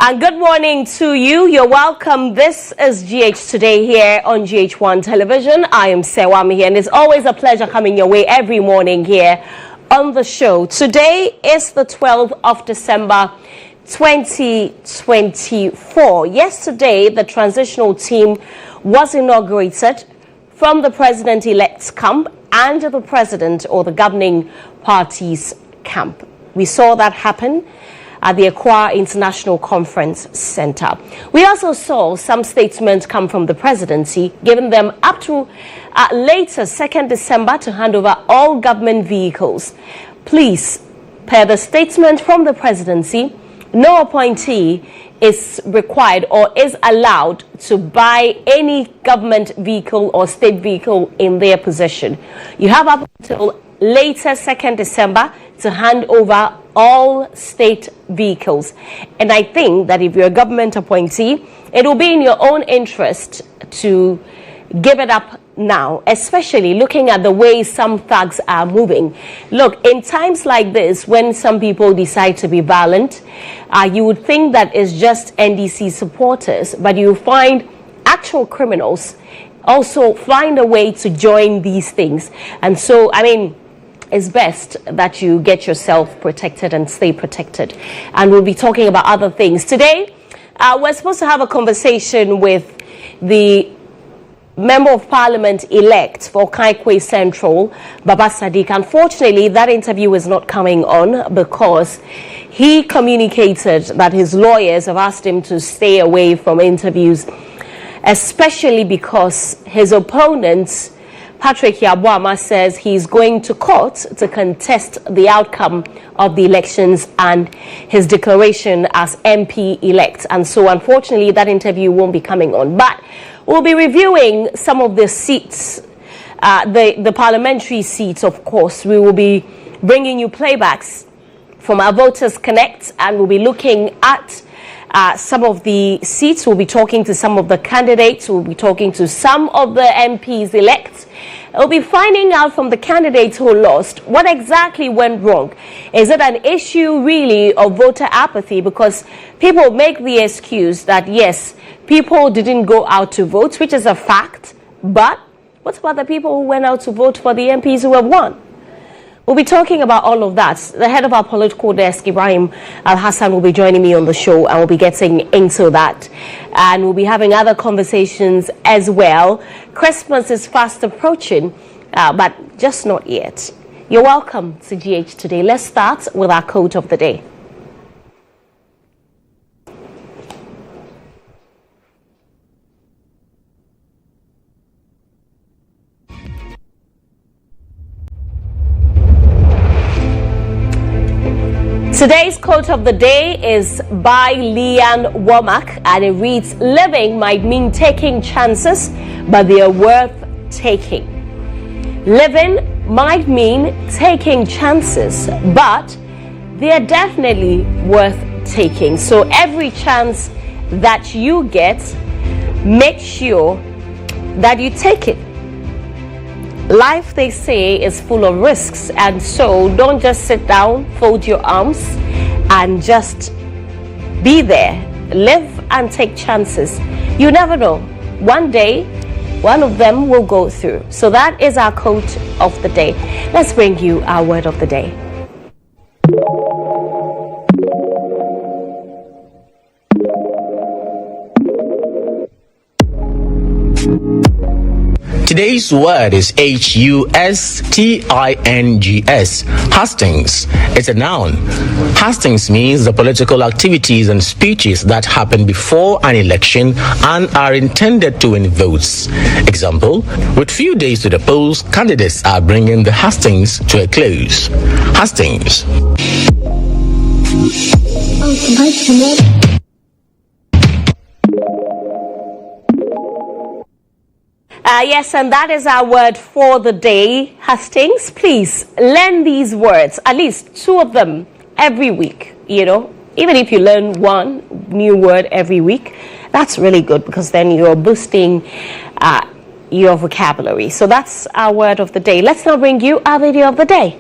And good morning to you. You're welcome. This is GH Today here on GHOne Television. I am Serwaa Amihere, and it's always a pleasure coming your way every morning here on the show. Today is the 12th of December, 2024. Yesterday, the transitional team was inaugurated from the president-elect's camp and the president or the governing party's camp. We saw that happen at the Okai International Conference Center. We also saw some statements come from the presidency, giving them up to later 2nd December to hand over all government vehicles. Please, per the statement from the presidency, no appointee is required or is allowed to buy any government vehicle or state vehicle in their possession. You have up until later 2nd December to hand over all state vehicles. And I think that if you're a government appointee, it will be in your own interest to give it up now, especially looking at the way some thugs are moving. Look, in times like this, when some people decide to be violent, you would think that it's just NDC supporters, but you find actual criminals also find a way to join these things. And so, I mean, it's best that you get yourself protected and stay protected. And we'll be talking about other things. Today, we're supposed to have a conversation with the Member of Parliament-elect for Okai Koi Central, Baba Sadiq. Unfortunately, that interview is not coming on because he communicated that his lawyers have asked him to stay away from interviews, especially because his opponents, Patrick Yabwama, says he's going to court to contest the outcome of the elections and his declaration as MP-elect. And so, unfortunately, that interview won't be coming on. But we'll be reviewing some of the seats, the parliamentary seats, of course. We will be bringing you playbacks from our Voters Connect, and we'll be looking at some of the seats. We'll be talking to some of the candidates. We'll be talking to some of the MPs-elect. We'll be finding out from the candidates who lost what exactly went wrong. Is it an issue really of voter apathy? Because people make the excuse that, yes, people didn't go out to vote, which is a fact. But what about the people who went out to vote for the MPs who have won? We'll be talking about all of that. The head of our political desk, Ibrahim Al-Hassan, will be joining me on the show, and we'll be getting into that. And we'll be having other conversations as well. Christmas is fast approaching, but just not yet. You're welcome to GH Today. Let's start with our quote of the day. Today's quote of the day is by Leanne Womack, and it reads, "Living might mean taking chances, but they are worth taking." Living might mean taking chances, but they are definitely worth taking. So every chance that you get, make sure that you take it. Life, they say, is full of risks, and so don't just sit down, fold your arms, and just be there. Live and take chances. You never know. One day, one of them will go through. So that is our quote of the day. Let's bring you our word of the day. Today's word is Hustings. Hustings. It's a noun. Hustings means the political activities and speeches that happen before an election and are intended to win votes. Example, with few days to the polls, candidates are bringing the hustings to a close. Hustings. Yes, and that is our word for the day. Hustings, please learn these words, at least two of them every week. You know, even if you learn one new word every week, that's really good, because then you're boosting your vocabulary. So that's our word of the day. Let's now bring you our video of the day.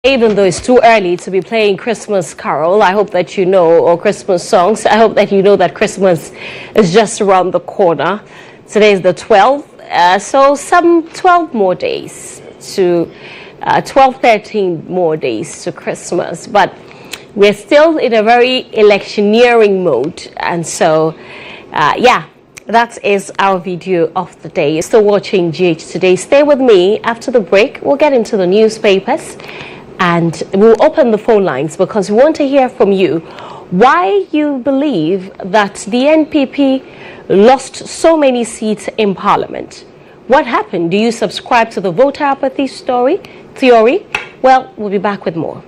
Even though it's too early to be playing Christmas carol, I hope that you know, or Christmas songs, I hope that you know that Christmas is just around the corner. Today is the 12th, so some 12 more days to 12, 13 more days to Christmas. But we're still in a very electioneering mode, and so yeah, that is our video of the day. You're still watching GH Today. Stay with me. After the break, we'll get into the newspapers and we'll open the phone lines because we want to hear from you why you believe that the NPP lost so many seats in Parliament. What happened? Do you subscribe to the voter apathy theory? Well, we'll be back with more.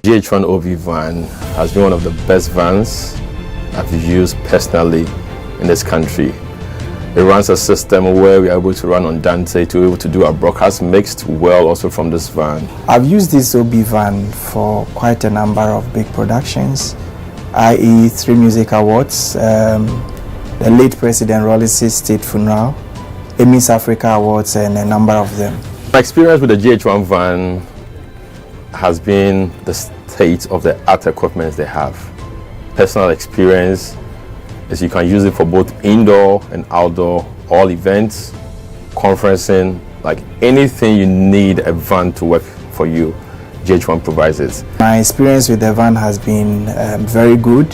GHOne OV van has been one of the best vans I've used personally in this country. It runs a system where we are able to run on Dante to be able to do our broadcast mixed well also from this van. I've used this OB van for quite a number of big productions, i.e. 3 music awards, the late President Rollis' state funeral, Miss Africa awards, and a number of them. My experience with the GHOne van has been the state of the art equipment they have. Personal experience is you can use it for both indoor and outdoor, all events, conferencing, like anything you need a van to work for you, GHOne provides it. My experience with the van has been very good.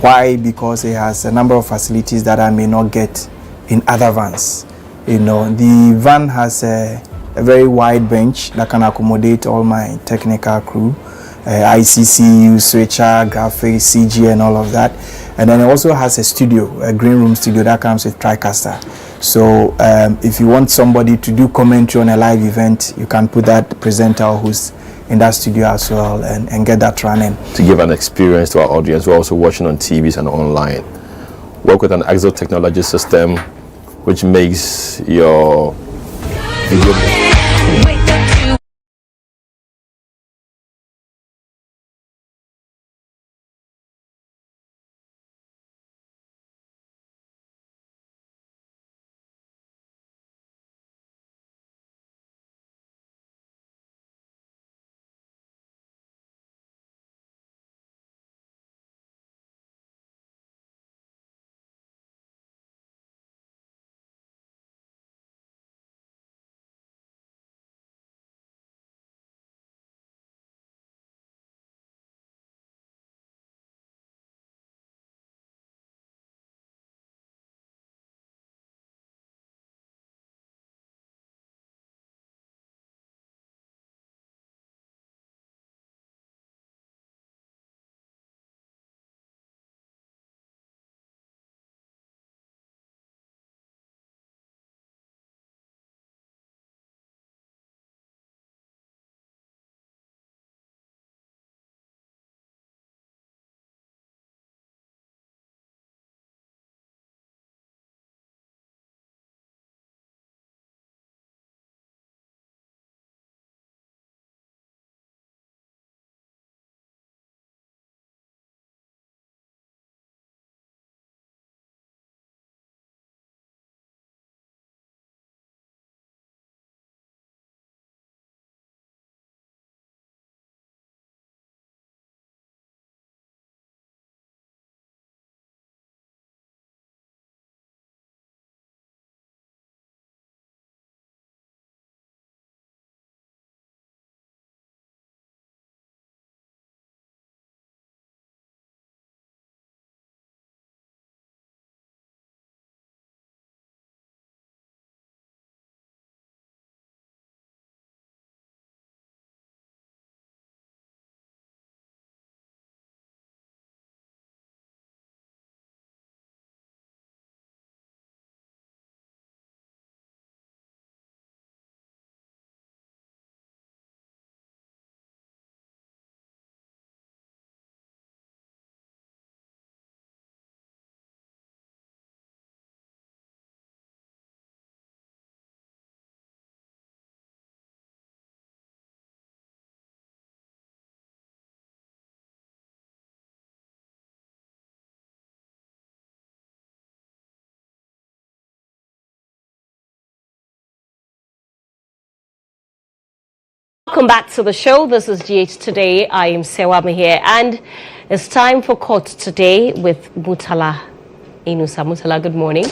Why? Because it has a number of facilities that I may not get in other vans. You know, the van has a very wide bench that can accommodate all my technical crew, ICCU, switcher, graphics, CG, and all of that. And then it also has a studio, a green room studio that comes with TriCaster. So if you want somebody to do commentary on a live event, you can put that presenter who's in that studio as well and get that running. To give an experience to our audience, we're also watching on TVs and online. Work with an Exo technology system, which makes your video Welcome back to the show. This is GH Today. I am Serwaa Amihere, and it's time for Court Today with Mutala Inusa. Mutala, good morning.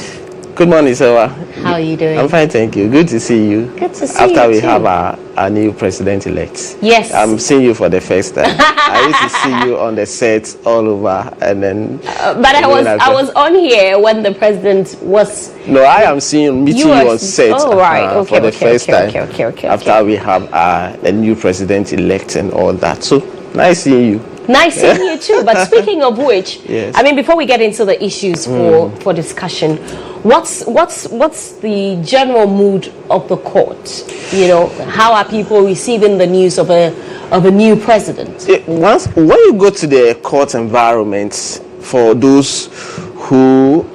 Good morning, Serwaa. How are you doing? I'm fine, thank you. Good to see you. Good to see you After we too. have our new president-elect. Yes. I'm seeing you for the first time. I used to see you on the set all over, and then... but I was on here when the president was... No, I am meeting you on set for the first time. Okay. After we have the new president-elect and all that. So, nice seeing you. Nice seeing you too. But speaking of which, yes. I mean, before we get into the issues for discussion, what's the general mood of the court? You know, how are people receiving the news of a new president? When you go to the court environment, for those who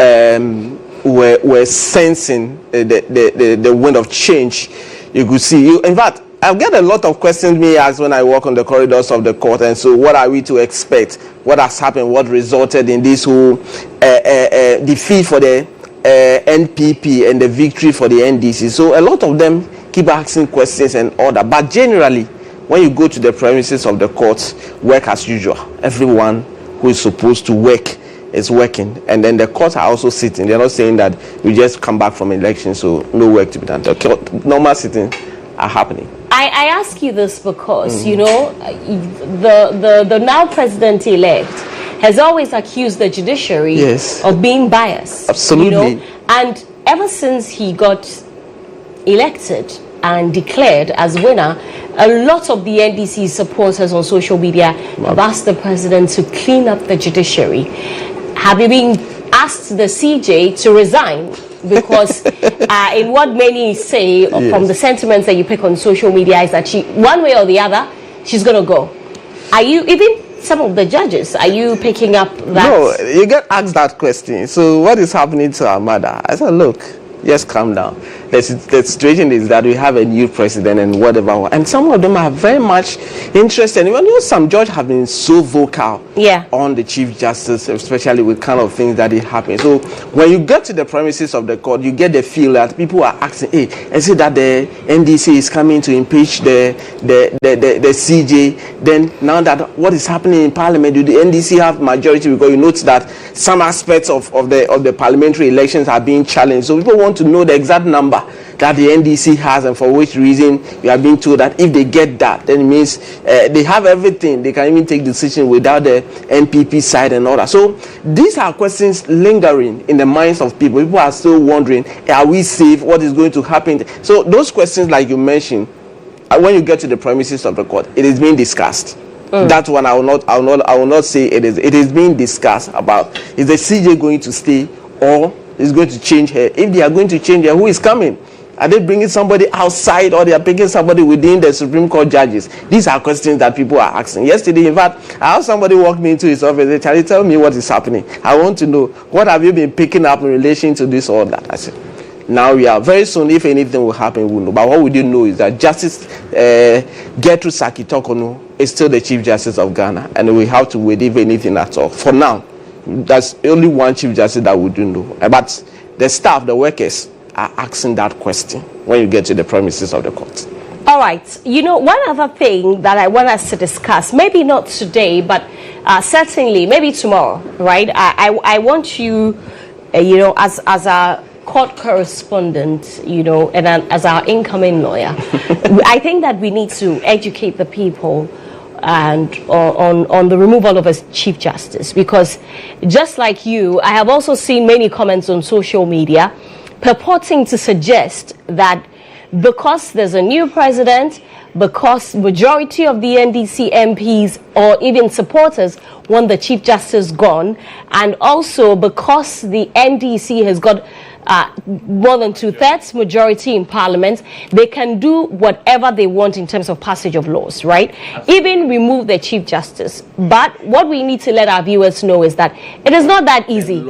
were sensing the wind of change, you could see you. In fact, I get a lot of questions being asked when I walk on the corridors of the court, and so what are we to expect? What has happened? What resulted in this whole defeat for the NPP and the victory for the NDC? So a lot of them keep asking questions and all that. But generally, when you go to the premises of the court, work as usual. Everyone who is supposed to work is working, and then the courts are also sitting. They're not saying that we just come back from election, so no work to be done. The normal sitting are happening. I ask you this because, you know, the now president-elect has always accused the judiciary of being biased. Absolutely. You know? And ever since he got elected and declared as winner, a lot of the NDC supporters on social media have asked the president to clean up the judiciary. Have you been asked the CJ to resign? Because in what many say from the sentiments that you pick on social media is that she, one way or the other, she's going to go. Are you, even some of the judges, are you picking up that? No, you get asked that question. So what is happening to our mother? I said, look, just calm down. The situation is that we have a new president and whatever, and some of them are very much interested. You know, some judges have been so vocal on the Chief Justice, especially with kind of things that it happens. So when you get to the premises of the court, you get the feel that people are asking, hey, is it that the NDC is coming to impeach the CJ? Then now that what is happening in Parliament, do the NDC have majority? Because you notice that some aspects of the parliamentary elections are being challenged. So people want to know the exact number that the NDC has, and for which reason we are being told that if they get that, then it means they have everything. They can even take decisions without the NPP side and all that. So these are questions lingering in the minds of people. People are still wondering, are we safe? What is going to happen? So those questions, like you mentioned, when you get to the premises of the court, it is being discussed. That one I will not say it is. It is being discussed about, is the CJ going to stay or is going to change her? If they are going to change her, who is coming? Are they bringing somebody outside, or they are picking somebody within the Supreme Court judges? These are questions that people are asking. Yesterday, in fact, I had somebody walk me into his office and said, Charlie, tell me what is happening. I want to know, what have you been picking up in relation to this or that? I said, now we are very soon, if anything will happen, we'll know. But what we do know is that Justice Gertrude Saki-Tokono is still the Chief Justice of Ghana, and we have to wait if anything at all. For now, that's only one Chief Justice that we do know. But the staff, the workers, are asking that question when you get to the premises of the court. All right. You know, one other thing that I want us to discuss, maybe not today, but certainly maybe tomorrow, right? I want you, you know, as a court correspondent, you know, and as our incoming lawyer, I think that we need to educate the people and on the removal of a Chief Justice, because just like you, I have also seen many comments on social media purporting to suggest that because there's a new president, because majority of the NDC MPs or even supporters want the Chief Justice gone, and also because the NDC has got more than 2/3 majority in Parliament, they can do whatever they want in terms of passage of laws, right? Even remove the Chief Justice. But what we need to let our viewers know is that it is not that easy.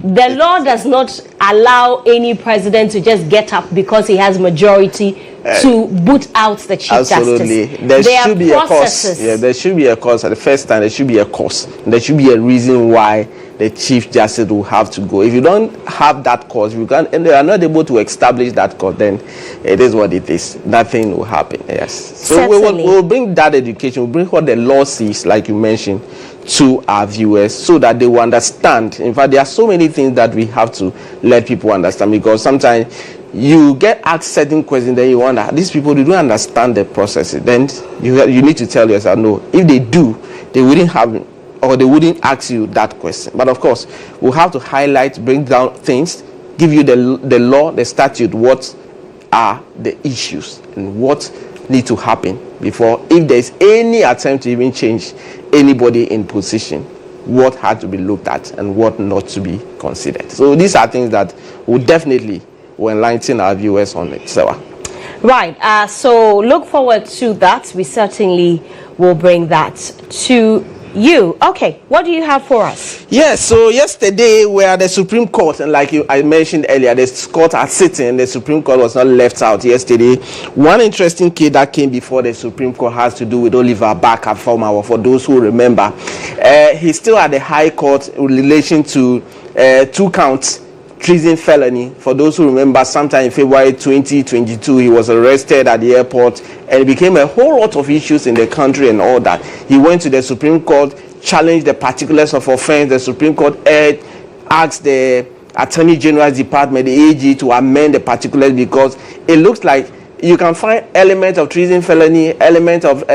The law does not allow any president to just get up because he has majority to boot out the Chief Absolutely. Justice. There should be a cause. Yeah, there should be a cause. At the first time, there should be a cause. There should be a reason why the Chief Justice will have to go. If you don't have that cause, you can't, and they are not able to establish that cause, then it is what it is. Nothing will happen. Yes. So we'll bring that education, we'll bring what the law says, like you mentioned, to our viewers so that they will understand. In fact, there are so many things that we have to let people understand, because sometimes you get asked certain questions, then you wonder, these people, they don't understand the process. Then you need to tell yourself, no, if they do, they wouldn't have, or they wouldn't ask you that question. But of course, we'll have to highlight, bring down things, give you the law, the statute, what are the issues and what need to happen before, if there's any attempt to even change anybody in position, what had to be looked at and what not to be considered. So these are things that will definitely enlighten our viewers on it. Serwaa. Right. So look forward to that. We certainly will bring that to you. Okay, what do you have for us? Yes, so yesterday we are at the Supreme Court, and like I mentioned earlier, the court are sitting. The Supreme Court was not left out yesterday. One interesting case that came before the Supreme Court has to do with Oliver Barker-Vormawor. For those who remember, he's still at the High Court in relation to 2 counts treason felony. For those who remember, sometime in February 2022, he was arrested at the airport, and it became a whole lot of issues in the country and all that. He went to the Supreme Court, challenged the particulars of offense. The Supreme Court asked the Attorney General's Department, the AG, to amend the particulars, because it looks like you can find elements of treason felony, element of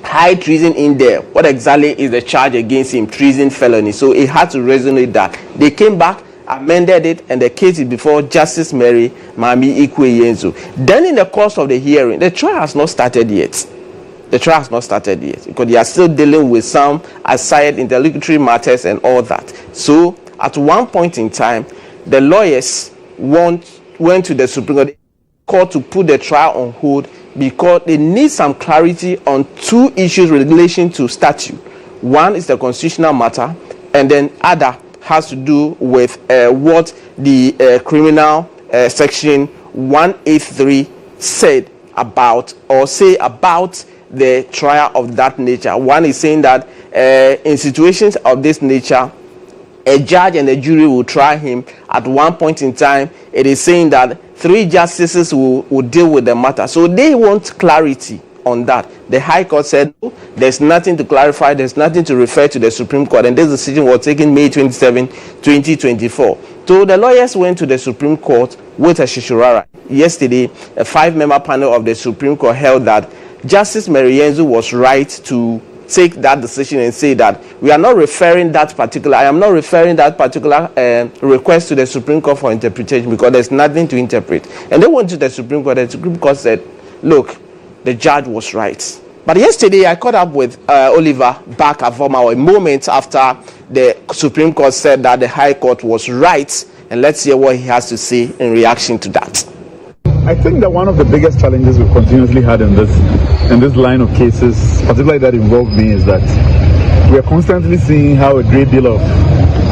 high treason in there. What exactly is the charge against him? Treason felony. So it had to resonate that. They came back, amended it, and the case is before Justice Mary Amihere Yenzu. Then in the course of the hearing, the trial has not started yet. The trial has not started yet, because they are still dealing with some aside interlocutory matters and all that. So at one point in time, the lawyers went to the Supreme Court to put the trial on hold, because they need some clarity on 2 issues in relation to statute. One is the constitutional matter, and then other has to do with what the criminal section 183 said about, or say about, the trial of that nature. One is saying that in situations of this nature, a judge and a jury will try him at one point in time. It is saying that 3 justices will deal with the matter. So they want clarity on that. The High Court said, no, there's nothing to clarify, there's nothing to refer to the Supreme Court, and this decision was taken May 27, 2024. So the lawyers went to the Supreme Court with a shishurara. Yesterday, a 5-member panel of the Supreme Court held that Justice Mary Yenzu was right to take that decision and say that we are not referring that particular, I am not referring that particular request to the Supreme Court for interpretation, because there's nothing to interpret. And they went to the Supreme Court, and the Supreme Court said, look, the judge was right. But yesterday I caught up with Oliver Barker-Vormawor a moment after the Supreme Court said that the High Court was right, and let's hear what he has to say in reaction to that. I think that one of the biggest challenges we've continuously had in this line of cases, particularly that involve me, is that we are constantly seeing how a great deal of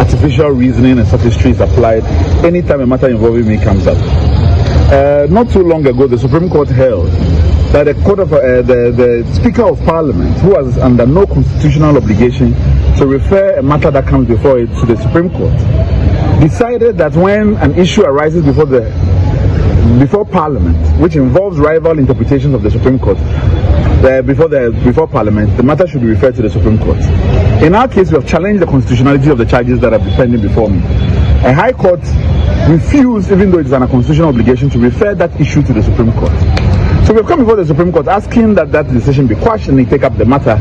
artificial reasoning and sophistry is applied anytime a matter involving me comes up. Not too long ago, the Supreme Court held that the Speaker of Parliament, who was under no constitutional obligation to refer a matter that comes before it to the Supreme Court, decided that when an issue arises before Parliament, which involves rival interpretations of the Supreme Court, before Parliament, the matter should be referred to the Supreme Court. In our case, we have challenged the constitutionality of the charges that are pending before me. A High Court refused, even though it is an unconstitutional obligation, to refer that issue to the Supreme Court. So we have come before the Supreme Court asking that decision be quashed and they take up the matter,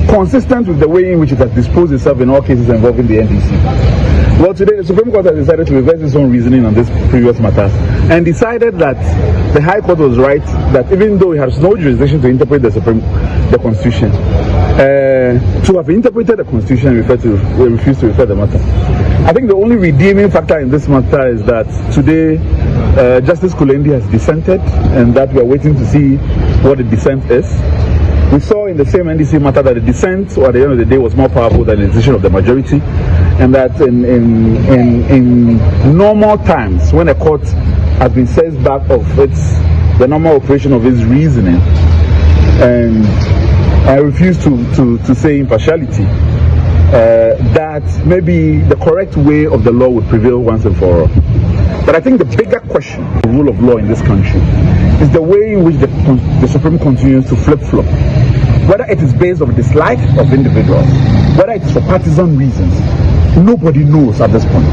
consistent with the way in which it has disposed itself in all cases involving the NDC. Well, today the Supreme Court has decided to reverse its own reasoning on this previous matter and decided that the High Court was right, that even though it has no jurisdiction to interpret the Constitution, to have interpreted the Constitution and refused to refer the matter. I think the only redeeming factor in this matter is that today Justice Kulendi has dissented, and that we are waiting to see what the dissent is. We saw in the same NDC matter that the dissent, at the end of the day, was more powerful than the decision of the majority, and that in normal times, when a court has been set back of the normal operation of its reasoning, and I refuse to say impartiality, that maybe the correct way of the law would prevail once and for all. But I think the bigger question, the rule of law in this country, is the way in which the Supreme continues to flip-flop. Whether it is based on dislike of individuals, whether it is for partisan reasons, nobody knows at this point.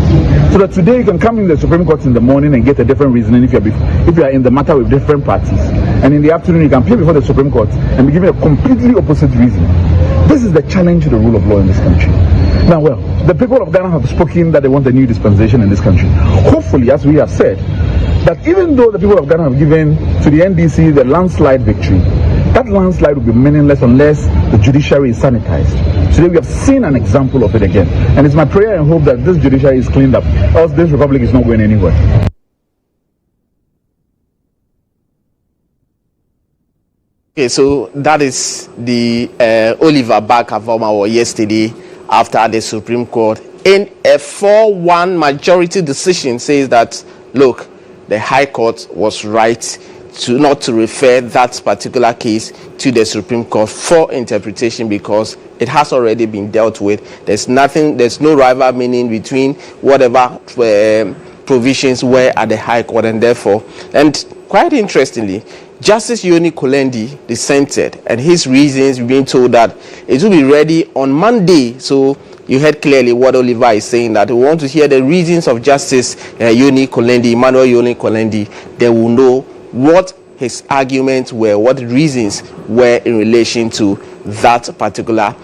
So that today you can come in the Supreme Court in the morning and get a different reasoning if you are in the matter with different parties, and in the afternoon you can appear before the Supreme Court and be given a completely opposite reason. This is the challenge to the rule of law in this country. Now, well, the people of Ghana have spoken that they want a new dispensation in this country. Hopefully, as we have said, that even though the people of Ghana have given to the NDC the landslide victory, that landslide will be meaningless unless the judiciary is sanitized. Today we have seen an example of it again. And it's my prayer and hope that this judiciary is cleaned up, else this republic is not going anywhere. Okay, so that is the Oliver Barker-Vormawor yesterday after the Supreme Court in a 4-1 majority decision says that, look, the High Court was right not to refer that particular case to the Supreme Court for interpretation because it has already been dealt with. There's no rival meaning between whatever provisions were at the High Court, and therefore, and quite interestingly, Justice GHOne Kolendi dissented, and his reasons being told that it will be ready on Monday. So you heard clearly what Oliver is saying, that we want to hear the reasons of Justice GHOne Kolendi, Emmanuel GHOne Kolendi. They will know what his arguments were, what reasons were in relation to that particular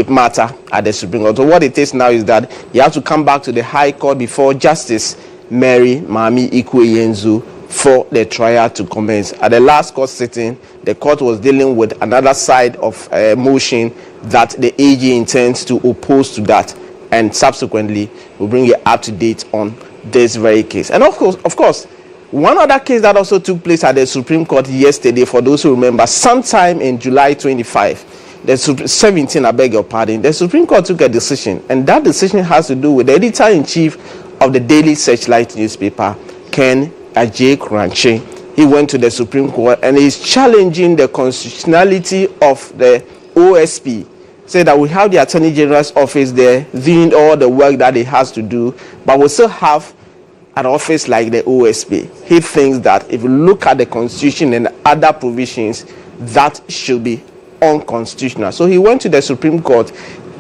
matter at the Supreme Court. So what it is now is that you have to come back to the High Court before Justice Mary Mami Ikwe-Yenzu for the trial to commence. At the last court sitting, the court was dealing with another side of a motion that the AG intends to oppose to that, and subsequently we'll bring you up to date on this very case. And of course, one other case that also took place at the Supreme Court yesterday, for those who remember, sometime in July 25, the Supreme Court took a decision, and that decision has to do with the editor-in-chief of the Daily Searchlight newspaper, Ken Kranche. He went to the Supreme Court and is challenging the constitutionality of the OSP. Said that we have the Attorney General's office there doing all the work that it has to do, but we still have an office like the OSP. He thinks that if you look at the Constitution and other provisions, that should be unconstitutional. So he went to the Supreme Court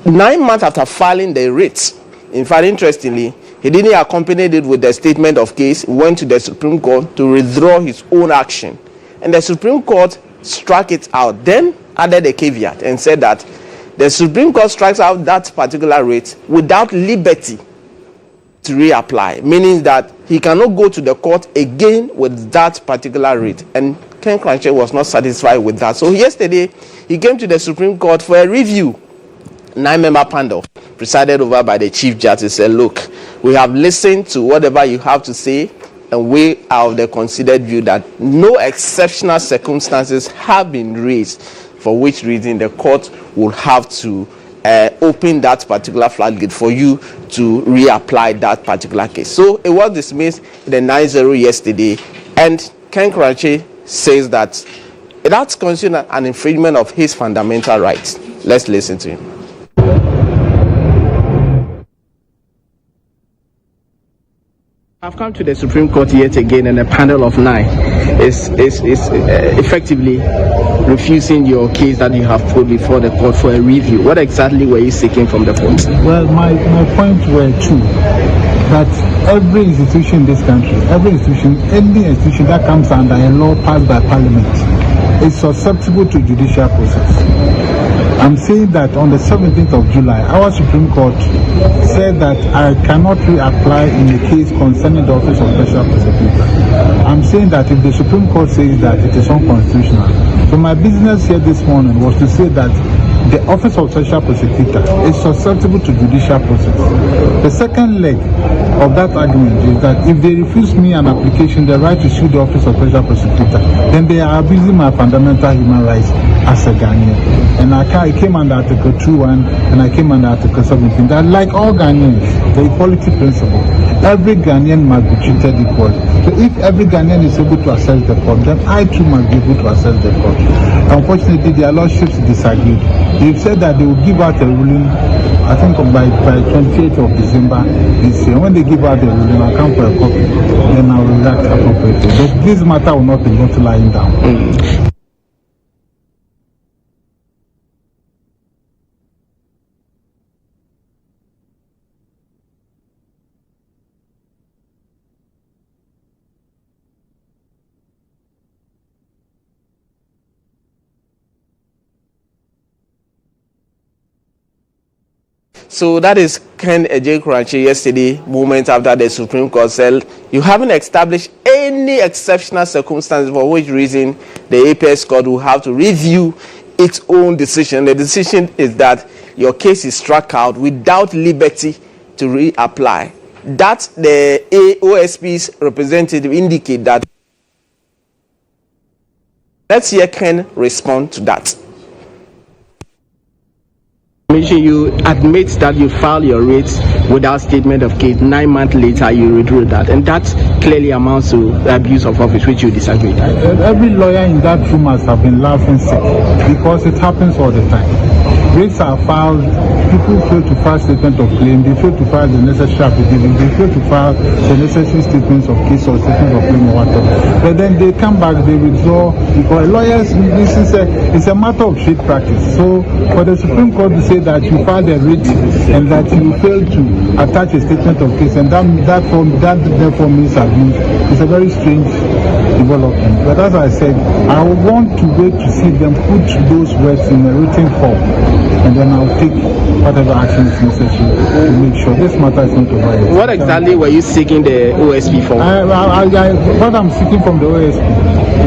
9 months after filing the writ. In fact, interestingly, he didn't accompany it with the statement of case. He went to the Supreme Court to withdraw his own action. And the Supreme Court struck it out, then added a caveat and said that the Supreme Court strikes out that particular writ without liberty to reapply, meaning that he cannot go to the court again with that particular writ. And Ken Kranche was not satisfied with that. So yesterday, he came to the Supreme Court for a review. 9-member panel, presided over by the Chief Justice, said, look, we have listened to whatever you have to say, and we are of the considered view that no exceptional circumstances have been raised, for which reason the court will have to open that particular floodgate for you to reapply that particular case. So it was dismissed in the 9-0 yesterday, and Ken Kranche says that that's considered an infringement of his fundamental rights. Let's listen to him. I've come to the Supreme Court yet again, and a panel of 9 is effectively refusing your case that you have put before the court for a review. What exactly were you seeking from the court? Well, my points were two. That every institution in this country, any institution that comes under a law passed by Parliament is susceptible to judicial process. I'm saying that on the 17th of July, our Supreme Court said that I cannot reapply in a case concerning the Office of Special Prosecutor. I'm saying that if the Supreme Court says that it is unconstitutional, so my business here this morning was to say that the Office of Special Prosecutor is susceptible to judicial process. The second leg of that argument is that if they refuse me an application, the right to sue the Office of Special Prosecutor, then they are abusing my fundamental human rights as a Ghanaian. And I came under Article 2.1 and I came under Article 17. That, like all Ghanaians, the equality principle, every Ghanaian must be treated equally. So if every Ghanaian is able to access the court, then I too must be able to access the court. Unfortunately, their lordships disagreed. They've said that they will give out a ruling, I think by 28th of December this year. When they give out the ruling, I'll come for a copy, then I will react appropriately. But this matter will not be left lying down. So that is Ken Ejekranche yesterday, moment after the Supreme Court said you haven't established any exceptional circumstances for which reason the APS court will have to review its own decision. The decision is that your case is struck out without liberty to reapply. That the OSP's representative indicate that. Let's hear Ken respond to that. You admit that you filed your rates without statement of case. 9 months later, you withdrew that, and that clearly amounts to abuse of office, which you disagree. Every lawyer in that room must have been laughing sick because it happens all the time. Rates are filed, people fail to file statement of claim, they fail to file the necessary affidavit, they fail to file the necessary statements of case or statements of claim or whatever. But then they come back, they withdraw, because lawyers, it's a matter of trade practice. So for the Supreme Court to say that you filed a writ and that you failed to attach a statement of case, and that therefore means abuse, it's a very strange development. But as I said, I want to wait to see them put those words in a written form, and then I'll take whatever action is necessary to make sure this matter is not over. What exactly were you seeking the OSP for? What I'm seeking from the OSP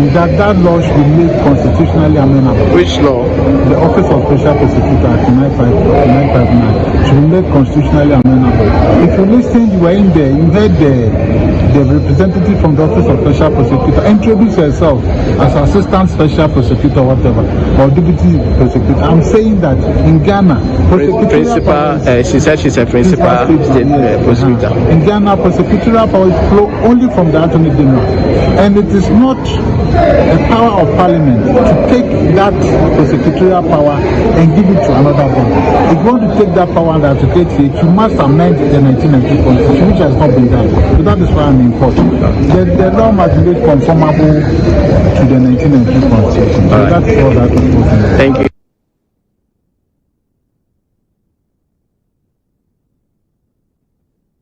is that law should be made constitutionally amenable. Which law? The Office of Special Prosecutor Act 959 should be made constitutionally amenable. If you listen, you were in there, you heard the representative from the Office of Special Prosecutor introduce herself as Assistant Special Prosecutor, whatever, or Deputy Prosecutor. I'm saying that in Ghana, she said she's a principal prosecutor. In Ghana, prosecutorial powers flow only from the Attorney General, and it is not a power of Parliament to take that prosecutorial power and give it to another body. If you want to take that power and advocate it, you must amend the 1990 Constitution, which has not been done. So that is why I'm in court. The law must be made conformable to the 1990 Constitution. So that's all that is important. Thank you.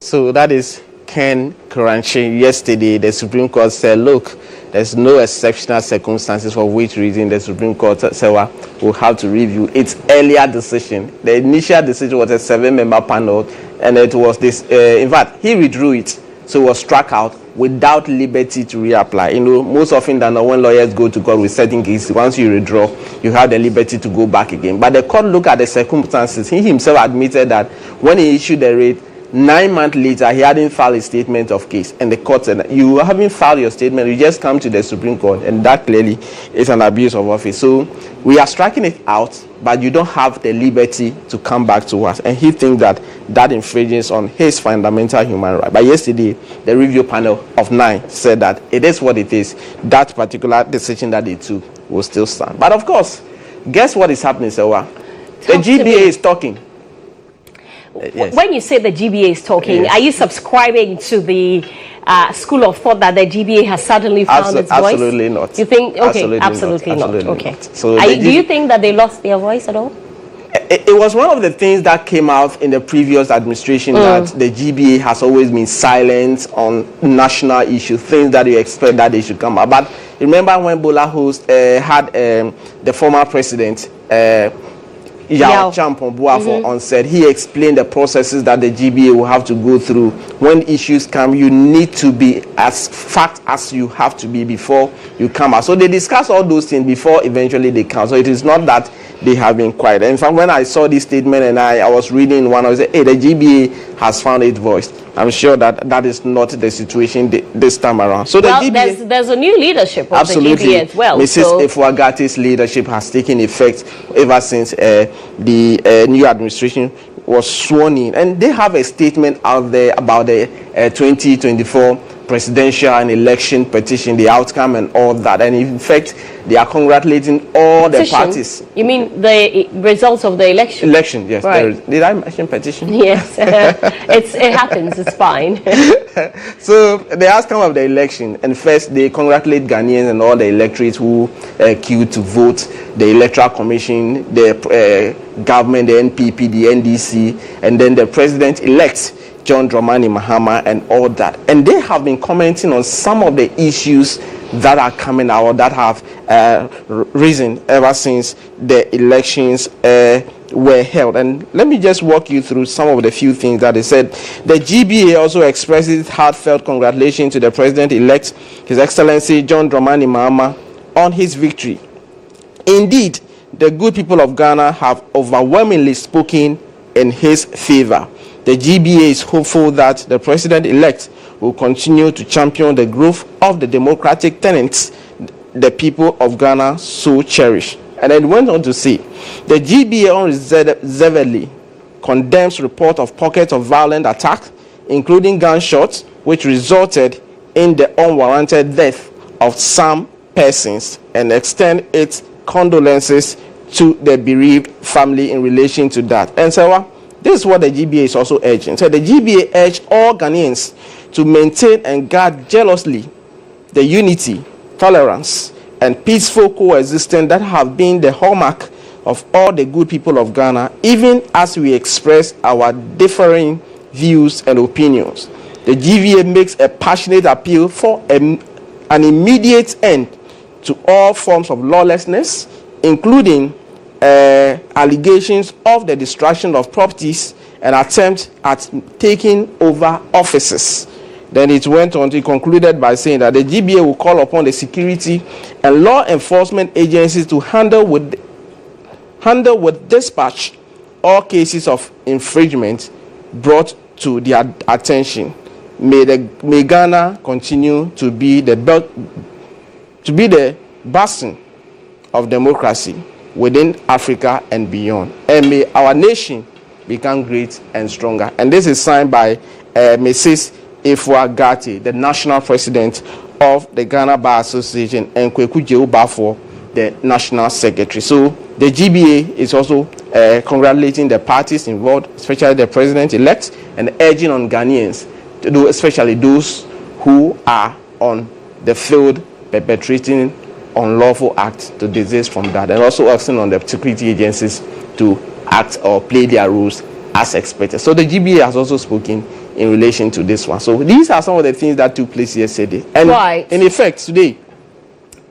So that is Ken Ejekranche. Yesterday, the Supreme Court said, look, there's no exceptional circumstances for which reason the Supreme Court Serwaa will have to review its earlier decision. The initial decision was a 7-member panel, and it was this. In fact, he withdrew it, so it was struck out without liberty to reapply. You know, most often than not, when lawyers go to court with certain cases, once you withdraw, you have the liberty to go back again. But the court looked at the circumstances. He himself admitted that when he issued the rate, 9 months later, he hadn't filed a statement of case, and the court said, you haven't filed your statement, you just come to the Supreme Court, and that clearly is an abuse of office. So we are striking it out, but you don't have the liberty to come back to us, and he thinks that infringes on his fundamental human right. But yesterday, the review panel of 9 said that it is what it is. That particular decision that they took will still stand. But of course, guess what is happening, Serwaa? The GBA is talking. Yes. When you say the GBA is talking, yes, are you subscribing to the school of thought that the GBA has suddenly found its voice? Absolutely not. You think? Okay, absolutely not. Okay. So do you think that they lost their voice at all? It was one of the things that came out in the previous administration, that the GBA has always been silent on national issues, things that you expect that they should come out. But remember when Bola Host had the former president, Yao Champon Buafo, on said, he explained the processes that the GBA will have to go through. When issues come, you need to be as fast as you have to be before you come out. So they discuss all those things before eventually they come. So it is not that they have been quiet. In fact, when I saw this statement and I was reading one, I was like, hey, the GBA has found its voice. I'm sure that is not the situation this time around. So the GBA, there's a new leadership of absolutely, the GBA as well. Mrs. Efuagate's leadership has taken effect ever since the new administration was sworn in, and they have a statement out there about the 2024 presidential and election petition, the outcome and all that, and in fact they are congratulating all the parties. You mean the results of the election? Yes. Right. Did I mention petition? Yes. It happens, it's fine. So the outcome of the election, and first they congratulate Ghanaians and all the electorates who queued to vote, the Electoral Commission, the government, the NPP, the NDC, and then the president-elect John Dramani Mahama and all that. And they have been commenting on some of the issues that are coming out, that have risen ever since the elections were held. And let me just walk you through some of the few things that they said. The GBA also expresses heartfelt congratulations to the president-elect, His Excellency John Dramani Mahama, on his victory. Indeed, the good people of Ghana have overwhelmingly spoken in his favor. The GBA is hopeful that the president-elect will continue to champion the growth of the democratic tenets the people of Ghana so cherish. And then went on to say, the GBA unreservedly condemns report of pockets of violent attack, including gunshots, which resulted in the unwarranted death of some persons, and extend its condolences to the bereaved family in relation to that. And so, this is what the GBA is also urging. So the GBA urged all Ghanaians to maintain and guard jealously the unity, tolerance, and peaceful coexistence that have been the hallmark of all the good people of Ghana, even as we express our differing views and opinions. The GBA makes a passionate appeal for an immediate end to all forms of lawlessness, including allegations of the destruction of properties and attempt at taking over offices. Then it went on to concluded by saying that the GBA will call upon the security and law enforcement agencies to handle with dispatch all cases of infringement brought to their attention. May Ghana continue to be the bastion of democracy within Africa and beyond, and may our nation become great and stronger. And this is signed by Mrs. Efuagate, the national president of the Ghana Bar Association, and Kweku Jeubafo, the national secretary. So the GBA is also congratulating the parties involved, especially the president-elect, and urging on Ghanaians to do, especially those who are on the field perpetrating unlawful acts, to desist from that, and also asking on the security agencies to act or play their roles as expected. So the GBA has also spoken in relation to this one. So these are some of the things that took place yesterday, and in effect today.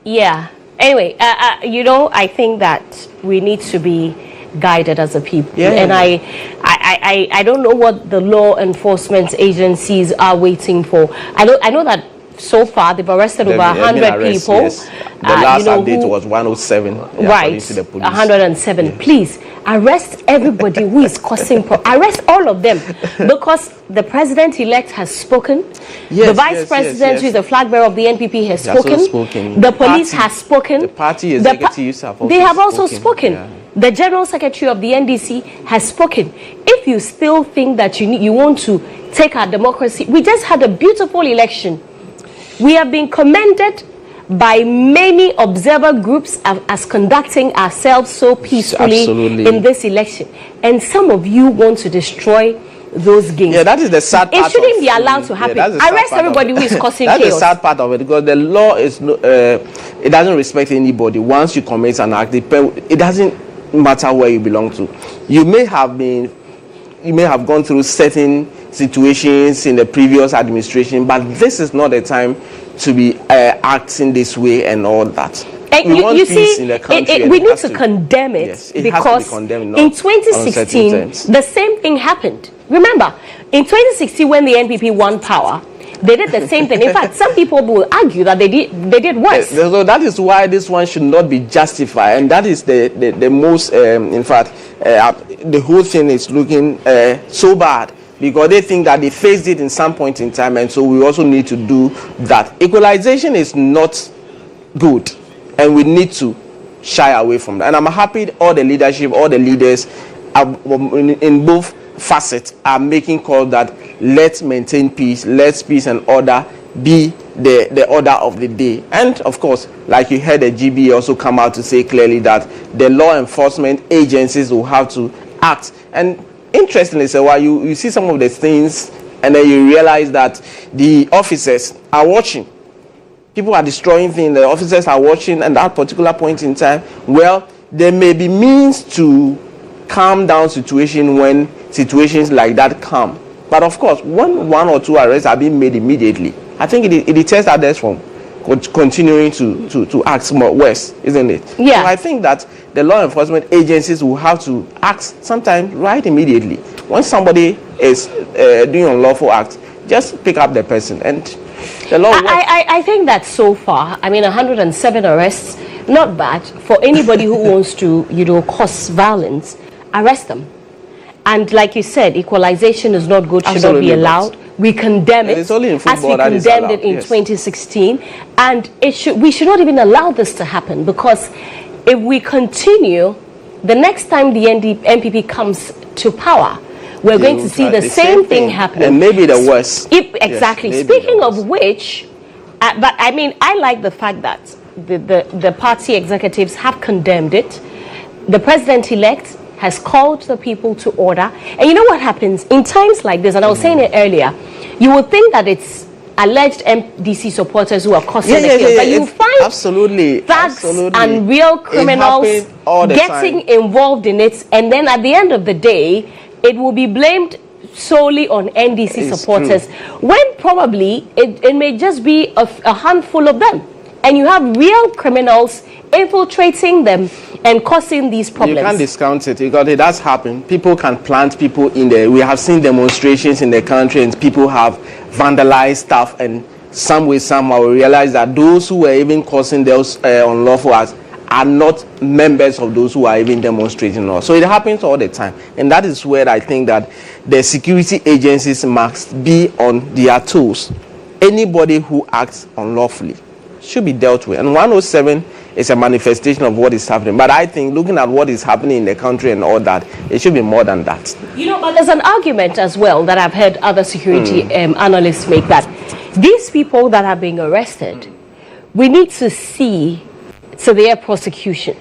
Yeah. Anyway, I think that we need to be guided as a people, and I don't know what the law enforcement agencies are waiting for. I know that so far they've arrested over 100 people. Yes. The last update was 107. Right, to the police. 107. Yeah. Please arrest everybody who is causing arrest all of them, because the president-elect has spoken. Yes, the vice president, who is the flag bearer of the NPP, has spoken. The police has spoken. The party executives have also They have also spoken. Yeah. The general secretary of the NDC has spoken. If you still think that you want to take our democracy, we just had a beautiful election. We have been commended by many observer groups as conducting ourselves so peacefully in this election. And some of you want to destroy those gains. Yeah, that is the sad part. It shouldn't be allowed to happen. Arrest everybody who is causing chaos. That's the sad part of it, because the law is it doesn't respect anybody. Once you commit an act, it doesn't matter where you belong to. You may have gone through certain situations in the previous administration, but this is not the time to be acting this way and all that. We want peace in the country. We need to condemn it, yes, it because has to be condemned, in 2016 the same thing happened. Remember, in 2016 when the NPP won power, they did the same thing. In fact, some people will argue that they did worse. So that is why this one should not be justified, and that is the most. In fact, the whole thing is looking so bad because they think that they faced it in some point in time, and so we also need to do that. Equalization is not good, and we need to shy away from that. And I'm happy all the leadership, all the leaders in both facets are making calls that let's maintain peace, let's peace and order be the order of the day. And of course, like you heard the GB also come out to say clearly that the law enforcement agencies will have to act. And interestingly, Serwaa, you see some of the things and then you realize that the officers are watching. People are destroying things, the officers are watching, and at that particular point in time, well, there may be means to calm down situation when situations like that come. But of course, when 1 or 2 arrests are being made immediately, I think it deters others from continuing to act more worse, isn't it? Yeah. So I think that the law enforcement agencies will have to act sometimes right immediately. When somebody is doing unlawful acts, just pick up the person and the law. I think that so far, I mean, 107 arrests, not bad for anybody who wants to, cause violence. Arrest them. And like you said, equalization is not good, should not be allowed. We condemn it, it's only in football as we condemned it in 2016. And we should not even allow this to happen, because if we continue, the next time the NPP comes to power, we're going to see the same thing happening. And maybe the worst. Exactly. Yes, speaking of which, but I mean, I like the fact that the party executives have condemned it. The president-elect has called the people to order. And you know what happens in times like this, and I was saying it earlier, you would think that it's alleged MDC supporters who are causing the chaos, but you find thugs and real criminals getting involved in it, and then at the end of the day, it will be blamed solely on NDC supporters, when probably it may just be a handful of them, and you have real criminals infiltrating them and causing these problems. You can't discount it, because it does happen. People can plant people in there. We have seen demonstrations in the country and people have vandalized stuff, and some way, somehow we realize that those who were even causing those unlawful acts are not members of those who are even demonstrating. So it happens all the time, and that is where I think that the security agencies must be on their toes. Anybody who acts unlawfully should be dealt with, and 107 is a manifestation of what is happening. But I think looking at what is happening in the country and all that, it should be more than that. But there's an argument as well that I've heard other security analysts make, that these people that are being arrested, we need to see severe prosecution,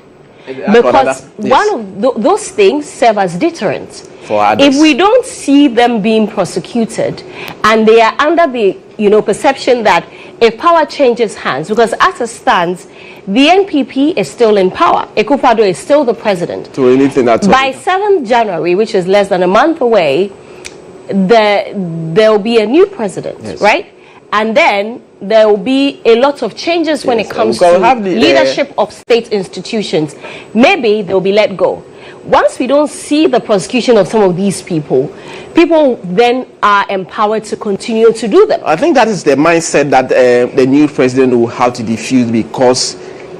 because one of those things serve as deterrents for others. If we don't see them being prosecuted and they are under the perception that if power changes hands, because as it stands, the NPP is still in power. Akufo-Addo is still the president. To anything at all. By 7th January, which is less than a month away, there will be a new president, right? And then there will be a lot of changes when it comes to leadership of state institutions. Maybe they'll be let go. Once we don't see the prosecution of some of these people then are empowered to continue to do them. I think that is the mindset that the new president will have to diffuse, because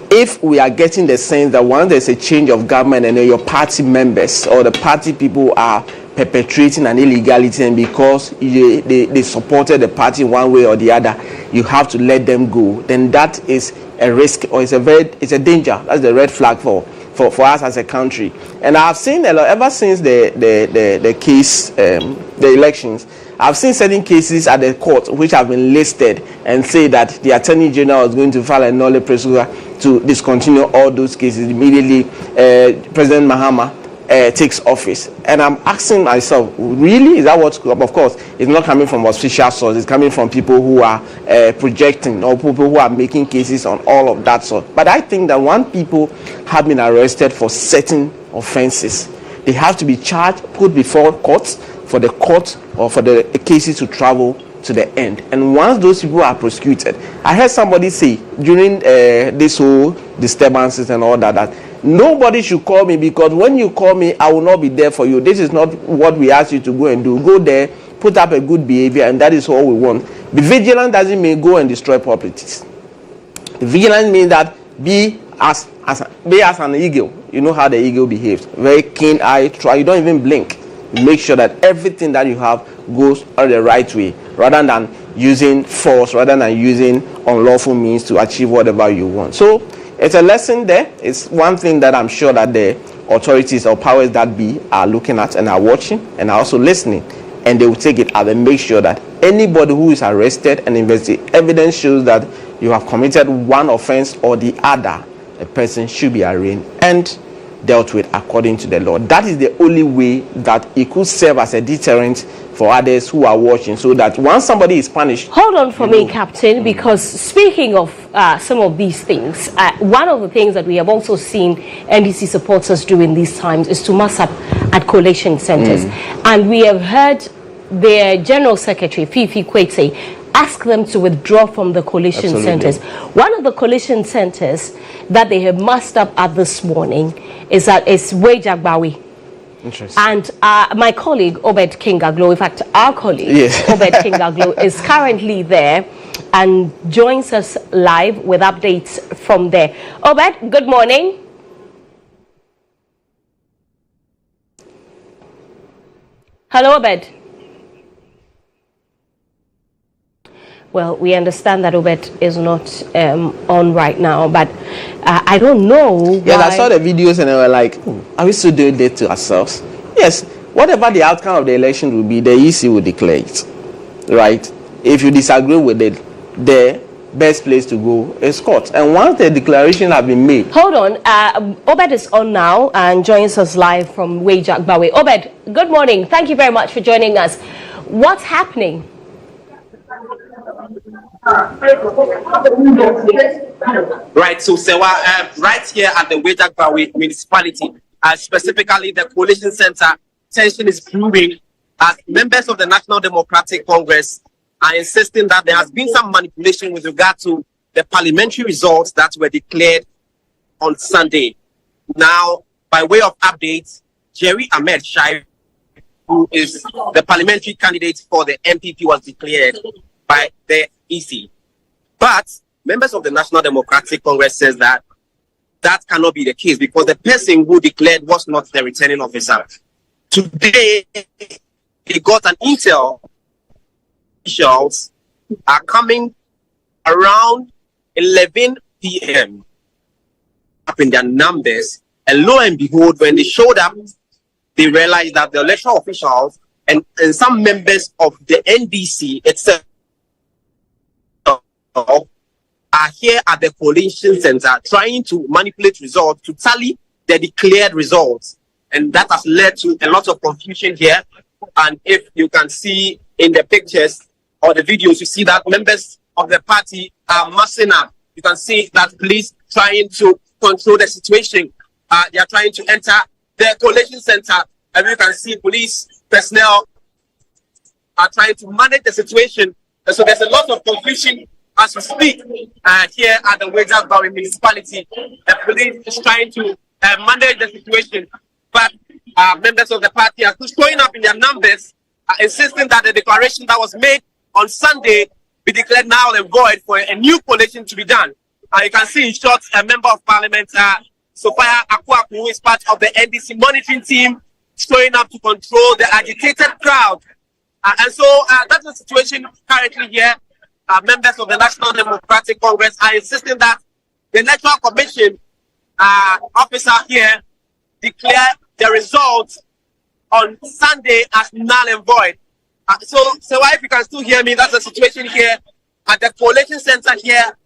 if we are getting the sense that once there's a change of government and your party members or the party people are perpetrating an illegality, and because they supported the party one way or the other, you have to let them go, then that is a risk, or it's a danger. That's the red flag for us as a country. And I've seen a lot ever since the case, the elections. I've seen certain cases at the court which have been listed and say that the Attorney General is going to file a nolle prosequi to discontinue all those cases immediately. President Mahama takes office, and I'm asking myself, really, is that what? Of course, it's not coming from official sources. It's coming from people who are projecting, or people who are making cases on all of that sort. But I think that when people have been arrested for certain offenses, they have to be charged, put before courts, for the court or for the cases to travel to the end. And once those people are prosecuted, I heard somebody say during this whole disturbances and all that nobody should call me, because when you call me, I will not be there for you. This is not what we ask you to go and do. Go there, put up a good behavior, and that is all we want. Be vigilant doesn't mean go and destroy properties. Vigilant means that be as an eagle. You know how the eagle behaves. Very keen eye, you don't even blink. Make sure that everything that you have goes the right way, rather than using force, rather than using unlawful means to achieve whatever you want. So it's a lesson there. It's one thing that I'm sure that the authorities or powers that be are looking at and are watching and are also listening, and they will take it out and make sure that anybody who is arrested and investigated, evidence shows that you have committed one offense or the other, a person should be arraigned and dealt with according to the law. That is the only way that it could serve as a deterrent for others who are watching, so that once somebody is punished... Hold on for me, Captain, because speaking of some of these things, one of the things that we have also seen NDC supporters do in these times is to mass up at collation centers. And we have heard their General Secretary, Fifi Kwete, ask them to withdraw from the collation centers. One of the collation centers that they have massed up at this morning is Weijagbawi. And my colleague, Obed Kingaglo, in fact, our colleague, Obed Kingaglo, is currently there and joins us live with updates from there. Obed, good morning. Hello, Obed. Well, we understand that Obed is not on right now, but I don't know. Yes, I saw the videos and they were like, are we still doing that to ourselves? Yes, whatever the outcome of the election will be, the EC will declare it, right? If you disagree with it, the best place to go is court. And once the declaration has been made... Hold on, Obed is on now and joins us live from Weijagbawi. Obed, good morning. Thank you very much for joining us. What's happening? Right, so Serwaa, right here at the Weijagbawi municipality, specifically the coalition center, tension is brewing as members of the National Democratic Congress are insisting that there has been some manipulation with regard to the parliamentary results that were declared on Sunday. Now, by way of updates, Jerry Ahmed Shai, who is the parliamentary candidate for the MPP, was declared by the EC. But members of the National Democratic Congress says that that cannot be the case because the person who declared was not the returning officer. Today, they got an intel. Officials are coming around 11 p.m. up in their numbers, and lo and behold, when they showed up, they realized that the electoral officials and some members of the NDC itself are here at the coalition center trying to manipulate results to tally the declared results, and that has led to a lot of confusion here. And if you can see in the pictures or the videos, you see that members of the party are massing up. You can see that police trying to control the situation. They are trying to enter the coalition center, and you can see police personnel are trying to manage the situation. And so there's a lot of confusion as we speak here at the Weijagbawi municipality. The police is trying to manage the situation, but members of the party are still showing up in their numbers, insisting that the declaration that was made on Sunday be declared null and void for a new coalition to be done. You can see in short a member of parliament, Sophia Akwaku, who is part of the NDC monitoring team, showing up to control the agitated crowd. And so that's the situation currently here. Members of the National Democratic Congress are insisting that the Electoral Commission officer here declare the results on Sunday as null and void. So if you can still hear me, that's the situation here at the coalition center here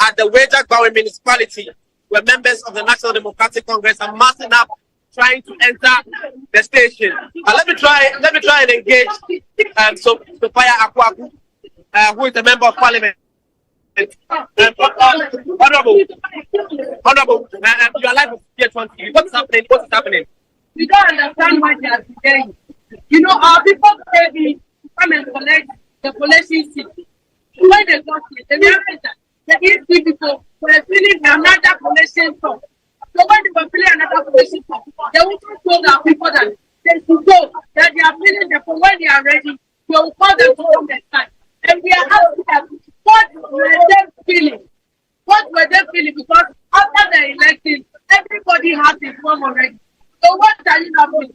at the Weijagbawi municipality, where members of the National Democratic Congress are massing up, trying to enter the station. Let me try and engage Sophia Akwaku, who is a member of parliament. Honorable, you are live with GHOne TV. What's happening? We don't understand what they are saying. You know, our people say we come and collect the collection seat. When they got it, the EC people were filling another collection form. So when they were filling another collection form, they also told our people that they should go, that they are filling the form. When they are ready, they will call them to come and sign. And we are asking them, what were they feeling? What were they feeling? Because after the election, everybody has his form already. So what are you now doing?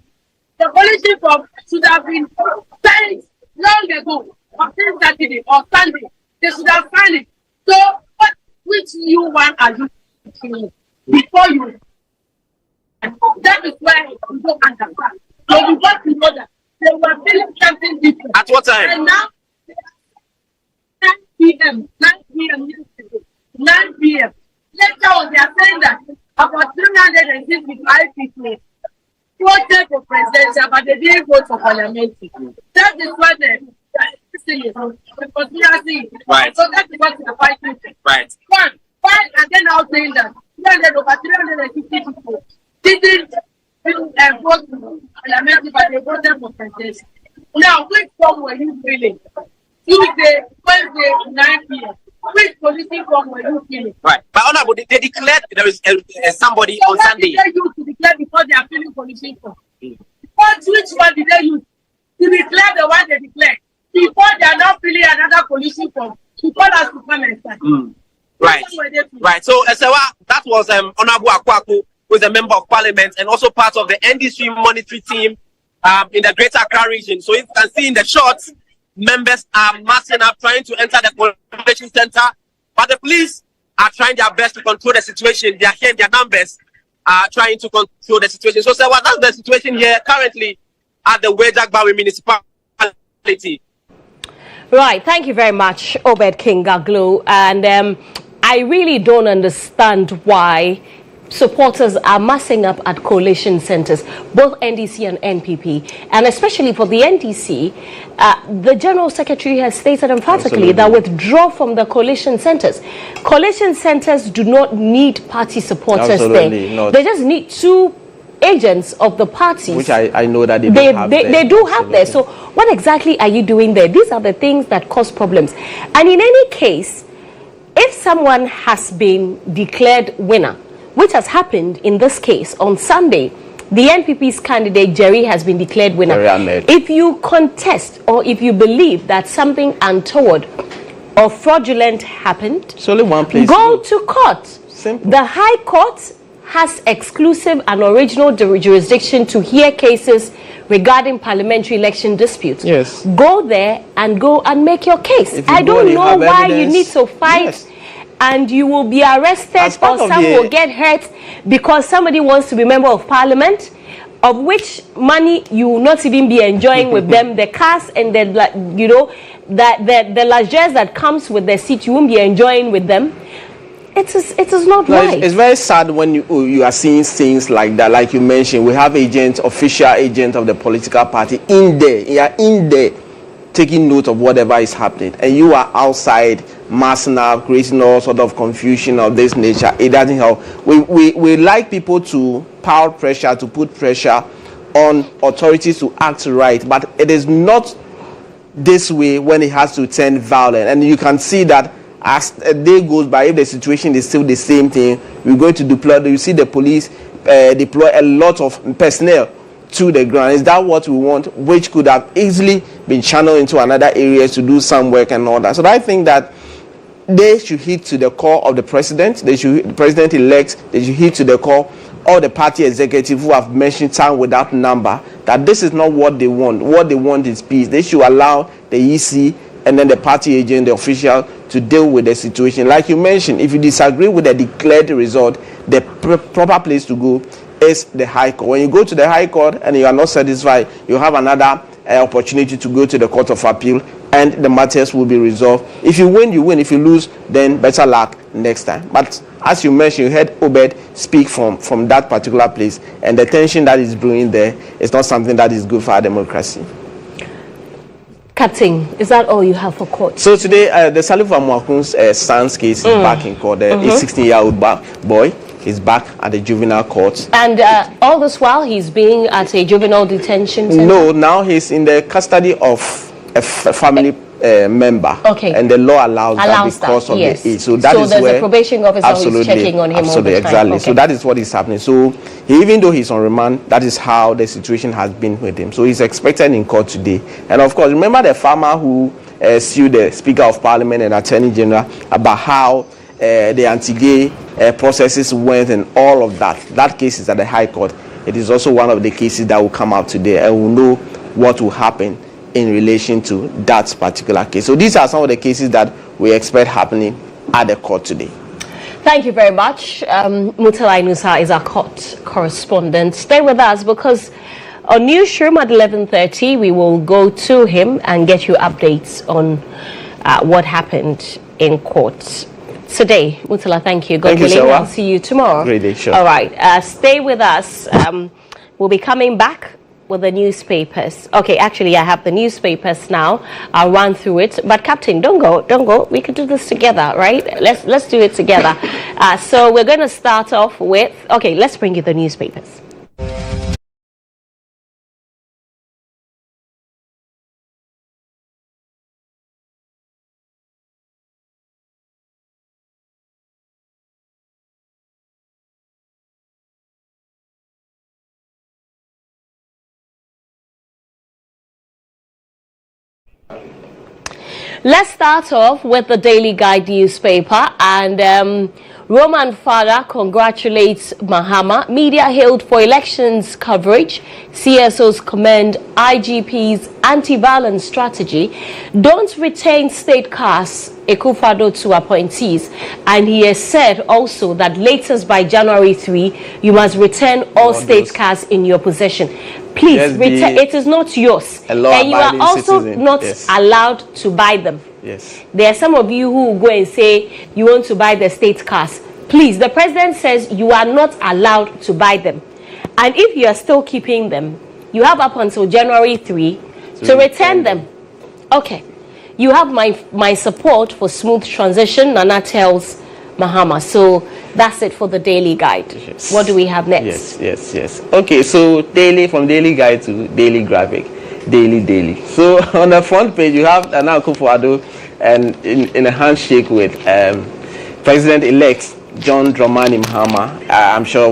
the coalition form should have been signed long ago, or since Saturday or Sunday. They should have signed it. So, which new one are you doing before you? That is why you don't understand. So we got to know that they were feeling something different. At what time? And now, 9 p.m. 9 p.m. 9 p.m. Later on, they are saying that about 365 people voted for presidential, but they didn't vote for parliamentary. That is what the conspiracy. Right. So that is what we are fighting. Right. One, and then now saying that 350 people didn't vote for parliamentary, but they voted for presidential. Now, which form were you feeling? Tuesday, Wednesday, 9 p.m. Which position form were you feeling? Right. But Honorable, they declared there is somebody so on Sunday. What did they use to declare before they are feeling position form? Which one did they use to declare the one they declared before they are not feeling another position form? To call us to come and sign. Right. Right. So, Serwaa, that was Honorable Akwaku, who is a member of parliament and also part of the NDC monetary team in the Greater Accra region. So, you can see in the shots, members are massing up, trying to enter the convention center, but the police are trying their best to control the situation. They are hearing their numbers, trying to control the situation. So, Serwaa, that's the situation here currently at the Wejagbawe municipality. Right, thank you very much, Obed Kingaglo. And I really don't understand why supporters are massing up at coalition centers, both NDC and NPP. And especially for the NDC, the General Secretary has stated emphatically that withdraw from the coalition centers. Coalition centers do not need party supporters there. Not. They just need two agents of the parties, which I know that they do have there. So what exactly are you doing there? These are the things that cause problems. And in any case, if someone has been declared winner, which has happened in this case on Sunday, the NPP's candidate Jerry has been declared winner. If you contest or if you believe that something untoward or fraudulent happened, it's only one place. Go to court. Simple. The High Court has exclusive and original jurisdiction to hear cases regarding parliamentary election disputes. Yes. Go there and go and make your case. I don't know why you need to fight. Yes. And you will be arrested or some will get hurt because somebody wants to be member of parliament, of which money you will not even be enjoying with them. The cars and the the luxuries that comes with the seat, you won't be enjoying with them. It is not right. It's very sad when you are seeing things like that. Like you mentioned, we have official agents of the political party in there. You are in there taking note of whatever is happening, and you are outside massing up, creating all sort of confusion of this nature. It doesn't help. We like people to put pressure on authorities to act right, but it is not this way when it has to turn violent. And you can see that as a day goes by, if the situation is still the same thing, we're going to deploy. You see the police deploy a lot of personnel to the ground. Is that what we want? Which could have easily been channeled into another areas to do some work and all that. So I think that they should hit to the core of the president. The president-elect. They should hit to the core of the party executive who have mentioned time without number that this is not what they want. What they want is peace. They should allow the EC and then the party agent, the official, to deal with the situation. Like you mentioned, if you disagree with the declared result, the proper place to go is the High Court. When you go to the High Court and you are not satisfied, you have another opportunity to go to the Court of Appeal and the matters will be resolved. If you win, you win. If you lose, then better luck next time. But as you mentioned, you heard Obed speak from that particular place, and the tension that is brewing there is not something that is good for our democracy. Captain, is that all you have for court? So today, the Salif Amwakun's son's case is back in court. A 16-year-old boy is back at the juvenile court. And all this while, he's being at a juvenile detention center? No, now he's in the custody of a family member. Okay. And the law allows that because of the age. So there's a probation officer who's checking on him all the time. Exactly. Okay. So that is what is happening. So even though he's on remand, that is how the situation has been with him. So he's expected in court today. And of course, remember the farmer who sued the Speaker of Parliament and Attorney General about how the anti-gay processes went and all of that. That case is at the High Court. it is also one of the cases that will come out today, and we'll know what will happen in relation to that particular case. So these are some of the cases that we expect happening at the court today. Thank you very much. Murtala Inusa is our court correspondent. Stay with us, because on Newsroom at 11:30, we will go to him and get you updates on what happened in court today. Murtala, thank you. God willing, I'll see you tomorrow. Great day, sure. All right. Stay with us. We'll be coming back with the newspapers. Okay, actually, I have the newspapers now. I'll run through it. But Captain, don't go. We can do this together, right? Let's do it together. So we're going to start off with. Okay, let's bring you the newspapers. Let's start off with the Daily Guide newspaper, and Roman father congratulates Mahama. Media hailed for elections coverage. CSOs commend IGP's anti-violence strategy. Don't retain state cars, Akufo-Addo to appointees. And he has said also that latest by January 3, you must return all state cars in your possession. Please, return. It is not yours. And you are also not allowed to buy them. Yes. There are some of you who will go and say you want to buy the state cars. Please, the president says you are not allowed to buy them. And if you are still keeping them, you have up until January 3 to return them. Okay. You have my support for smooth transition, Nana tells Mahama. So that's it for the Daily Guide. Yes. What do we have next? Yes. Okay, so from Daily Guide to Daily Graphic. Daily. So on the front page, you have Nana Akufo-Addo and in a handshake with President-elect John Dramani Mahama. I'm sure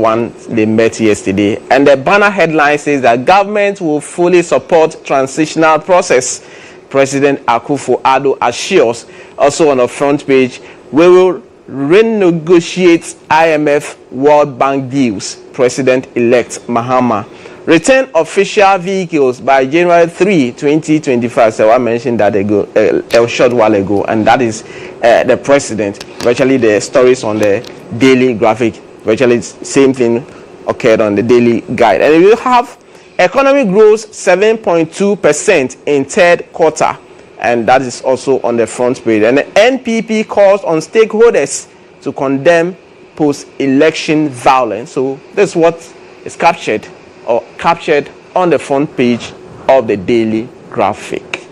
they met yesterday. And the banner headline says that government will fully support transitional process. President Akufo-Addo assures. Also on the front page, we will renegotiate IMF World Bank deals. President-elect Mahama. Return official vehicles by January 3, 2025. So I mentioned that a short while ago, and that is the president. Virtually the stories on the Daily Graphic, virtually same thing occurred on the Daily Guide. And we have economy grows 7.2% in third quarter, and that is also on the front page. And the NPP calls on stakeholders to condemn post-election violence. So this is what is captured on the front page of the Daily Graphic.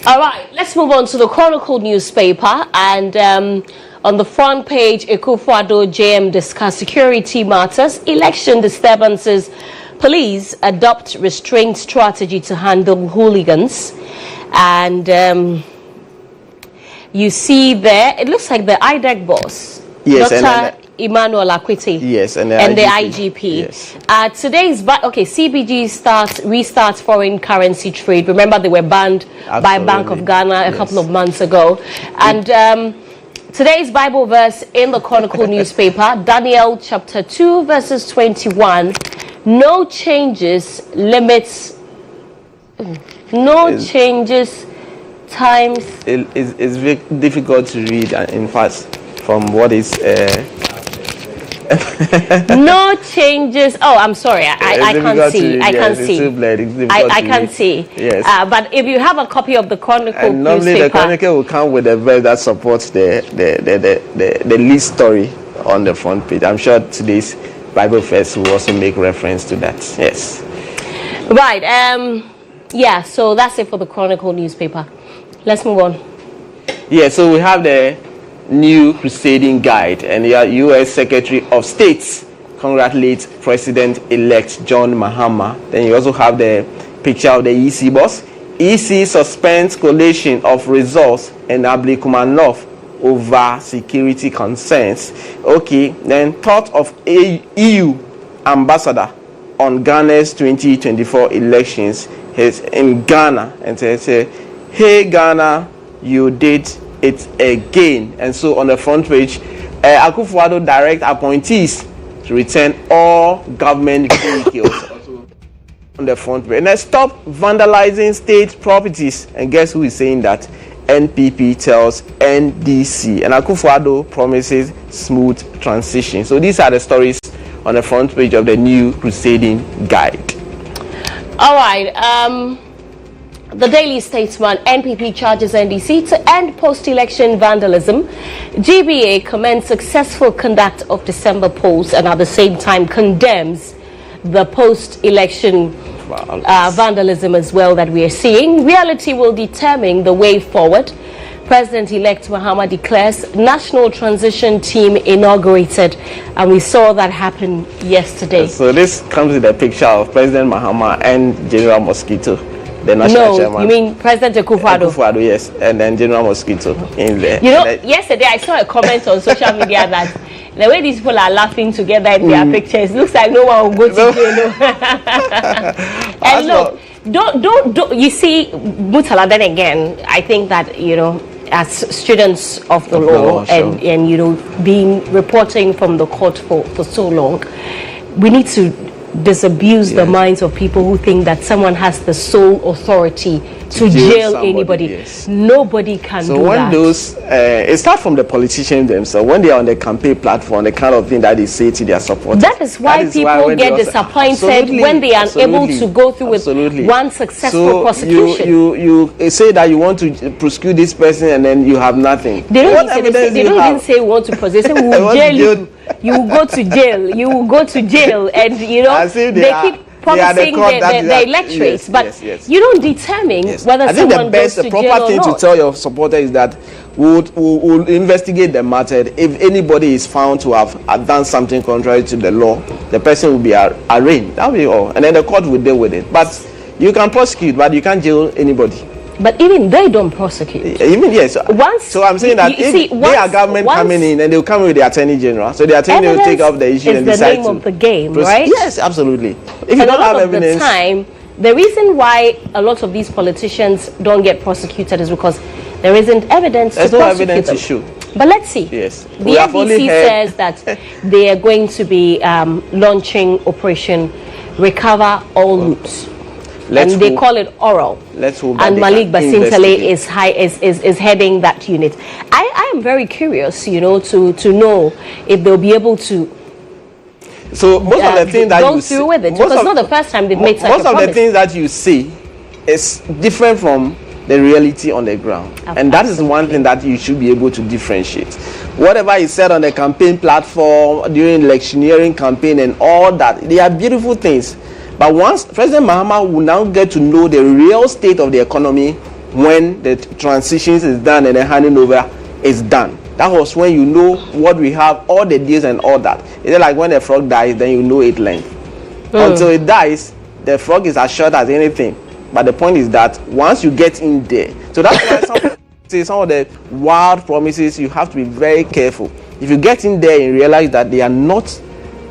All right, let's move on to the Chronicle newspaper, and on the front page, Akufo-Addo JM discuss security matters, election disturbances, police adopt restraint strategy to handle hooligans, and you see there, it looks like the IDEC boss, yes, Dr. Emmanuel Akwete, yes, and the IGP. Yes. Today's CBG restarts foreign currency trade. Remember, they were banned by Bank of Ghana a couple of months ago. And today's Bible verse in the Chronicle newspaper, Daniel chapter 2 verses 21. No changes times. It's very difficult to read, in fact, from what is. No changes. Oh, I'm sorry. I can't see. I can't see. I can't see. Yes. But if you have a copy of the Chronicle normally newspaper, the Chronicle will come with a verse that supports the lead story on the front page. I'm sure today's Bible verse will also make reference to that. Yes. Right. Yeah. So that's it for the Chronicle newspaper. Let's move on. Yeah. So we have the new crusading guide, and the U.S. Secretary of State congratulates President-elect John Mahama. Then you also have the picture of the EC boss. EC suspends collation of results in Ablikumanov over security concerns. Okay, then thought of a EU ambassador on Ghana's 2024 elections. He's in Ghana and says, "Hey Ghana, you did it again." And so on the front page, Akufo-Addo direct appointees to to return all government vehicles on the front page. And then stop vandalizing state properties. And guess who is saying that? NPP tells NDC. And Akufo-Addo promises smooth transition. So these are the stories on the front page of the new Crusading Guide. All right. The Daily Statesman, NPP charges NDC to end post-election vandalism. GBA commends successful conduct of December polls and at the same time condemns the post-election vandalism as well that we are seeing. Reality will determine the way forward. President-elect Mahama declares national transition team inaugurated, and we saw that happen yesterday. So this comes with a picture of President Mahama and General Mosquito. The national chairman. You mean President Akufo-Addo? Akufo-Addo, yes, and then General Mosquito in there. You know, yesterday I saw a comment on social media that the way these people are laughing together in their pictures looks like no one will go to jail. And look, don't you see, Mutala? Then again, I think that, you know, as students of the law and you know, being reporting from the court for so long, we need to disabuse the minds of people who think that someone has the sole authority to jail anybody. Yes. Nobody can do that. So when those, it starts from the politicians themselves, when they are on the campaign platform, the kind of thing that they say to their supporters. That is why people get disappointed when they are unable to go through with one successful prosecution. You say that you want to prosecute this person and then you have nothing. They don't even say we want to prosecute. We will jail you. You will go to jail. You will go to jail, and you know they keep promising the electorates, but you don't determine whether I think someone goes to jail or not. The proper thing to tell your supporter is that we'll investigate the matter. If anybody is found to have done something contrary to the law, the person will be arraigned. That'll be all, and then the court will deal with it. But you can prosecute, but you can't jail anybody. But even they don't prosecute. Even yes. So I'm saying that if they are government coming in, and they'll come with the Attorney General, so the Attorney will take up the issue and decide to. It's the name of the game, right? Yes, absolutely. If you don't have evidence, the time, the reason why a lot of these politicians don't get prosecuted is because there isn't evidence. There's no evidence to show. But let's see. Yes. The NDC says that they are going to be launching Operation Recover All Loops. And they call it oral. Let's hope. And Malik Basintale is heading that unit. I am very curious, you know, to know if they'll be able to. So most of the things that go through with it, because it's not the first time they've made such a promise. Most of the things that you see is different from the reality on the ground, and that is one thing that you should be able to differentiate. Whatever is said on the campaign platform during electioneering campaign and all that, they are beautiful things. But once President Mahama will now get to know the real state of the economy when the transitions is done and the handing over is done. That was when you know what we have, all the deals and all that. It's like when the frog dies, then you know its length. Until it dies, the frog is as short as anything. But the point is that once you get in there, so that's why some of the wild promises, you have to be very careful. If you get in there and realize that they are not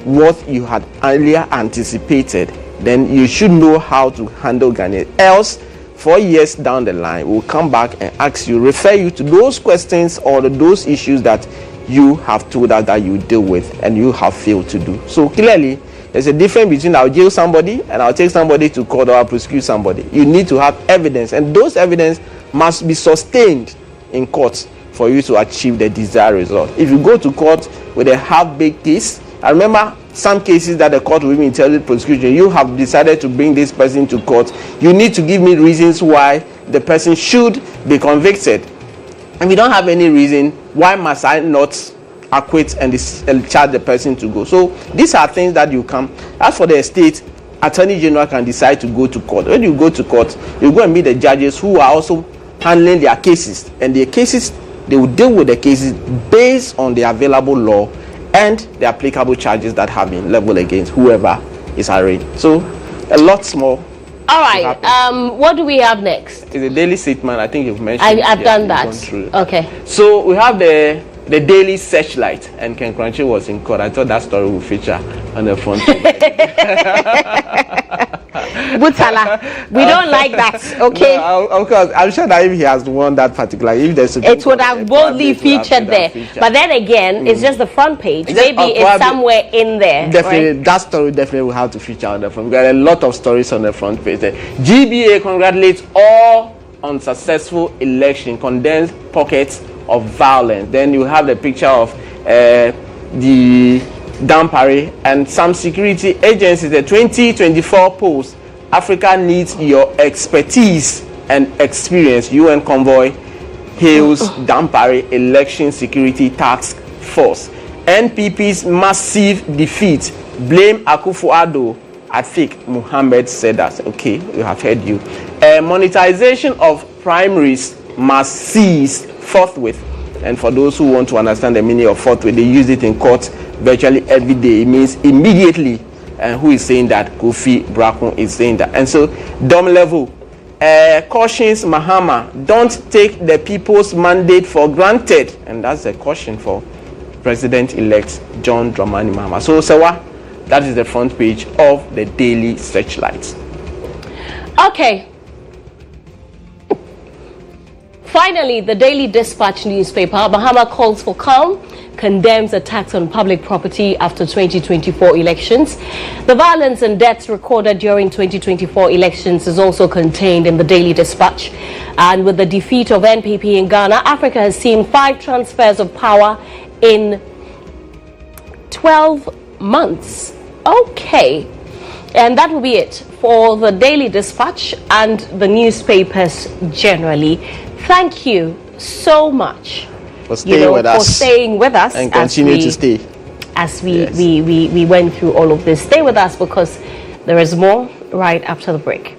what you had earlier anticipated, then you should know how to handle Ghana. Else, 4 years down the line, we'll come back and ask you, refer you to those questions or those issues that you have told us that you deal with and you have failed to do. So clearly, there's a difference between I'll jail somebody and I'll take somebody to court or I'll prosecute somebody. You need to have evidence, and those evidence must be sustained in court for you to achieve the desired result. If you go to court with a half-baked case, I remember some cases that the court will even tell the prosecution, you have decided to bring this person to court. You need to give me reasons why the person should be convicted. If you don't have any reason, why must I not acquit and charge the person to go? So these are things that you come. As for the state, Attorney General can decide to go to court. When you go to court, you go and meet the judges who are also handling their cases. And their cases, they will deal with the cases based on the available law and the applicable charges that have been leveled against whoever is arraigned. So a lot more. All right. What do we have next? It's a daily statement. I think you've mentioned. I've done that. Okay. So we have the daily searchlight, and Ken Crunchy was in court. I thought that story would feature on the front page. Butala. We don't like that, okay? No, of course, I'm sure that if he has won that particular, if there's a it would have boldly featured there. But then again, it's just the front page. Maybe it's somewhere in there. Definitely, right? that story definitely will have to feature on the front. There are a lot of stories on the front page there. GBA congratulates all unsuccessful election, condensed pockets of violence. Then you have the picture of the Dampare and some security agencies. The 2024 polls, Africa needs your expertise and experience. UN convoy hails Dampare election security task force. NPP's massive defeat, blame Akufo-Addo. I think Muhammad said that. Okay, we have heard you. Monetization of primaries must cease forthwith. And for those who want to understand the meaning of forthwith, they use it in court virtually every day. It means immediately. And who is saying that? Kofi Brakun is saying that. And so, Dom Level cautions Mahama, don't take the people's mandate for granted. And that's a caution for President-elect John Dramani Mahama. So, Serwaa, that is the front page of the Daily Searchlight. Okay. Finally, the Daily Dispatch newspaper, Mahama calls for calm, condemns attacks on public property after 2024 elections. The violence and deaths recorded during 2024 elections is also contained in the Daily Dispatch. And with the defeat of NPP in Ghana, Africa has seen 5 transfers of power in 12 months. Okay. And that will be it for the Daily Dispatch and the newspapers generally. Thank you so much for staying with us. For staying with us and continue to stay. As we went through all of this. Stay with us because there is more right after the break.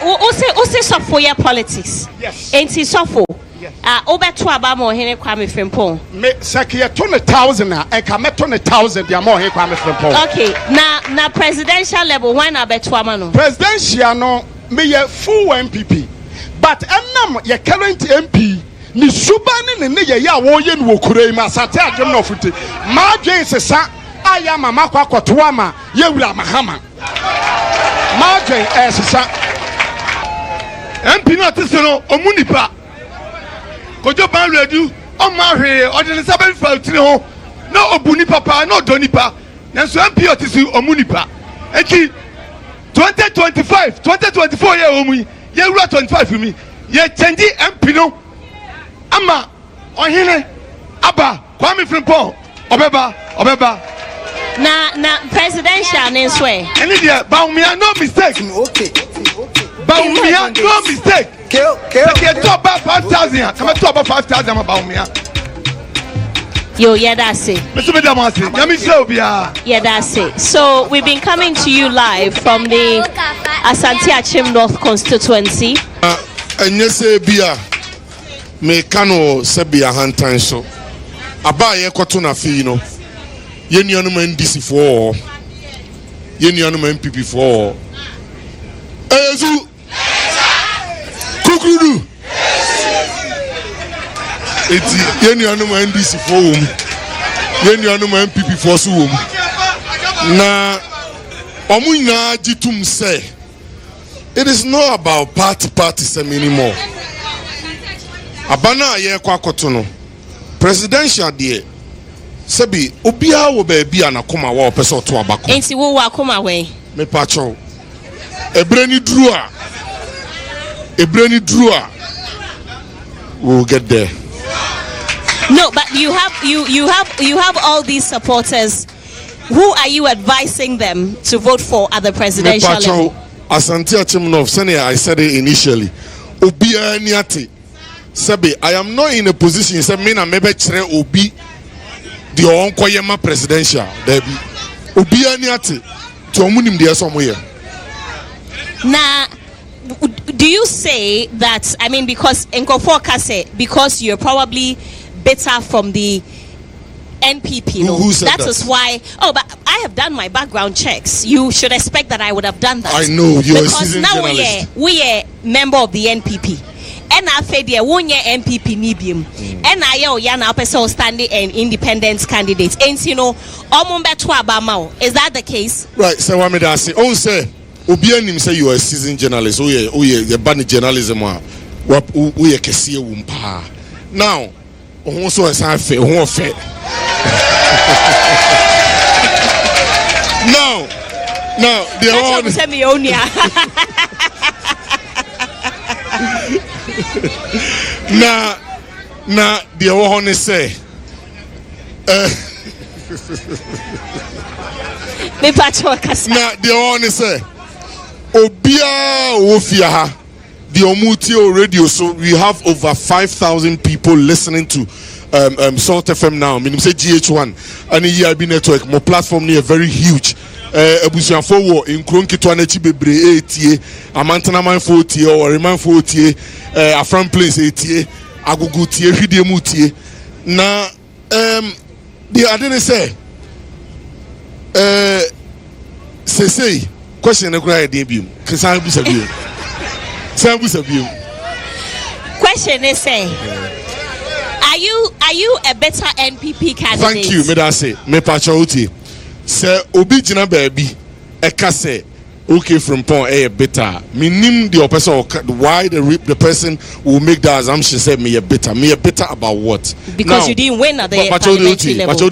Ose suffer your politics. Yes. Ain't he suffer? Over to Abamo Hene Kwame Frimpong. Me Sakia 20,000 and come 20,000 they are more here Kwame Frimpong. Okay, na presidential level when I bet Wamano. Presidential no me a full MPP. But I'm your current MP. Ni subani ni ya woyen wo kure ma sate adwem no futi. Ma dwen sesa aya mama kwa kwatoama ye wura mahama. Ma dwen sesa MP no tiseno omunipa. Kojo ban redu o ma hwe o de nsabe fa utire ho na obuni papa na odonipa na so MP otisi omunipa. Eki 2024 ye omu ye wura 25 mi ye change MP no ama ohene aba Kwame Frimpong obeba na presidential nenswe any there Baumia no mistake Okay. Baumia no mistake okay top 5,000 come top 5,000 Baumia yo yeah that's it. Yeah, that's it. So we've been coming to you live from the Asante Achim North Constituency. And yes, me kano sebia hantan so aba ye kwatuna fi no ye nuanu man DC for ye nuanu man PP for ezu kukudu eti ye nuanu man DC for ye nuanu man PP for so na omunya jitum say it is not about party anymore. Abana ye kwa kotono presidential de sebi obia wo ba bia na koma wa opese to abako Enti wo wa koma we me pacho ebreni duru a we'll get there. No, but you have all these supporters. Who are you advising them to vote for at the presidential level? Asante Achim North, I said it initially. Obia niate Sabi, I am not in a position say me na maybe chere obi the onkoyema presidential there be obi aniate to omunim dey somewhere. Now, do you say that, I mean, because Nkofo Kase, because you're probably better from the NPP, no? Who said that? That is why. Oh, but I have done my background checks. You should expect that I would have done that. I know you're because a seasoned now journalist. we are member of the NPP. And I fed there 1 year NPP Nibium. And I yana person standing and independent candidates. And you know, is that the case? Right, so what me say? Oh, say obi anim say you are a seasoned journalist. Oh yeah, ban journalism we kesi wumpa. Now, also as I fair, fair. Now, the one now, the one say. Me pacho kasa. Now, the one say. Obia Ofia, the Omutio radio. So we have over 5,000 people listening to Salt FM now. Meaning say GHOne and the EIB network. My platform near very huge. Ebusian forward in Kronkitwane Chibebre ATA, Amantana Man 40 or Reman 40, Afran Place ATA, Agugutie, Hidemutie. Now, the other say, say. Question na kura debut. Question is say, are you a better NPP candidate? Thank you, me da say. Me pacha oti. Say obi jina baby eka say okay Frimpong better. Me nim the person why the person will make that assumption say me a better about what? Because now, you didn't win at the parliamentary level.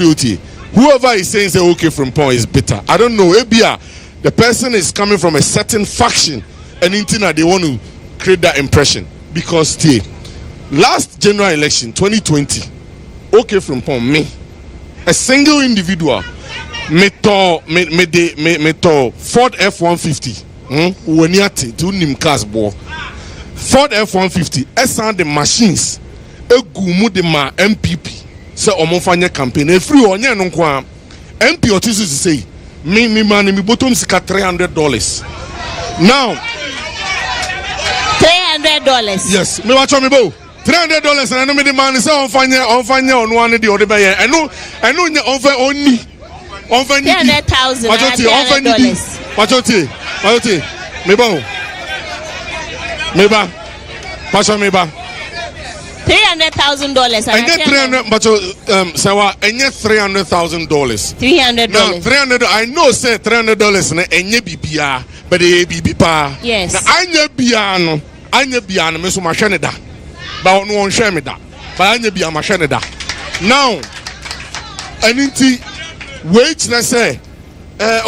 Whoever is saying say okay Frimpong is better. I don't know. Ebia the person is coming from a certain faction and they want to create that impression because last general election 2020 okay Frimpong me a single individual me to Ford F-150 weniate to nim cars bo Ford F-150 esan the machines egumu de ma MPP se omofanya campaign e free onye no kwa MP otisu say me man me bottom sika $300 now $300. Yes, me watch me bo. $300 and I know me the man is on fire on one of the other buyer. I know only $300,000. What Meba. Pasha Meba. $300,000. And get 300, but Serwaa, and get $300,000. $300. No, 300. I know, say $300 and ye BPR, but the BPR. Yes. Anya Biano, Miss Machaneda. But no one share me that. But Anya Bia Machaneda. Now, I need to wait, let's say,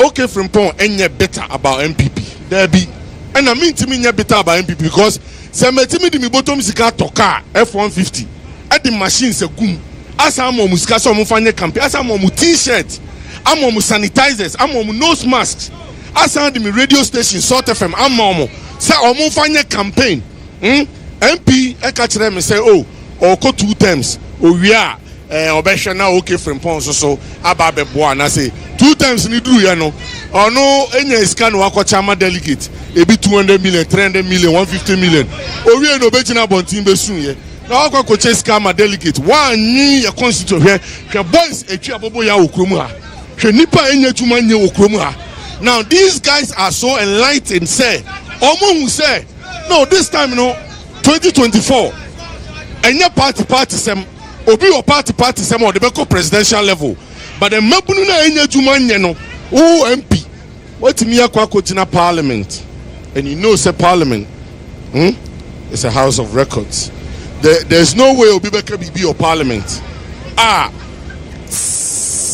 okay, from Pong, and ye better about MPP. There be, and I mean to me, ye better about MPP because. Semetimi di mi bottom sika toka F150 at the machine se gum asa amo musika so mo fanye campaign asa amo t-shirt amo sanitizers amo nose masks asa di mi radio station Salt FM amo say omo fanye campaign MP e ka kire me say oh oko 2 times o wi a obehwe na okay frimpon so aba beboa na say 2 times ni duru ya no ono enya iska no akocha ma delegate ebi 200 million 300 million 150 million owie no be china bontin be sun ye na akwa iska ma delegate wa nyi ya constitute hwe boys etwi abobo ya okromu ha hwe nipa enya tuma nye okromu ha. Now these guys are so enlightened say omo hu say no this time no 2024 enya party sem obi o party sem o de be presidential level but the mabunu na enya tuma nye no o MP what me akwa kotina parliament. And you know, say Parliament, it's a house of records. There's no way Obibeka be your Parliament.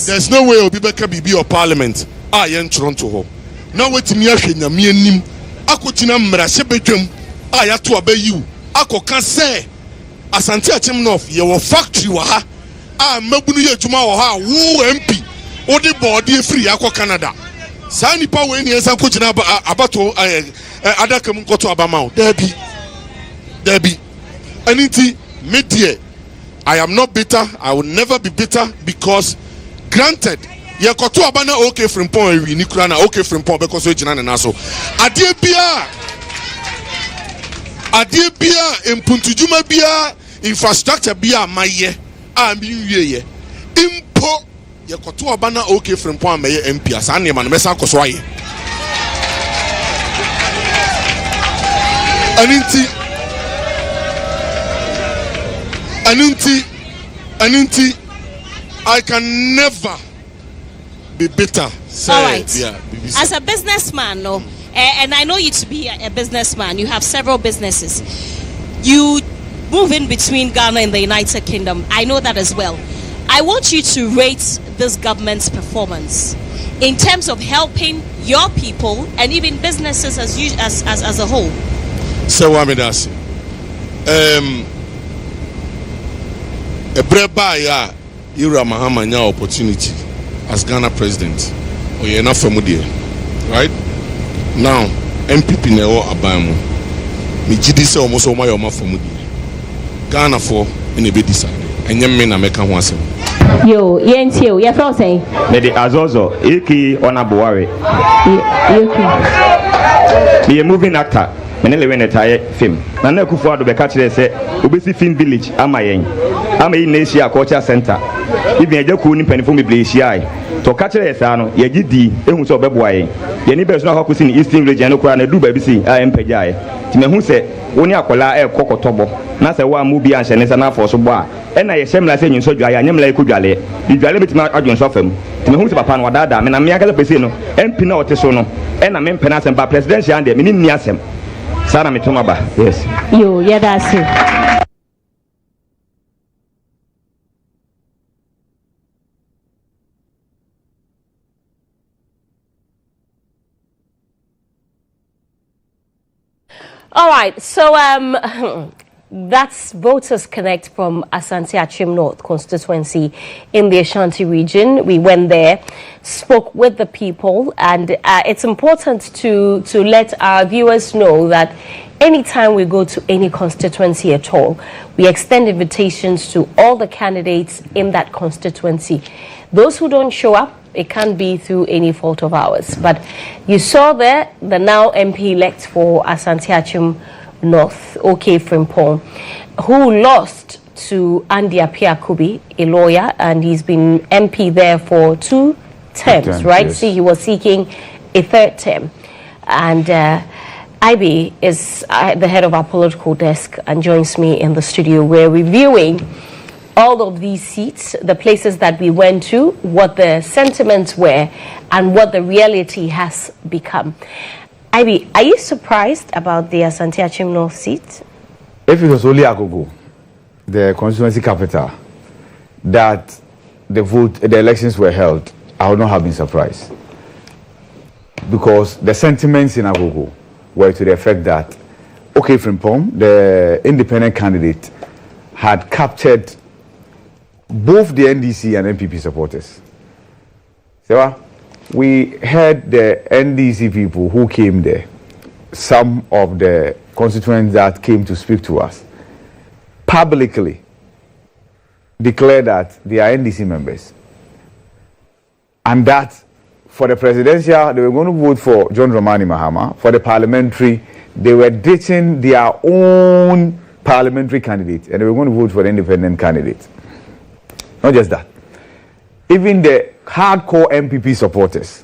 There's no way Obibeka be your Parliament. Yen Toronto ho. Now wait me ashenya me anim. Akotina mmara sebedwam. Ya to abe you. Akoka say Asante Achim North ye wo factory wa ha. Mabunu ye adwuma wo ha wo MP. Odi body free akọ Canada. Sani pa we ni ensa kochina abato adakam nkoto abamao Debbie aniti media I am not bitter. I will never be bitter because granted ye koto abana okay frimpon ewi ni kura na okay frimpon because we jina na so adie bia impuntujuma bia infrastructure bia maye mi wiye impo ye koto abana okay frimpon amaye MP asa na ma mesa koso aye Anunti, I can never be bitter. All right. Yeah, as a businessman, no, and I know you to be a businessman. You have several businesses. You move in between Ghana and the United Kingdom. I know that as well. I want you to rate this government's performance in terms of helping your people and even businesses as a whole. Serwaa medasi. Ebreba ya Ira Mahama nya opportunity as Ghana president. Oye na famudie. Right? Now, MPP na wo abamu. Me Judicial almost o my famudie. Ghana for in a bit decide. Enye me na meka ho asem. Yo, yentio, ya feel saying. Me the azozo, iki onabuare. Me a moving actor. Menele when etaye film na na kufu ado be ka kire se obesi film village amayen amayi na Asia culture center ibi ejaku ni penifo me blehia to ka kire sa no ye gidi ehun so obeboa yen ye ni be so na hokusi ni eastern region no kura na du ba bi si empagya ye ti mehu se woni akola kokotobo na se wa mu bi anhye ne se na afo so bo a e na ye hyemla se nyinso dwa ya nyemla ekodwale dwale betima adwonso fam ti mehu se papa no wadada me na me akala pese no MP na ote so no e na me mpena asem ba presidential ande me ni asem Sana mitumaba, yes. Yo, yeah, that's it. All right, so that's Voters Connect from Asante Achim North Constituency in the Ashanti region. We went there, spoke with the people, and it's important to let our viewers know that anytime we go to any constituency at all, we extend invitations to all the candidates in that constituency. Those who don't show up, it can't be through any fault of ours. But you saw there the now MP-elect for Asante Achim North, Okai Frimpong, who lost to Andy Apiakubi, a lawyer, and he's been MP there for 2 terms, right? Yes. See, he was seeking a 3rd term. And IB is the head of our political desk and joins me in the studio. We're reviewing all of these seats, the places that we went to, what the sentiments were, and what the reality has become. IB, are you surprised about the Asante Achim North seat? If it was only Agogo, the constituency capital, that the elections were held, I would not have been surprised. Because the sentiments in Agogo were to the effect that Okai Frimpong, the independent candidate, had captured both the NDC and NPP supporters. Serwaa, we heard the NDC people who came there, some of the constituents that came to speak to us, publicly declare that they are NDC members. And that for the presidential, they were going to vote for John Dramani Mahama. For the parliamentary, they were ditching their own parliamentary candidate and they were going to vote for the independent candidate. Not just that. Even the hardcore MPP supporters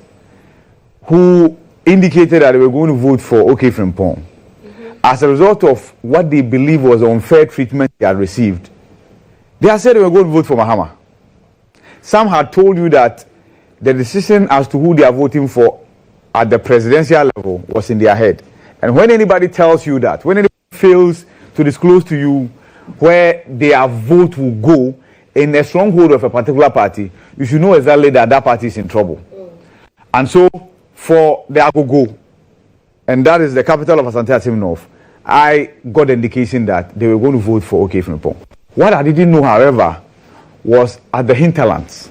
who indicated that they were going to vote for Okai Frimpong as a result of what they believe was unfair treatment they had received, they had said they were going to vote for Mahama. Some had told you that the decision as to who they are voting for at the presidential level was in their head. And when anybody tells you that, when anybody fails to disclose to you where their vote will go in a stronghold of a particular party, you should know exactly that that party is in trouble. And so, for the Agogo, and that is the capital of Asante Achim North, I got the indication that they were going to vote for Okai Frimpong. What I didn't know, however, was at the hinterlands.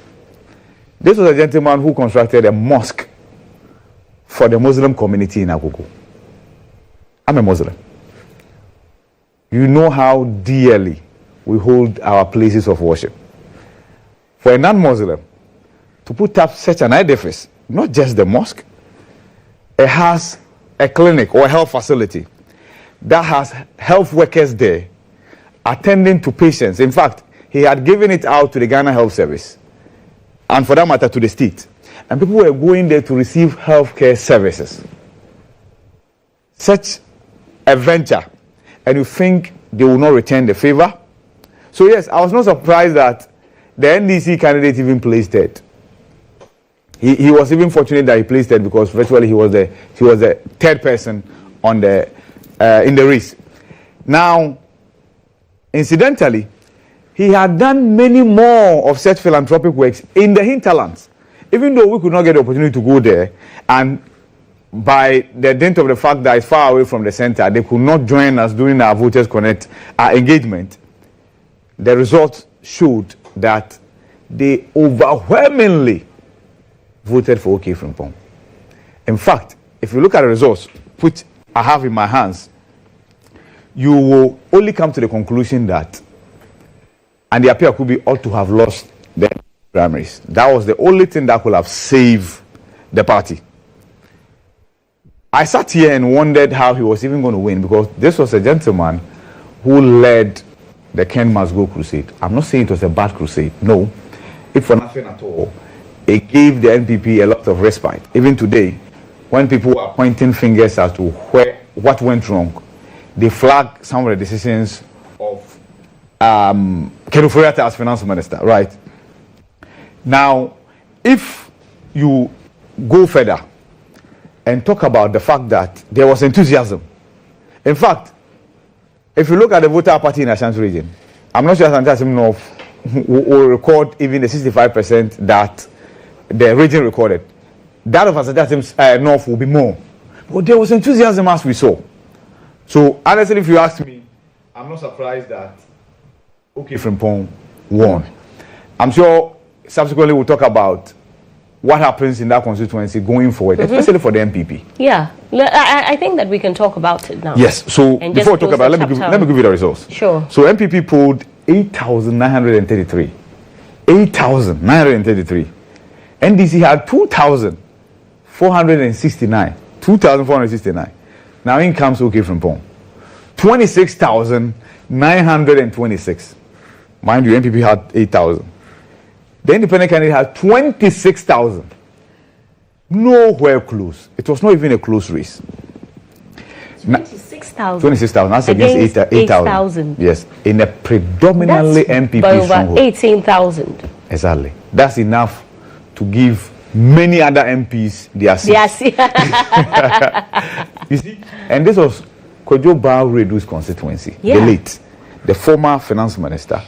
This was a gentleman who constructed a mosque for the Muslim community in Agogo. I'm a Muslim. You know how dearly we hold our places of worship. For a non-Muslim to put up such an edifice, not just the mosque, it has a clinic or a health facility that has health workers there attending to patients. In fact, he had given it out to the Ghana Health Service, and for that matter to the state. And people were going there to receive healthcare services. Such a venture, and you think they will not return the favor? So yes, I was not surprised that the NDC candidate even placed third. He was even fortunate that he placed third because virtually he was the third person on the in the race. Now, incidentally, he had done many more of such philanthropic works in the hinterlands. Even though we could not get the opportunity to go there, and by the dint of the fact that it's far away from the center, they could not join us during our Voters Connect engagement. The results showed that they overwhelmingly voted for Okai Frimpong. In fact, if you look at the results, which I have in my hands, you will only come to the conclusion that Andy Apiakubi ought to have lost the primaries. That was the only thing that could have saved the party. I sat here and wondered how he was even going to win, because this was a gentleman who led the Ken Must Go crusade. I'm not saying it was a bad crusade. No. If for nothing at all, it gave the NPP a lot of respite. Even today, when people are pointing fingers as to what went wrong, they flag some of the decisions of Kenuforiata as finance minister, right? Now, if you go further and talk about the fact that there was enthusiasm. In fact, if you look at the voter party in Ashanti region, I'm not sure Asante Achim North will record even the 65% that the region recorded. That of Asante Achim North will be more. But there was enthusiasm as we saw. So honestly, if you ask me, I'm not surprised that Okai Frimpong won. I'm sure subsequently we'll talk about what happens in that constituency going forward, especially for the MPP. Yeah, I think that we can talk about it now. Yes, so before we talk about it, let me give you the results. Sure. So MPP polled 8,933. 8,933. NDC had 2,469. 2,469. Now in comes Okai Frimpong. 26,926. Mind you, NPP had 8,000. The independent candidate had 26,000. Nowhere close. It was not even a close race. 26,000. 26,000. That's against 8,000. Yes. In a predominantly NPP by over stronghold. 18,000. Exactly. That's enough to give many other MPs their seats. Yes. You see? And this was Kojo Bawuredu's constituency. Yeah. The late, the former finance minister,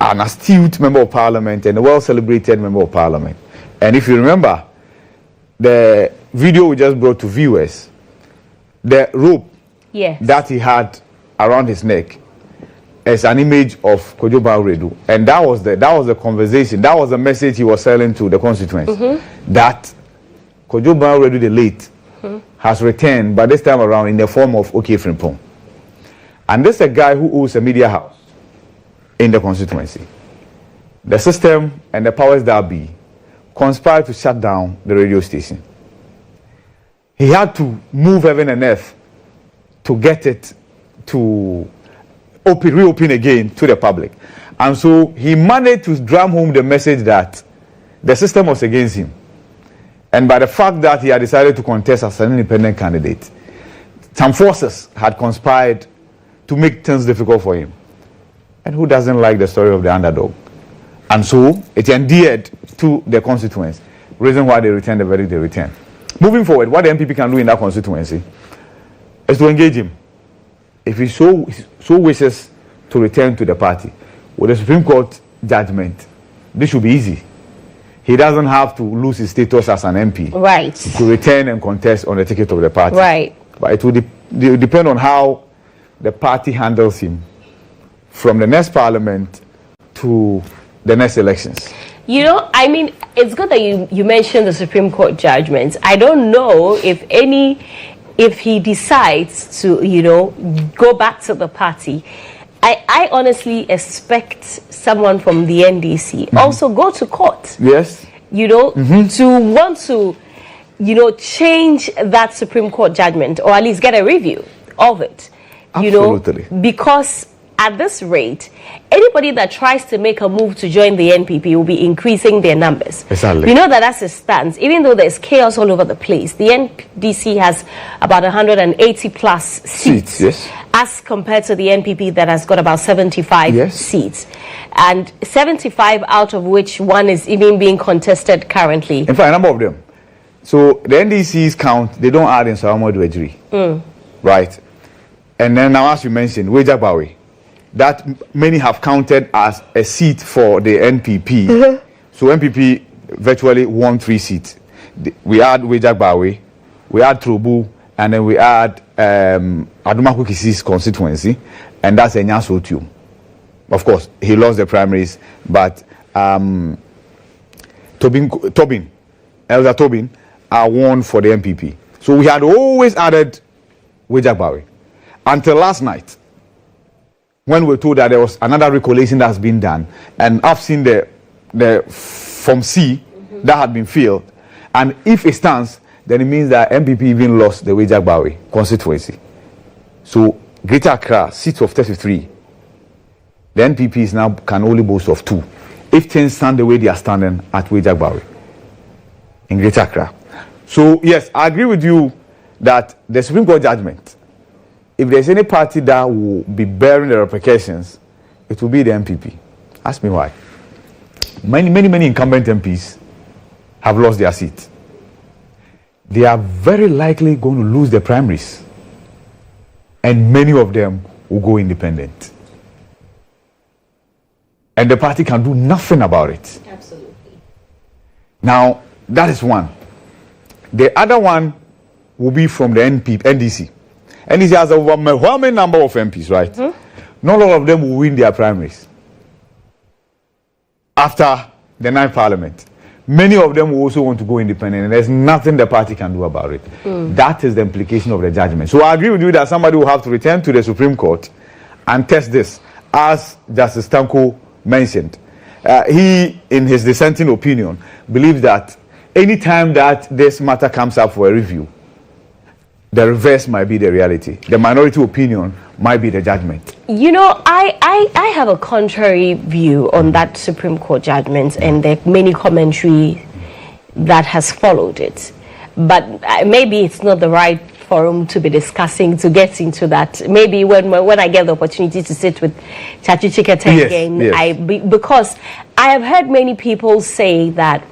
an astute member of parliament and a well-celebrated member of parliament. And if you remember, the video we just brought to viewers, the rope that he had around his neck is an image of Kojo Bawuredu, and that was the conversation, that was the message he was selling to the constituents, that Kojo Bawuredu the late has returned, but this time around in the form of Okai Frimpong. And this is a guy who owns a media house in the constituency. The system and the powers that be conspired to shut down the radio station. He had to move heaven and earth to get it to reopen again to the public. And so he managed to drum home the message that the system was against him. And by the fact that he had decided to contest as an independent candidate, some forces had conspired to make things difficult for him. And who doesn't like the story of the underdog? And so it endeared to the constituents. Reason why they returned the verdict they returned. Moving forward, what the MPP can do in that constituency is to engage him. If he so wishes to return to the party, with the Supreme Court judgment, this should be easy. He doesn't have to lose his status as an MP to return and contest on the ticket of the party. But it will depend on how the party handles him from the next parliament to the next elections. You know, I mean, it's good that you mentioned the Supreme Court judgment. I don't know if he decides to, go back to the party. I honestly expect someone from the NDC also go to court. Yes. To want to, change that Supreme Court judgment, or at least get a review of it. Absolutely. Because at this rate, anybody that tries to make a move to join the NPP will be increasing their numbers. Exactly. We know that that's a stance. Even though there's chaos all over the place, the NDC has about 180 plus seats, as compared to the NPP that has got about 75 seats. And 75 out of which one is even being contested currently. In fact, a number of them. So the NDC's count, they don't add in Serwaa Ejiri. Right? And then now, as you mentioned, Wejagbawe, that many have counted as a seat for the NPP. So NPP virtually won 3 seats. We add Wejagbawe, we add Trobu, and then we add Adumaku Kisi's constituency, and that's Enya Sotium. Of course, he lost the primaries, but Elder Tobin are won for the NPP. So we had always added Wejagbawe until last night, when we were told that there was another recollation that has been done, and I've seen the Form C that had been filled, and if it stands, then it means that MPP even lost the Wejagbawe constituency. So Greater Accra, seats of 33, the NPP is now can only boast of 2, if things stand the way they are standing at Wejagbawe in Greater Accra. So yes, I agree with you that the Supreme Court judgment, if there's any party that will be bearing the repercussions, it will be the MPP. Ask me why. Many incumbent MPs have lost their seat. They are very likely going to lose their primaries. And many of them will go independent. And the party can do nothing about it. Absolutely. Now, that is one. The other one will be from the NDC. NDC has a overwhelming number of MPs, right? Not all of them will win their primaries after the 9th parliament. Many of them will also want to go independent, and there's nothing the party can do about it. That is the implication of the judgment. So I agree with you that somebody will have to return to the Supreme Court and test this, as Justice Tanko mentioned. He, in his dissenting opinion, believes that any time that this matter comes up for a review, the reverse might be the reality. The minority opinion might be the judgment. You know, I have a contrary view on that Supreme Court judgment and the many commentary that has followed it. But maybe it's not the right forum to be discussing, to get into that. Maybe when I get the opportunity to sit with Chachi Chikete again, because I have heard many people say that,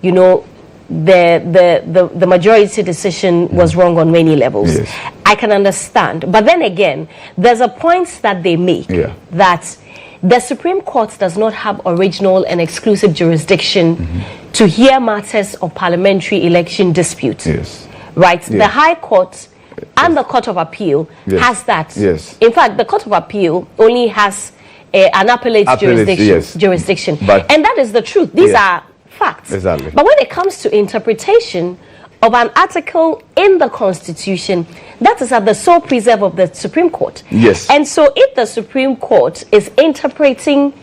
you know, the majority decision was wrong on many levels. Yes. I can understand. But then again, there's a point that they make that the Supreme Court does not have original and exclusive jurisdiction to hear matters of parliamentary election disputes. Yes. Right? Yes. The High Court and the Court of Appeal has that. Yes. In fact, the Court of Appeal only has an appellate jurisdiction. And that is the truth. These are facts. Exactly. But when it comes to interpretation of an article in the Constitution, that is at the sole preserve of the Supreme Court. Yes. And so if the Supreme Court is interpreting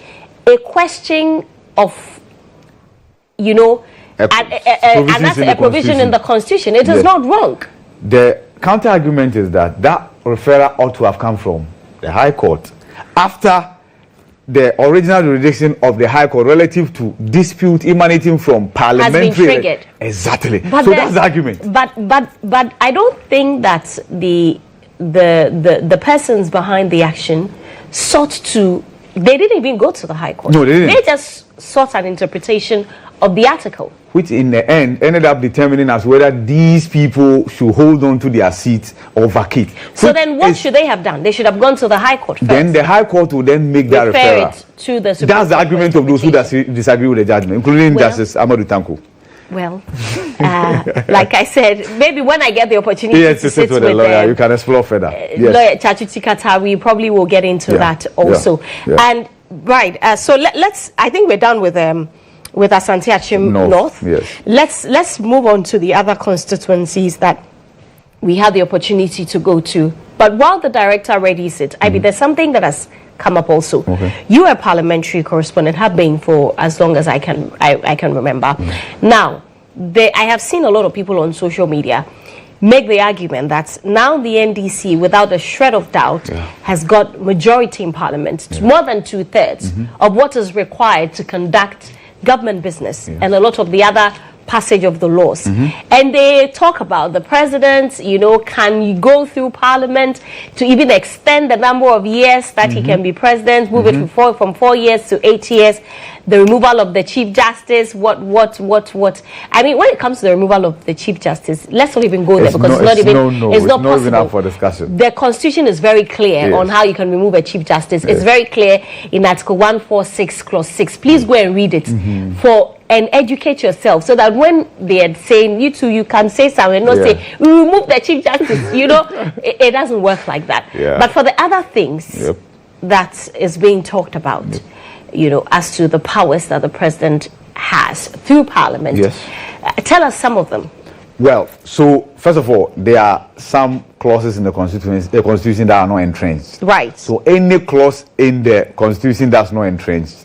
a question of, you know, and that's a provision in the Constitution, it is not wrong. The counter-argument is that referral ought to have come from the High Court after the original jurisdiction of the High Court relative to dispute emanating from parliamentary has been triggered. Exactly. But so that's the argument. But I don't think that the persons behind the action sought to. They didn't even go to the High Court. No, they didn't. They just sought an interpretation of the article, which in the end ended up determining as whether these people should hold on to their seats or vacate. So then what should they have done? They should have gone to the High Court first. Then the High Court will then make that referral to the Supreme Court. That's the argument of those who disagree with the judgment, including Justice Amadou Tanko. Well, like I said, maybe when I get the opportunity to sit with a lawyer, you can explore further. Lawyer Chachi Chikete, we probably will get into that also. And so let's. I think we're done with Asante Achim North. Yes. Let's move on to the other constituencies that we had the opportunity to go to. But while the director readies it, I mean, there's something that has come up also. Okay. You are a parliamentary correspondent, have been for as long as I can remember. Now, I have seen a lot of people on social media make the argument that now the NDC, without a shred of doubt, has got majority in parliament, more than 2/3 of what is required to conduct government business and a lot of the other passage of the laws. And they talk about the president, you know, can you go through parliament to even extend the number of years that he can be president, move it from 4 years to 8 years, the removal of the Chief Justice, what. I mean, when it comes to the removal of the Chief Justice, let's not even go there because it's not possible. Even up for discussion. The Constitution is very clear on how you can remove a Chief Justice. It's very clear in Article 146, Clause 6. Please go and read it and educate yourself so that when they are saying, you too, you can say something, not say, we remove the Chief Justice, you know, it doesn't work like that. But for the other things that is being talked about, you know, as to the powers that the president has through parliament, tell us some of them. Well, so first of all, there are some clauses in the Constitution that are not entrenched. Right. So any clause in the Constitution that's not entrenched,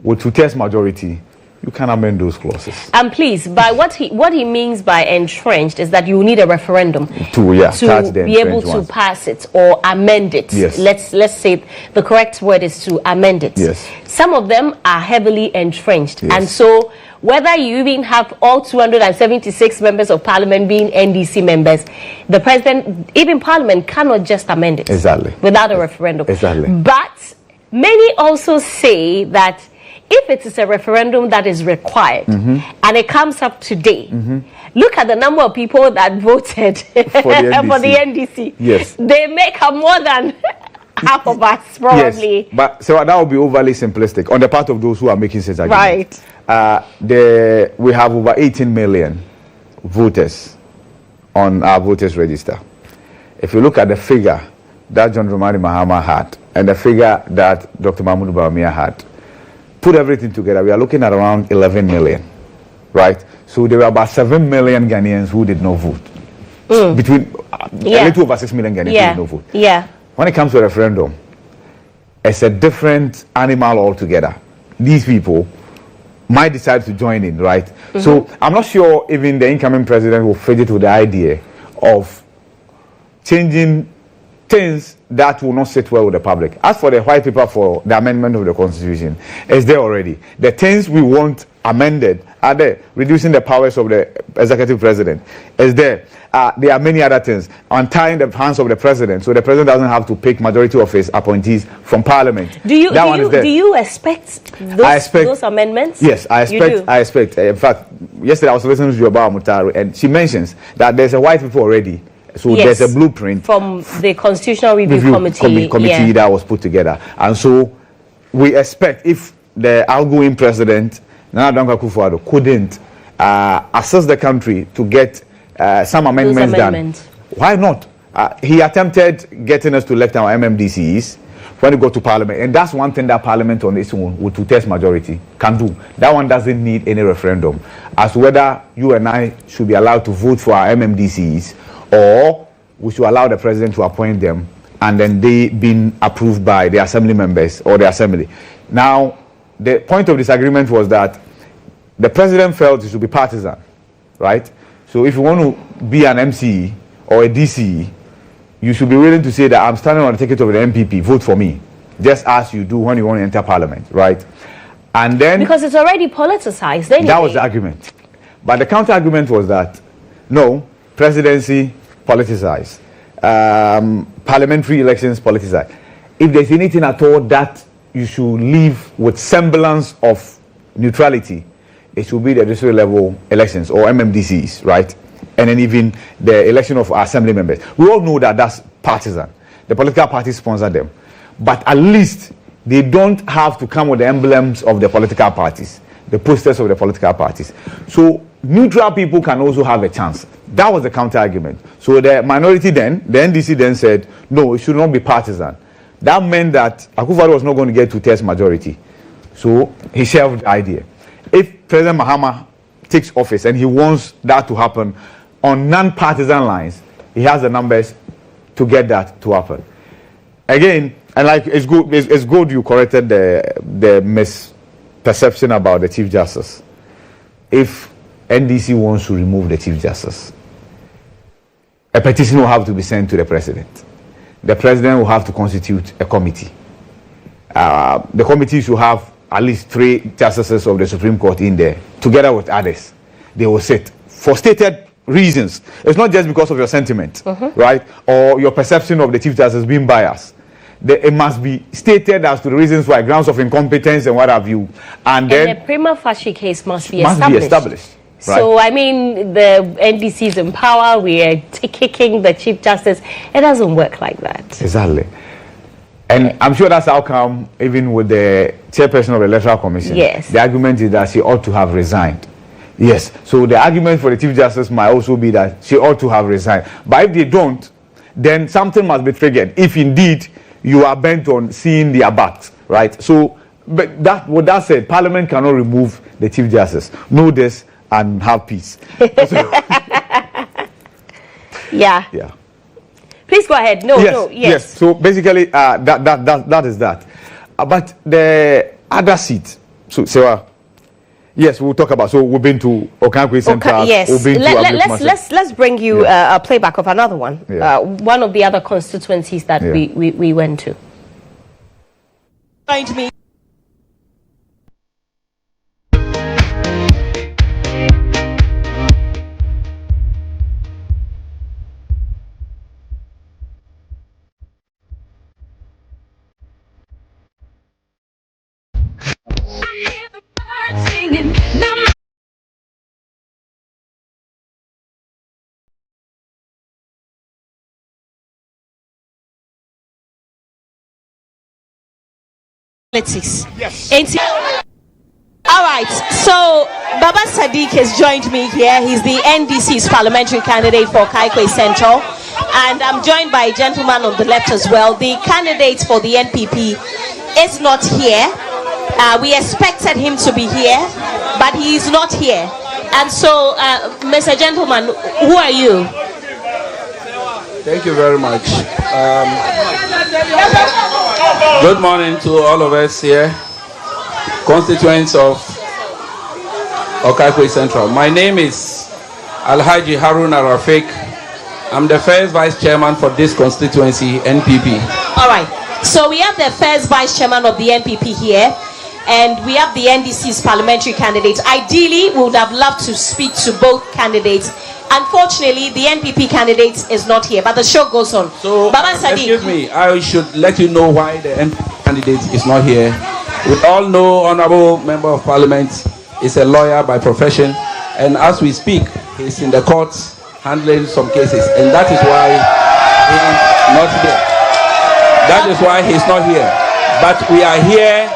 with 2/3 majority, you can amend those clauses. And please, by what he means by entrenched is that you need a referendum to be able to pass it or amend it. Yes. Let's say the correct word is to amend it. Yes. Some of them are heavily entrenched, and so whether you even have all 276 members of parliament being NDC members, the president, even parliament, cannot just amend it without a referendum. But many also say that if it is a referendum that is required and it comes up today, look at the number of people that voted for the NDC. Yes. They make up more than half of us, probably. Yes. But so that would be overly simplistic on the part of those who are making such arguments. Right. We have over 18 million voters on our voters register. If you look at the figure that John Dramani Mahama had and the figure that Dr. Mahmoud Bawumia had, put everything together, we are looking at around 11 million, right? So there were about 7 million Ghanaians who did not vote. Between a little over 6 million Ghanaians who did not vote. Yeah. When it comes to a referendum, it's a different animal altogether. These people might decide to join in, right? So I'm not sure even the incoming president will fidget with the idea of changing things that will not sit well with the public. As for the white paper for the amendment of the Constitution, it's there already. The things we want amended are there. Reducing the powers of the executive president is there. There are many other things. Untying the hands of the president, so the president doesn't have to pick majority of his appointees from parliament. Do you expect those amendments? Yes, I expect. In fact, yesterday I was listening to Yoba Mutaru, and she mentions that there's a white paper already. So yes, there's a blueprint from the Constitutional Review Committee that was put together. And so we expect, if the outgoing president, Nana Dankwa Akufo-Addo, couldn't assist the country to get some amendments done, why not? He attempted getting us to elect our MMDCs when we go to parliament, and that's one thing that parliament on its own, with two-thirds majority, can do. That one doesn't need any referendum as to whether you and I should be allowed to vote for our MMDCs, or we should allow the president to appoint them and then they being approved by the assembly members or the assembly. Now, the point of disagreement was that the president felt it should be partisan, right? So if you want to be an MCE or a DCE, you should be willing to say that I'm standing on the ticket of the MPP, vote for me, just as you do when you want to enter parliament, right? And then... Because it's already politicized anyway. That was the argument. But the counter argument was that, no, presidency politicized, parliamentary elections politicized. If there's anything at all that you should leave with semblance of neutrality, it should be the district level elections or MMDCs, right? And then even the election of assembly members. We all know that that's partisan. The political parties sponsor them. But at least they don't have to come with the emblems of the political parties, the posters of the political parties. So neutral people can also have a chance. That was the counter argument. So the minority then, the NDC then said, no, it should not be partisan. That meant that Akufo-Addo was not going to get two-thirds majority. So he shelved the idea. If President Mahama takes office and he wants that to happen on non-partisan lines, he has the numbers to get that to happen. Again, and like it's good you corrected the misperception about the Chief Justice. If NDC wants to remove the Chief Justice, a petition will have to be sent to the president. The president will have to constitute a committee. The committee should have at least 3 justices of the Supreme Court in there, together with others. They will sit for stated reasons. It's not just because of your sentiment, right? Or your perception of the Chief Justice being biased. It must be stated as to the reasons why, grounds of incompetence and what have you. And then the prima facie case must be established. Right. So, I mean, the NDC is in power, we are kicking the Chief Justice. It doesn't work like that. Exactly. And I'm sure that's how come, even with the chairperson of the Electoral Commission, the argument is that she ought to have resigned. Yes. So the argument for the Chief Justice might also be that she ought to have resigned. But if they don't, then something must be triggered, if indeed you are bent on seeing their backs, right? So, but with that said, Parliament cannot remove the Chief Justice. Know this and have peace. Yeah. Please go ahead. Yes. So basically, that is that. But the other seat, so Serwaa, yes, we'll talk about. So we've been to Okai Koi Central. Yes. Let's bring you a playback of another one. One of the other constituencies that we went to. Joined me. Yes. All right. So Baba Sadiq has joined me here. He's the NDC's parliamentary candidate for Okai Koi Central, and I'm joined by a gentleman on the left as well. The candidate for the NPP is not here. We expected him to be here, but he is not here. And so, Mr. Gentleman, who are you? Thank you very much. Good morning to all of us here, constituents of Okai Koi Central. My name is Alhaji Haruna Rafik, I'm the first vice chairman for this constituency, NPP. All right. So we have the first vice chairman of the NPP here, and we have the NDC's parliamentary candidates. Ideally, we would have loved to speak to both candidates. Unfortunately, the NPP candidate is not here, but the show goes on. So, Baba Sadiq, excuse me, I should let you know why the NPP candidate is not here. We all know Honorable Member of Parliament is a lawyer by profession, and as we speak, he's in the courts handling some cases, and that is why he is not here. That is why he's not here. But we are here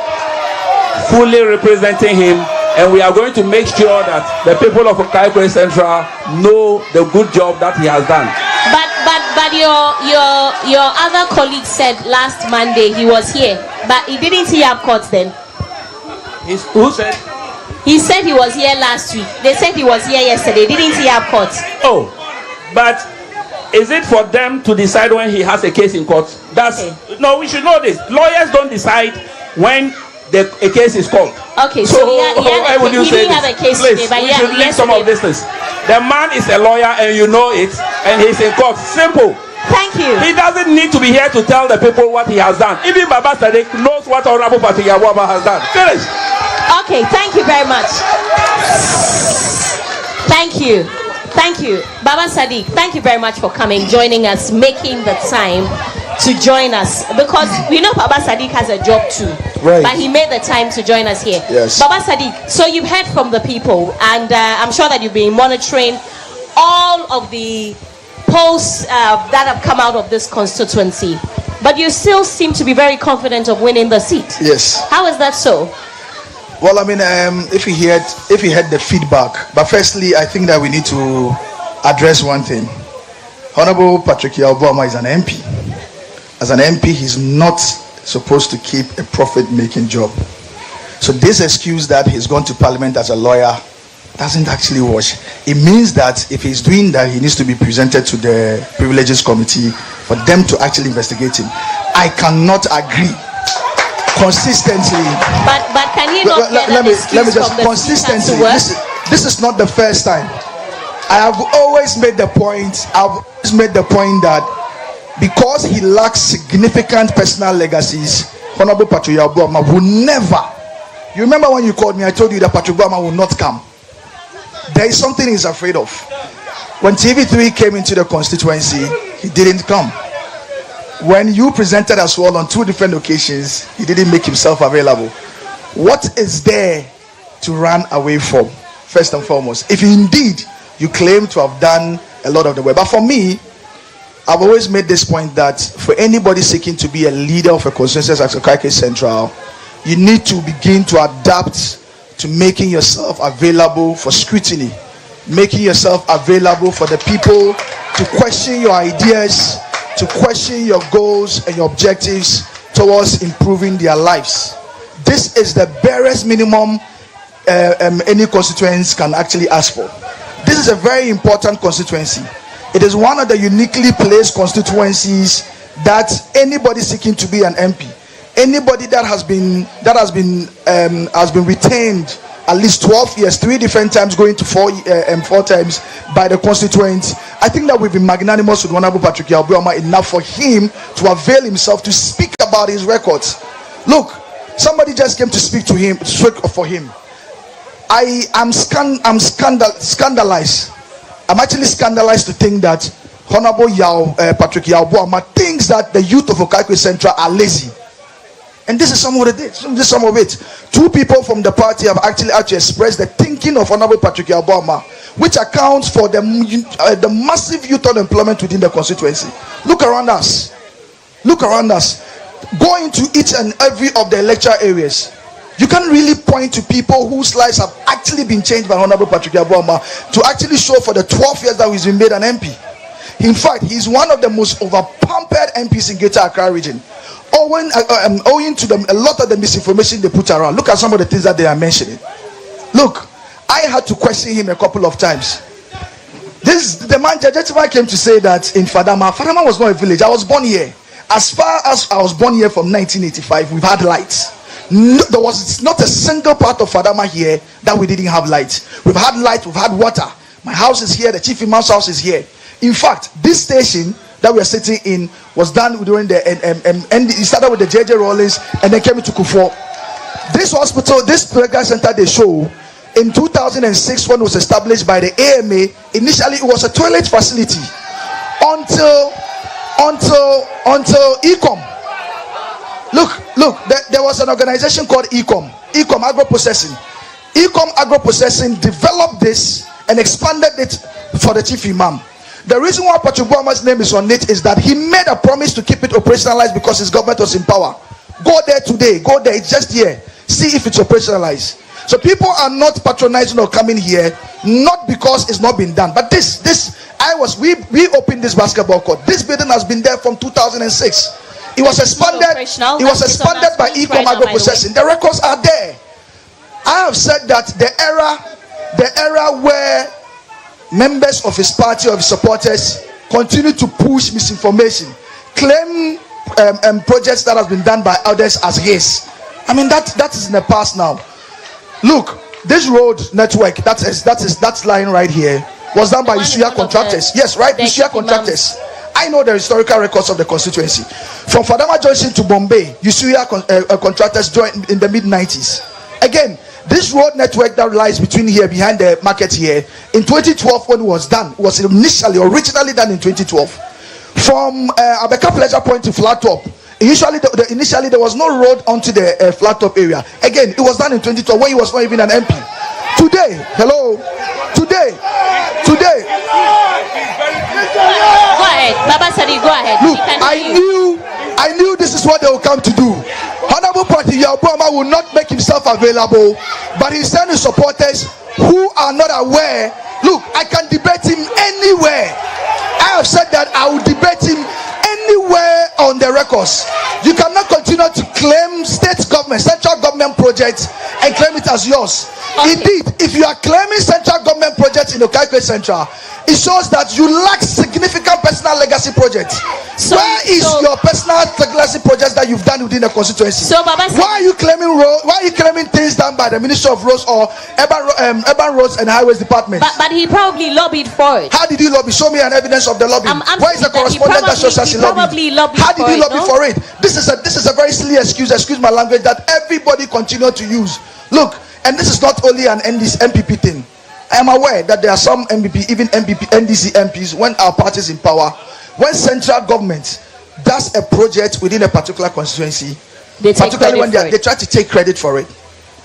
fully representing him, and we are going to make sure that the people of Okai Koi Central know the good job that he has done. But your other colleague said last Monday he was here, but he didn't see up courts then. Who said? He said he was here last week. They said he was here yesterday. Didn't see up courts. Oh, but is it for them to decide when he has a case in court? That's okay. No, we should know this. Lawyers don't decide when a case is called. Okay, so why would you say have this? a case Please, today, but we should leave some of this things. The man is a lawyer, and you know it, and he's in court. Simple. Thank you. He doesn't need to be here to tell the people what he has done. Even Baba Sadiq knows what Honorable Patrick Yabwaba has done. Finish. Okay, thank you very much. Thank you. Thank you. Baba Sadiq, thank you very much for coming, joining us, making the time to join us. Because we know Baba Sadiq has a job too. Right. But he made the time to join us here. Yes. Baba Sadiq, so you've heard from the people, and I'm sure that you've been monitoring all of the polls that have come out of this constituency. But you still seem to be very confident of winning the seat. Yes. How is that so? Well, I mean, if you had the feedback, but firstly, I think that we need to address one thing. Honorable Patrick Yabwaba is an MP. As an MP, he's not supposed to keep a profit-making job. So this excuse that he's gone to Parliament as a lawyer doesn't actually wash. It means that if he's doing that, he needs to be presented to the Privileges Committee for them to actually investigate him. I cannot agree. Consistently, but can you not let me just consistently. This is not the first time. I have always made the point. That because he lacks significant personal legacies, Honorable Patrick Yabwaba will never. You remember when you called me? I told you that Patrick Yabwaba will not come. There is something he's afraid of. When TV3 came into the constituency, he didn't come. When you presented as well on 2 different occasions, he didn't make himself available. What is there to run away from, first and foremost? If indeed you claim to have done a lot of the work. But for me, I've always made this point that for anybody seeking to be a leader of a constituency as Okai Koi Central, you need to begin to adapt to making yourself available for scrutiny, making yourself available for the people to question your ideas, to question your goals and your objectives towards improving their lives. This is the barest minimum any constituency can actually ask for. This is a very important constituency. It is one of the uniquely placed constituencies that anybody seeking to be an MP, anybody that has been retained at least 12 years, 3 different times, going to 4 times by the constituents. I think that we've been magnanimous with Honorable Patrick Yabwaba enough for him to avail himself to speak about his records. Look, somebody just came to speak to him, for him. I'm scandalized. I'm actually scandalized to think that Honorable Patrick Yabwaba thinks that the youth of Okai Koi Central are lazy. And this is some of it. 2 people from the party have actually expressed the thinking of Honorable Patrick Yabwaba, which accounts for the massive youth unemployment within the constituency. Look around us. Go into each and every of the electoral areas. You can't really point to people whose lives have actually been changed by Honorable Patrick Yabwaba to actually show for the 12 years that he's been made an MP. In fact, he's one of the most over-pampered MPs in Greater Accra region. Owing to a lot of the misinformation they put around. Look at some of the things that they are mentioning. Look, I had to question him a couple of times. The man Judicial came to say that in Fadama was not a village. I was born here. As far as I was born here from 1985, we've had lights. There was not a single part of Fadama here that we didn't have lights. We've had light, we've had water. My house is here, the chief imam's house is here. In fact, this station that we are sitting in was done during the and it started with the JJ Rawlings and then came into Kufuor. This hospital, this medical center they show in 2006 when it was established by the AMA. Initially it was a toilet facility until ECOM. Look, there was an organization called ECOM Agro Processing. ECOM Agro Processing developed this and expanded it for the chief imam. The reason why Patrick Boama's name is on it is that he made a promise to keep it operationalized because his government was in power. Go there today, go there, it's just here. See if it's operationalized. So people are not patronizing or coming here, not because it's not been done. But we opened this basketball court. This building has been there from 2006. It was expanded. It was expanded by Ecom Agro Processing. The records are there. I have said that the era where members of his party or his supporters continue to push misinformation, claim projects that have been done by others as his. I mean that is in the past now. Look, this road network that's lying right here was done by Isuya contractors. Yes, right, Isuya contractors. I know the historical records of the constituency. From Fadama Junction to Bombay, Isuya contractors joined in the mid-90s. Again, this road network that lies between here, behind the market here, in 2012 when it was done, was originally done in 2012. From Abeka Pleasure Point to Flat Top, initially there was no road onto the Flat Top area. Again, it was done in 2012 when he was not even an MP. Today, Go ahead, Baba Sadi, go ahead. Look, I knew this is what they will come to do. Honorable Party Obama will not make himself available, but he's sending supporters who are not aware. Look, I can debate him anywhere. I have said that I will debate him anywhere on the records. You cannot continue to claim state government, central government projects and claim it as yours. Okay. Indeed, if you are claiming central government projects in Okai Koi Central, it shows that you lack significant personal legacy projects. So, where is your personal legacy projects that you've done within the constituency? So, Baba, why are you claiming things done by the Minister of Roads or Urban Roads and Highways Department? But he probably lobbied for it. How did he lobby? Show me an evidence of the lobbying. Where is the correspondent that shows us he lobbied? How did he lobby for it? This is a very silly excuse my language, that everybody continue to use. Look, and this is not only an MPP thing. I am aware that there are some NDC MPs, when our party is in power, when central government does a project within a particular constituency, particularly when they try to take credit for it.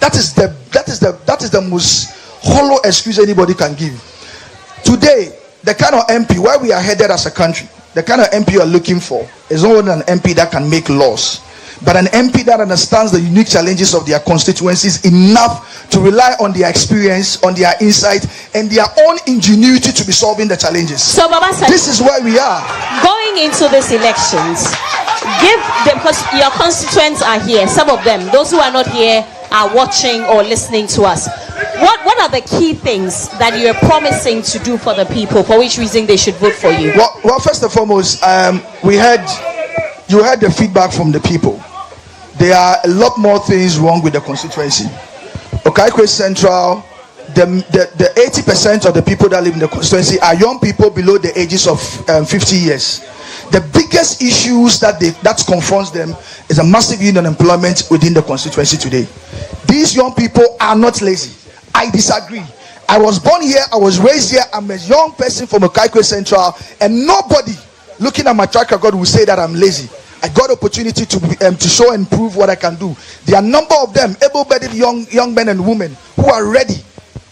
That is the most hollow excuse anybody can give. Today, the kind of MP where we are headed as a country, the kind of MP you are looking for is not only an MP that can make laws, but an MP that understands the unique challenges of their constituencies enough to rely on their experience, on their insight, and their own ingenuity to be solving the challenges. So, Baba said, this is where we are. Going into these elections, give them, because your constituents are here, some of them, those who are not here are watching or listening to us. What are the key things that you are promising to do for the people, for which reason they should vote for you? Well, first and foremost, you heard the feedback from the people. There are a lot more things wrong with the constituency. Okai Koi Central, the 80% of the people that live in the constituency are young people below the ages of 50 years. The biggest issues that confronts them is a massive youth unemployment within the constituency today. These young people are not lazy. I disagree. I was born here, I was raised here, I'm a young person from Okai Koi Central, and nobody looking at my track record will say that I'm lazy. I got opportunity to show and prove what I can do. There are a number of them, able-bodied young men and women who are ready,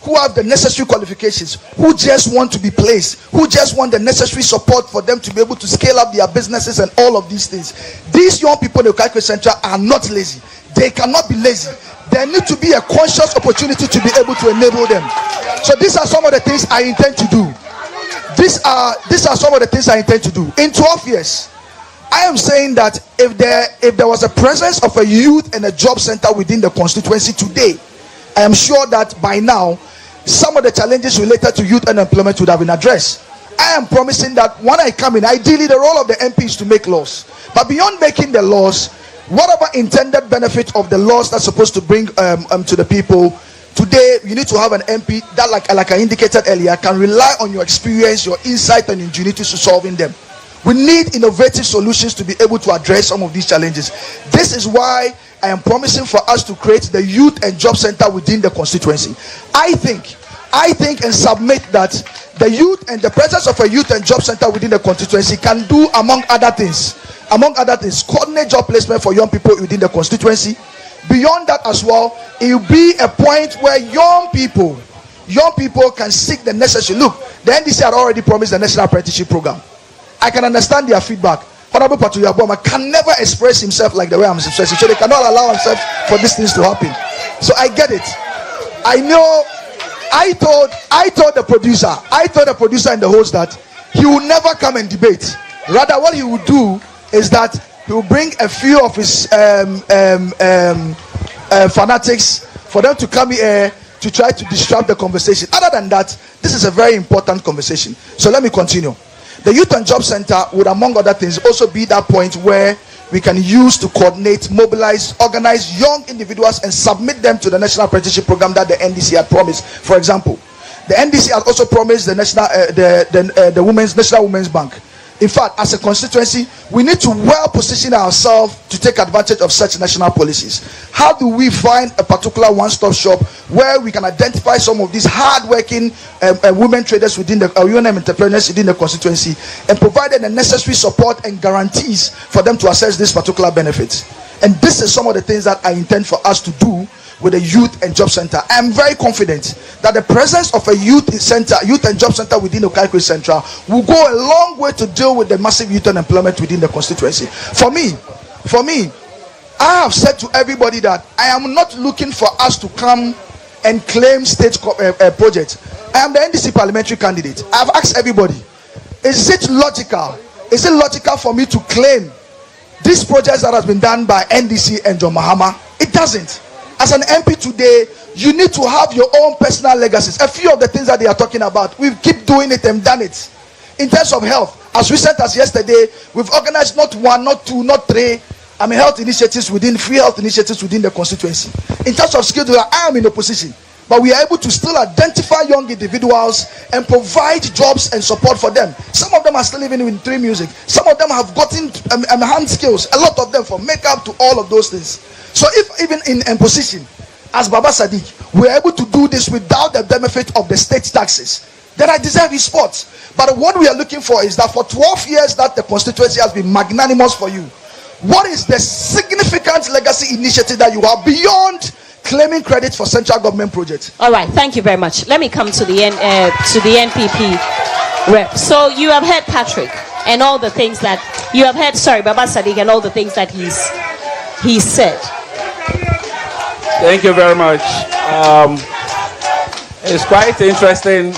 who have the necessary qualifications, who just want to be placed, who just want the necessary support for them to be able to scale up their businesses and all of these things. These young people in the Okai Koi Central are not lazy. They cannot be lazy. There need to be a conscious opportunity to be able to enable them. So these are some of the things I intend to do. These are some of the things I intend to do. In 12 years, I am saying that if there was a presence of a youth and a job center within the constituency today, I am sure that by now, some of the challenges related to youth unemployment would have been addressed. I am promising that when I come in, ideally the role of the MP is to make laws. But beyond making the laws, whatever intended benefit of the laws that's supposed to bring to the people, Today, you need to have an MP that, like I indicated earlier, can rely on your experience, your insight, and ingenuity to solving them. We need innovative solutions to be able to address some of these challenges. This is why I am promising for us to create the Youth and Job Center within the constituency. I think and submit that the youth and the presence of a Youth and Job Center within the constituency can do, among other things, coordinate job placement for young people within the constituency. Beyond that as well, it will be a point where young people can seek the necessary. Look, the NDC had already promised the National Apprenticeship Program. I can understand their feedback. Honorable Patu Yaboma can never express himself like the way I'm expressing, so they cannot allow themselves for these things to happen. So I get it. I know. I told the producer and the host that he will never come and debate. Rather, what he will do is that he will bring a few of his fanatics for them to come here to try to disrupt the conversation. Other than that, this is a very important conversation. So let me continue. The Youth and Job Center would, among other things, also be that point where we can use to coordinate, mobilize, organize young individuals and submit them to the National Apprenticeship Program that the NDC had promised. For example, the NDC had also promised the National Women's Bank. In fact, as a constituency, we need to well position ourselves to take advantage of such national policies. How do we find a particular one-stop shop where we can identify some of these hard-working women traders within the women entrepreneurs within the constituency and provide them the necessary support and guarantees for them to access these particular benefits? And this is some of the things that I intend for us to do with the Youth and Job Center. I am very confident that the presence of a Youth and Job Center within Okai Koi Central will go a long way to deal with the massive youth unemployment within the constituency. For me, I have said to everybody that I am not looking for us to come and claim state projects. I am the NDC parliamentary candidate. I have asked everybody, is it logical for me to claim these projects that has been done by NDC and John Mahama? It doesn't. As an MP today, you need to have your own personal legacies. A few of the things that they are talking about, we keep doing it and done it. In terms of health, as recent as yesterday, we've organized not one, not two, not three, free health initiatives within the constituency. In terms of skills, I am in opposition, but we are able to still identify young individuals and provide jobs and support for them. Some of them are still living in tree music. Some of them have gotten hand skills, a lot of them, from makeup to all of those things. So if even in position, as Baba Sadiq, we are able to do this without the benefit of the state taxes, then I deserve his support. But what we are looking for is that for 12 years that the constituency has been magnanimous for you, what is the significant legacy initiative that you have beyond claiming credit for central government projects? All right, thank you very much. Let me come to the NPP rep. So you have heard Patrick and all the things that you have heard. Sorry, Baba Sadiq and all the things that he said. Thank you very much. It's quite interesting.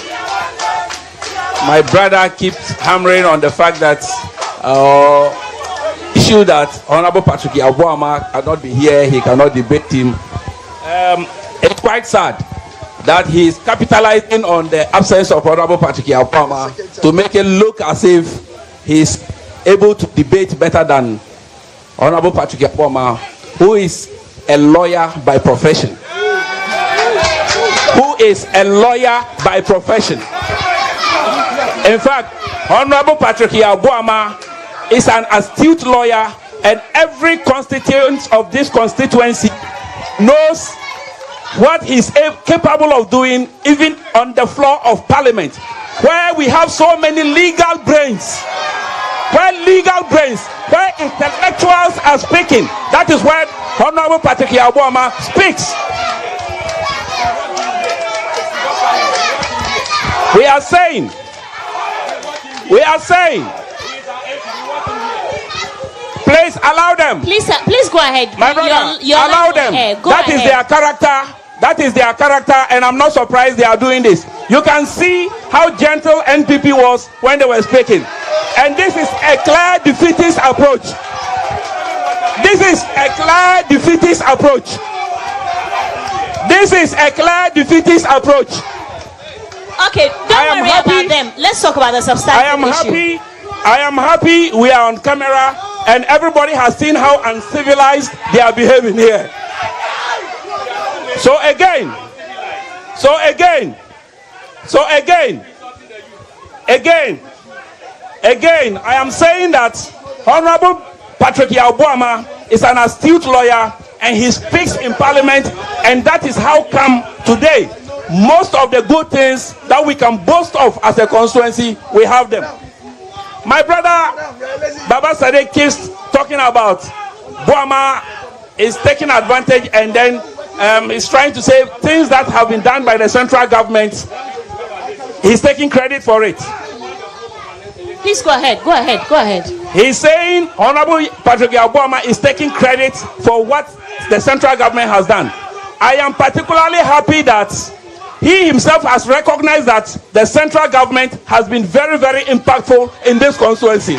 My brother keeps hammering on the fact that issue that Honorable Patrick Yaboma cannot be here, he cannot debate him. It's quite sad that he's capitalizing on the absence of Honorable Patrick Yaboma to make it look as if he's able to debate better than Honorable Patrick Yaboma, who is a lawyer by profession. In fact, Honorable Patrick Yaboma is an astute lawyer, and every constituent of this constituency knows what he's capable of doing, even on the floor of Parliament, where we have so many legal brains. Where intellectuals are speaking, that is where Honorable Patrick Yaboma speaks. We are saying, please allow them. Please go ahead. My brother, allow them. That is their character, and I'm not surprised they are doing this. You can see how gentle NPP was when they were speaking. And this is a clear defeatist approach. Okay, don't worry about them. Let's talk about the substantive issue. I am happy we are on camera and everybody has seen how uncivilized they are behaving here. So again, So again, I am saying that Honorable Patrick Yabuama is an astute lawyer and he speaks in Parliament, and that is how come today most of the good things that we can boast of as a constituency, we have them. My brother Baba Sadiq keeps talking about Buama is taking advantage and then is trying to say things that have been done by the central government. He's taking credit for it. Please go ahead. He's saying Honorable Patrick Yabuama is taking credit for what the central government has done. I am particularly happy that he himself has recognized that the central government has been very, very impactful in this constituency.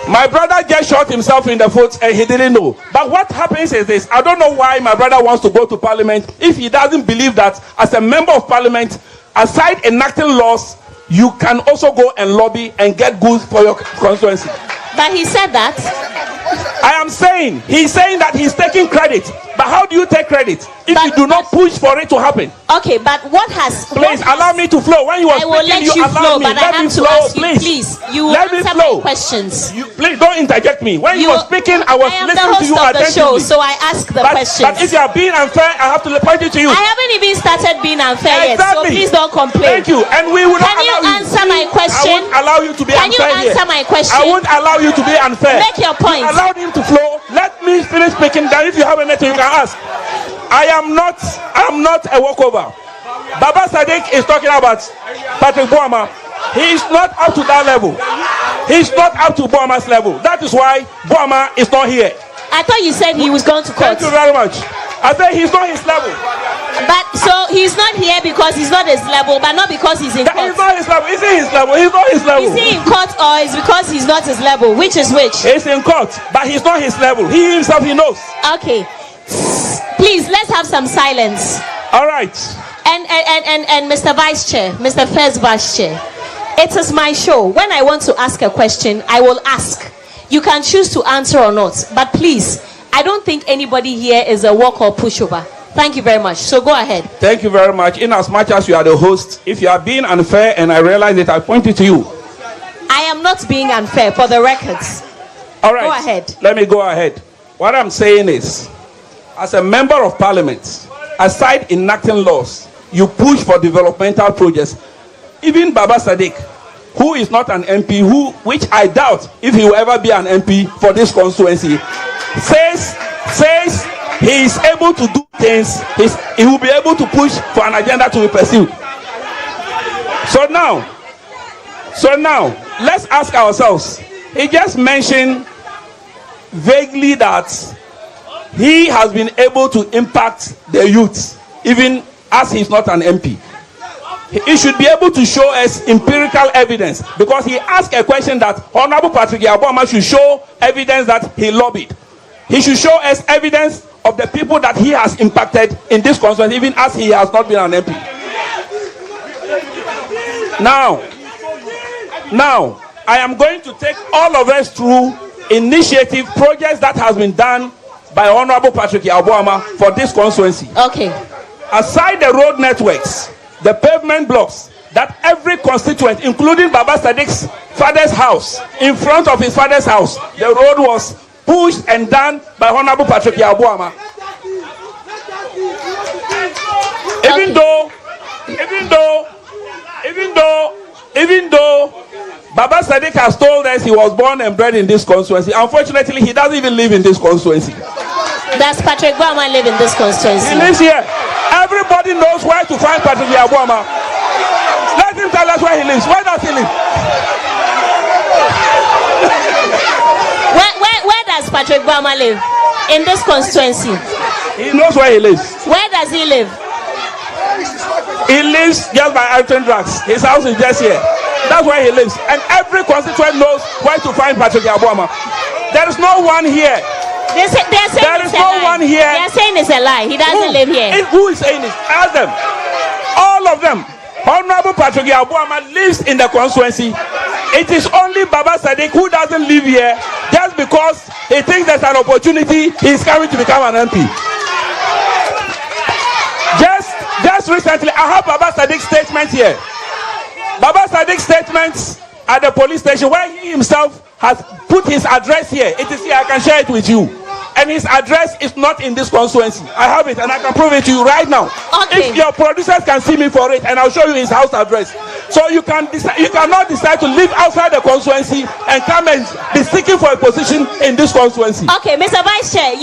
My brother just shot himself in the foot and he didn't know. But what happens is this: I don't know why my brother wants to go to Parliament if he doesn't believe that as a member of Parliament, aside enacting laws, you can also go and lobby and get goods for your constituency. But he said that. He's saying that he's taking credit. But how do you take credit if you do not push for it to happen? Okay, but Please allow me to flow. When you were speaking, you allowed me. Let me flow, please. You let me answer flow. my questions. Please don't interject me. When you were speaking, I was listening to you attentively. So I ask the questions. But if you are being unfair, I have to point it to you. I haven't even started being unfair yet, so please don't complain. Thank you. And we will not Can you answer my question? I won't allow you to be unfair. Can you answer my question? I won't allow you to be unfair. Make your point. You allowed him to flow. Let me finish speaking. Then if you have anything, you can ask. I am not a walkover. Baba Sadiq is talking about Patrick Buama. He is not up to that level. He's not up to Buama's level. That is why Buama is not here. I thought you said he was going to court. Thank you very much. I said he's not his level. But so he's not here because he's not his level, but not because he's in court. He's not his level. Is he his level? He's not his level. Is he in court or is because he's not his level? Which is which? He's in court, but he's not his level. He himself, he knows. Okay. Please, let's have some silence. All right. And Mr. Vice Chair, Mr. First Vice Chair, it is my show. When I want to ask a question, I will ask. You can choose to answer or not. But please, I don't think anybody here is a walk or pushover. Thank you very much. So go ahead. Thank you very much. In as much as you are the host, if you are being unfair and I realize it, I point it to you. I am not being unfair, for the records. All right. Go ahead. Let me go ahead. What I'm saying is, as a member of Parliament, aside enacting laws, you push for developmental projects. Even Baba Sadiq, who is not an MP, which I doubt if he will ever be an MP for this constituency, says he is able to do things. He will be able to push for an agenda to be pursued. So now, let's ask ourselves. He just mentioned vaguely that he has been able to impact the youth, even as he's not an MP. He should be able to show us empirical evidence, because he asked a question that Honorable Patrick Yabuama should show evidence that he lobbied. He should show us evidence of the people that he has impacted in this constituency, even as he has not been an MP. Now, I am going to take all of us through initiative projects that has been done by Honorable Patrick Yabuama for this constituency. Okay. Aside the road networks, the pavement blocks that every constituent, including Baba Sadiq's father's house, in front of his father's house, the road was pushed and done by Honorable Patrick Yabuama. Even though Baba Sadiq has told us he was born and bred in this constituency, unfortunately he doesn't even live in this constituency. Does Patrick Yabuama live in this constituency? He lives here. Everybody knows where to find Patrick Yabuama. Let him tell us where he lives. Where does he live? Where does Patrick Yabuama live? In this constituency? He knows where he lives. Where does he live? He lives just by Alton Drugs. His house is just here. That's where he lives. And every constituent knows where to find Patrick Yabuama. There is no one here. They're saying one here. They're saying it's a lie. He doesn't live here. Who is saying this? Ask them. All of them. Honorable Patrick Yabuama lives in the constituency. It is only Baba Sadiq who doesn't live here just because he thinks there's an opportunity he's coming to become an MP. just recently, I have Baba Sadiq's statement here. Baba Sadiq's statement at the police station where he himself has put his address here. It is here, I can share it with you. And his address is not in this constituency. I have it and I can prove it to you right now. Okay. If your producers can see me for it, and I'll show you his house address. So you cannot decide to live outside the constituency and come and be seeking for a position in this constituency. Okay, Mr. Vice Chair,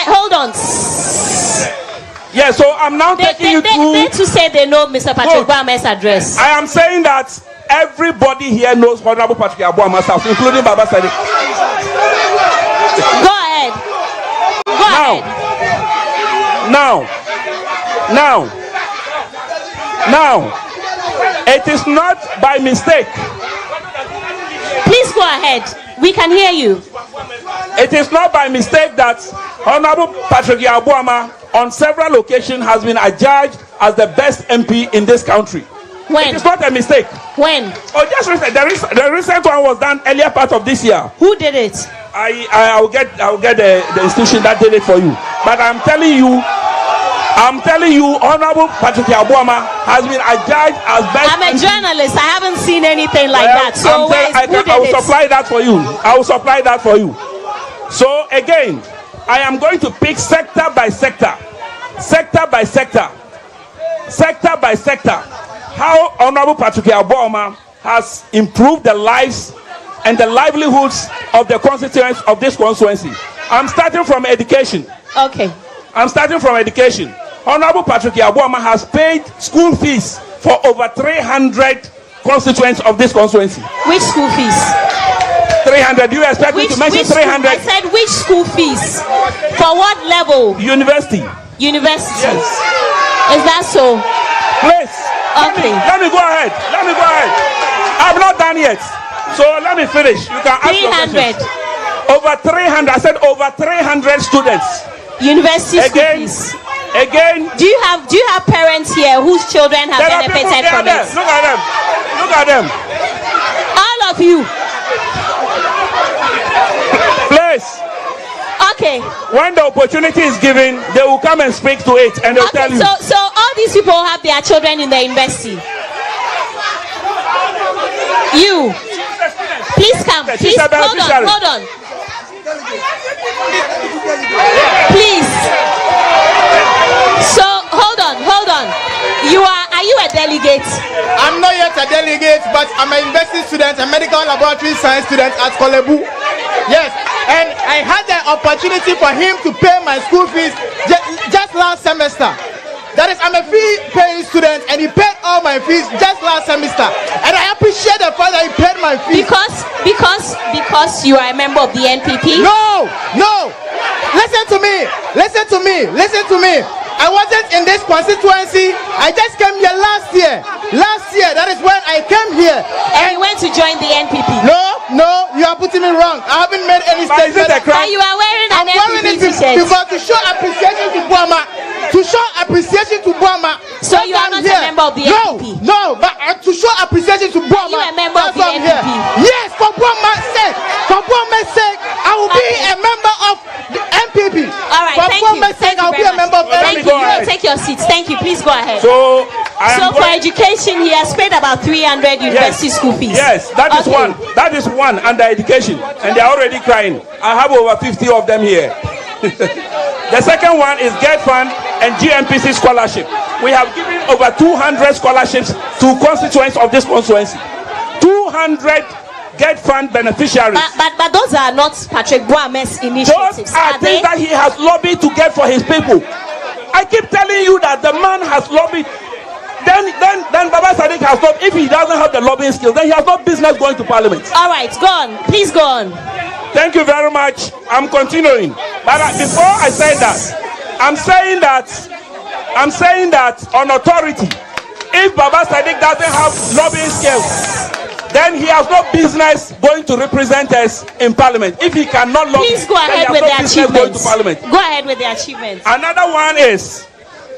hold on. Yeah, so I'm now taking you through. They to say they know Mr. Patrick Boame's address. I am saying that everybody here knows Honorable Patrick Boame's house, including Baba Sadiq. Go ahead. Now, it is not by mistake. Please go ahead. We can hear you. It is not by mistake that Honorable Patrick Boame on several occasions has been adjudged as the best MP in this country. When? It is not a mistake. When? Oh, just recent. The recent one was done earlier part of this year. Who did it? I'll get the institution that did it for you. But I'm telling you, Honorable Patrick Boame has been adjudged as best. I'm a journalist. I haven't seen anything like that. So I will supply that for you. I will supply that for you. So again, I am going to pick sector by sector, how Honorable Patrick Boame has improved the lives and the livelihoods of the constituents of this constituency. I'm starting from education. Okay. I'm starting from education. Honorable Patrick Boame has paid school fees for over 300 constituents of this constituency. Which school fees? 300. Do you expect me to mention 300? I said which school fees? For what level? University. University. Yes. Is that so? Please. Okay. Let me go ahead. I'm not done yet. So let me finish. You can ask your questions. Over 300. I said over 300 students. University schools. Again. Do you have parents here whose children have benefited from it? Look at them. All of you. Please. Okay. When the opportunity is given, they will come and speak to it, and they'll tell you. So all these people have their children in the university. You. Please come. Please hold on. Please. So hold on. Are you a delegate? I'm not yet a delegate, but I'm an university student, a medical laboratory science student at Kolebu. Yes, and I had the opportunity for him to pay my school fees just last semester. That is, I'm a fee-paying student, and he paid all my fees just last semester. And I appreciate the fact that he paid my fees. Because you are a member of the NPP? No. Listen to me. I wasn't in this constituency. I just came here last year. That is when I came here. And you went to join the NPP? No, you are putting me wrong. I haven't made any statement. And you are wearing an NPP t-shirt. Because to show appreciation to Boame. So you are not a member of the NPP? No, but to show appreciation to Boame. You are a member of the NPP? Yes, for Boame's sake, I will be a member of the NPP. All right, thank you. I'll be a member of the NPP. Thank you. You take your seats. Thank you. Please go ahead. So for education, he has paid about 300 university school fees. Yes, that is one. That is one under education, and they are already crying. I have over 50 of them here. The second one is GHOne and GMPC scholarship. We have given over 200 scholarships to constituents of this constituency. 200 GHOne beneficiaries. But those are not Patrick Boame's initiatives. Those are things that he has lobbied to get for his people. I keep telling you that the man has lobbied. Then Baba Sadiq has not. If he doesn't have the lobbying skills, then he has no business going to parliament. All right, go on. Please go on. Thank you very much. I'm continuing. But before I say that, I'm saying that on authority, if Baba Sadiq doesn't have lobbying skills, then he has no business going to represent us in parliament. If he cannot lobby, please go ahead with the achievements. Go ahead with the achievements. Another one is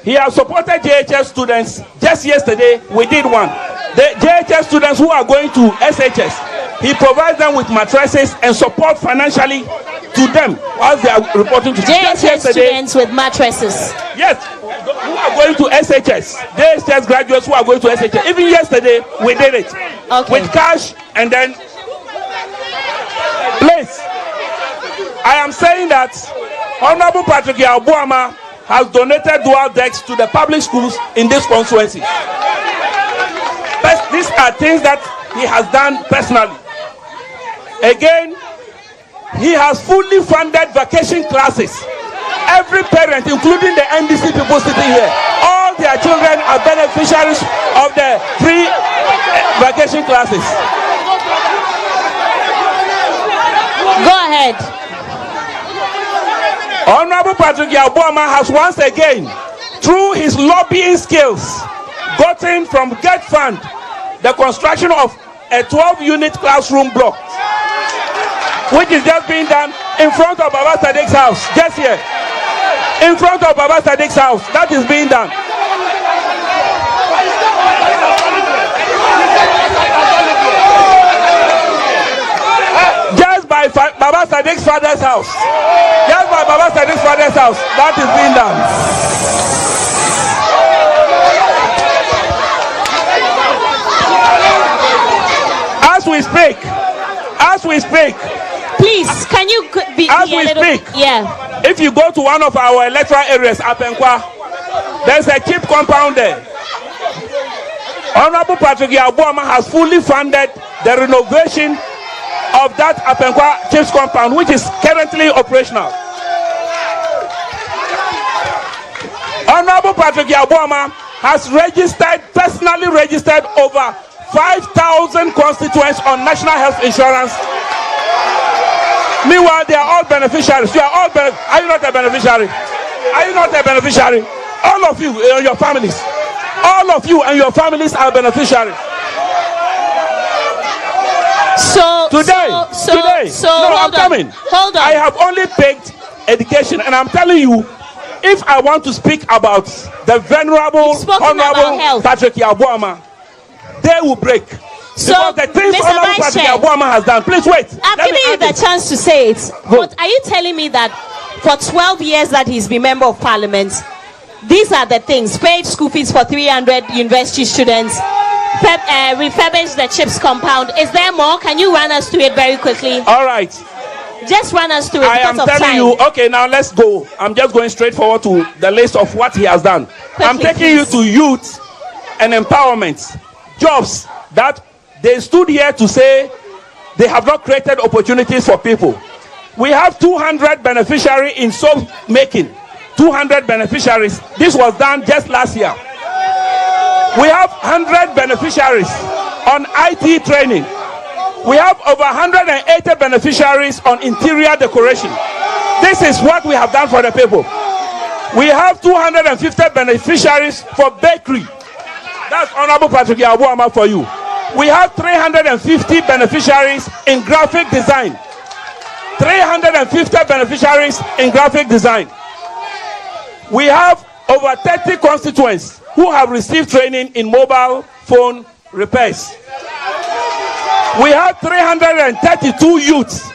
he has supported JHS students. Just yesterday, we did one. The JHS students who are going to SHS, he provides them with mattresses and support financially to them whilst they are reporting to JHS students with mattresses. Yes, who are going to SHS. JHS graduates who are going to SHS. Even yesterday, we did it with cash and then. Please, I am saying that Honorable Patrick Yabuama has donated dual decks to the public schools in this constituency. But these are things that he has done personally. Again, he has fully funded vacation classes. Every parent, including the NDC people sitting here, all their children are beneficiaries of the free vacation classes. Go ahead. Honorable Patrick Yabuama has once again, through his lobbying skills, gotten from Get Fund the construction of a 12-unit classroom block, which is just being done in front of Baba Sadiq's house, just here. In front of Baba Sadiq's house, that is being done. Just by Baba Sadiq's father's house. Just by Baba Sadiq's father's house. That is being done. As we speak. Please, can you be as we speak? Yeah. If you go to one of our electoral areas, Apenkwa, there's a cheap compound there. Honorable Patrick Yabuama has fully funded the renovation of that Apenkwa Chiefs compound, which is currently operational. Honorable Patrick Yabuama has personally registered over 5,000 constituents on national health insurance. Meanwhile, they are all beneficiaries. You are all are you not a beneficiary? Are you not a beneficiary? All of you and your families. All of you and your families are beneficiaries. Today, I'm coming. Hold on. I have only picked education, and I'm telling you, if I want to speak about the venerable, honorable Patrick Yabuama, they will break. So, because the things Mr. honorable Patrick Yabuama has done. Please wait. I'm giving you the chance to say it. But are you telling me that for 12 years that he's been member of parliament, these are the things: paid school fees for 300 university students, refurbish the Chips compound. Is there more? Can you run us through it very quickly? All right. Just run us through it. I am telling you. Okay, now let's go. I'm just going straight forward to the list of what he has done. I'm taking you to youth and empowerment, jobs that they stood here to say they have not created opportunities for people. We have 200 beneficiaries in soap making. 200 beneficiaries. This was done just last year. We have 100 beneficiaries on IT training. We have over 180 beneficiaries on interior decoration. This is what we have done for the people. We have 250 beneficiaries for bakery. That's Honorable Patrick Yabuama for you. We have 350 beneficiaries in graphic design. 350 beneficiaries in graphic design. We have over 30 constituents who have received training in mobile phone repairs. We have 332 youths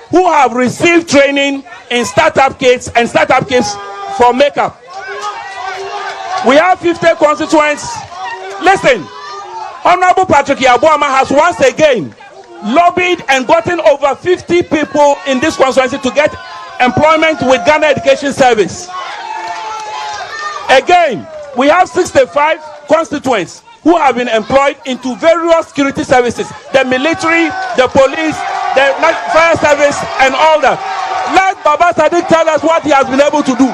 who have received training in startup kits and startup kits for makeup. We have 50 constituents. Listen, Honorable Patrick Yabuama has once again lobbied and gotten over 50 people in this constituency to get employment with Ghana Education Service. Again, we have 65 constituents who have been employed into various security services, the military, the police, the fire service, and all that. Let Baba Sadiq tell us what he has been able to do.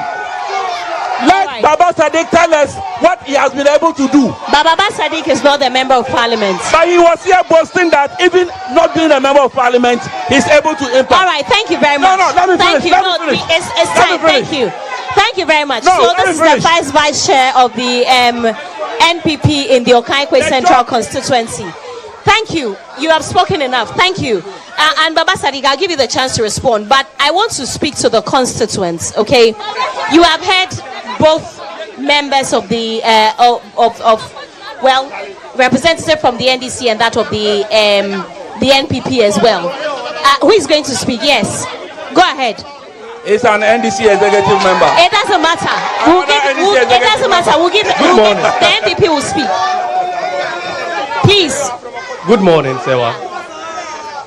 Let Baba Sadiq tell us what he has been able to do. Baba Sadiq is not a member of parliament. But he was here boasting that even not being a member of parliament, he's able to impact. All right, thank you very much. No, let me finish. Thank you. It's time. Thank you. Thank you very much. So this is the vice chair of the NPP in the Okai Koi Central constituency. Thank you. You have spoken enough. Thank you. And Baba Sadiq, I'll give you the chance to respond. But I want to speak to the constituents. Okay, you have heard both members of the representative from the NDC and that of the NPP as well. Who is going to speak? Yes, go ahead. is an NDC executive member. It doesn't matter. It doesn't matter. We'll give Good morning. The MPP will speak. Please. Good morning, Serwaa.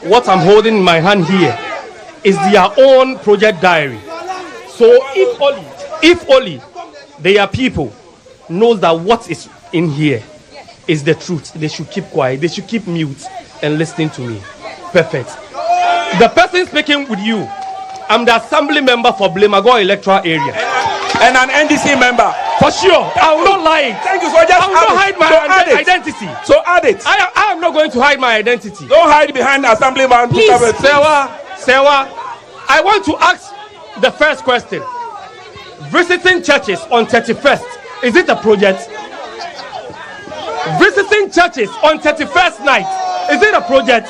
What I'm holding in my hand here is their own project diary. So if only their people knows that what is in here is the truth, they should keep quiet. They should keep mute and listening to me. Perfect. The person speaking with you, I'm the assembly member for Blemago Electoral area. And an NDC member. For sure. I will not lie. Thank you. So just I will not hide my identity. So add it. I am not going to hide my identity. Don't hide behind Assemblyman. Please, Serwaa, I want to ask the first question. Visiting churches on 31st, is it a project? Visiting churches on 31st night, is it a project?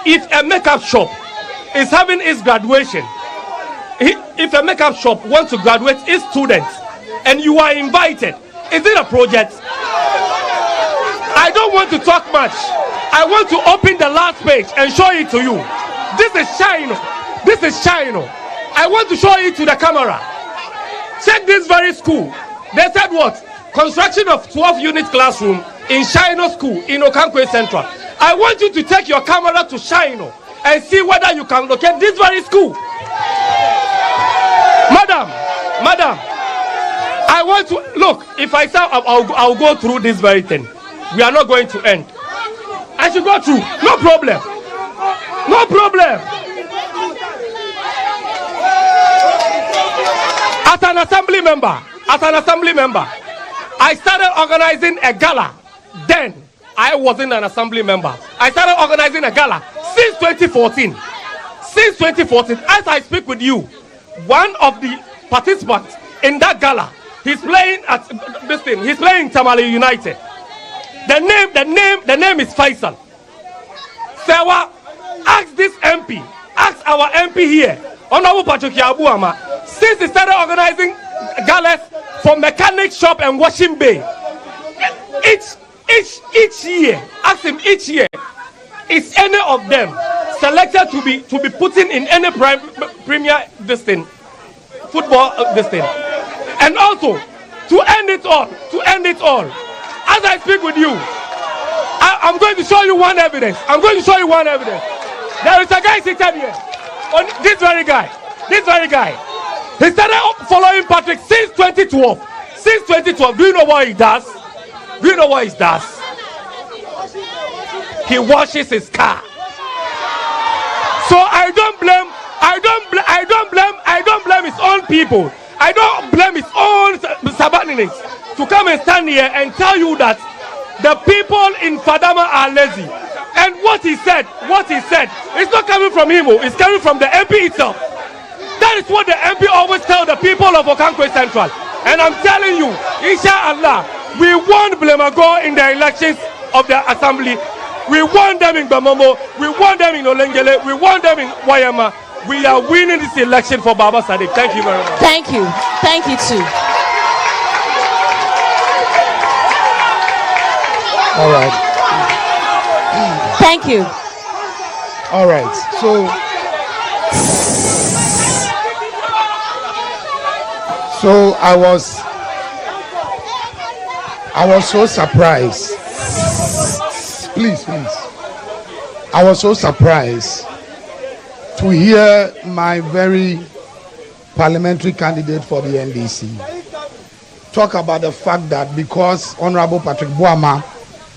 If a makeup shop is having its graduation, if a makeup shop wants to graduate its students and you are invited, is it a project? I don't want to talk much. I want to open the last page and show it to you. This is Shino. This is Shino. I want to show it to the camera. Check this very school. They said what? Construction of 12 unit classroom in Shino school in Okai Koi Central. I want you to take your camera to Shino and see whether you can locate this very school. Madam, I want to look. If I say I'll go through this very thing, we are not going to end. I should go through. No problem. No problem. As an assembly member, I started organizing a gala. Then I wasn't an assembly member. I started organizing a gala since 2014. Since 2014, as I speak with you, one of the participants in that gala, he's playing at this thing. He's playing Tamale United. The name is Faisal. Serwaa, ask this MP, ask our MP here, Honorable Patrick Yabuama, since he started organizing galas for mechanic shop and washing bay. Each year, ask him each year, is any of them selected to be put in any premier this thing, football this thing, and also to end it all, as I speak with you, I'm going to show you one evidence. There is a guy seated here, this very guy. He started following Patrick since 2012. Do you know what he does? He washes his car. So I don't blame his own people. I don't blame his own subordinates to come and stand here and tell you that the people in Fadama are lazy. And what he said, it's not coming from him, it's coming from the MP itself. That is what the MP always tell the people of Okai Koi Central. And I'm telling you, inshallah, we won Blemago in the elections of the assembly. We won them in Bamamo, we won them in Olengele, we won them in Wayama. We are winning this election for Baba Sadiq. Thank you very much. Thank you. Thank you too. All right. Thank you. All right. So I was so surprised. Please. I was so surprised to hear my very parliamentary candidate for the NDC talk about the fact that because Honorable Patrick Boama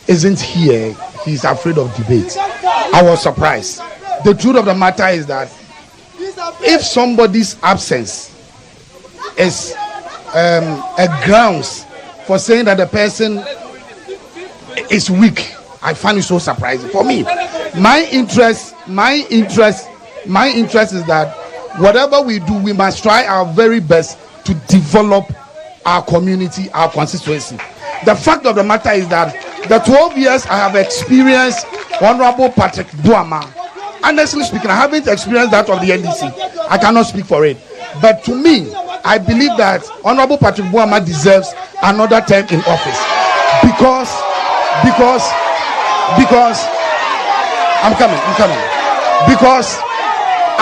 isn't here, he's afraid of debate. I was surprised. The truth of the matter is that if somebody's absence is a grounds for saying that the person is weak, I find it so surprising. For me, my interest is that whatever we do, we must try our very best to develop our community, our constituency. The fact of the matter is that the 12 years I have experienced Honorable Patrick Boama, honestly speaking, I haven't experienced that of the NDC. I cannot speak for it. But to me, I believe that Honorable Patrick Boama deserves another term in office. Because I'm coming. Because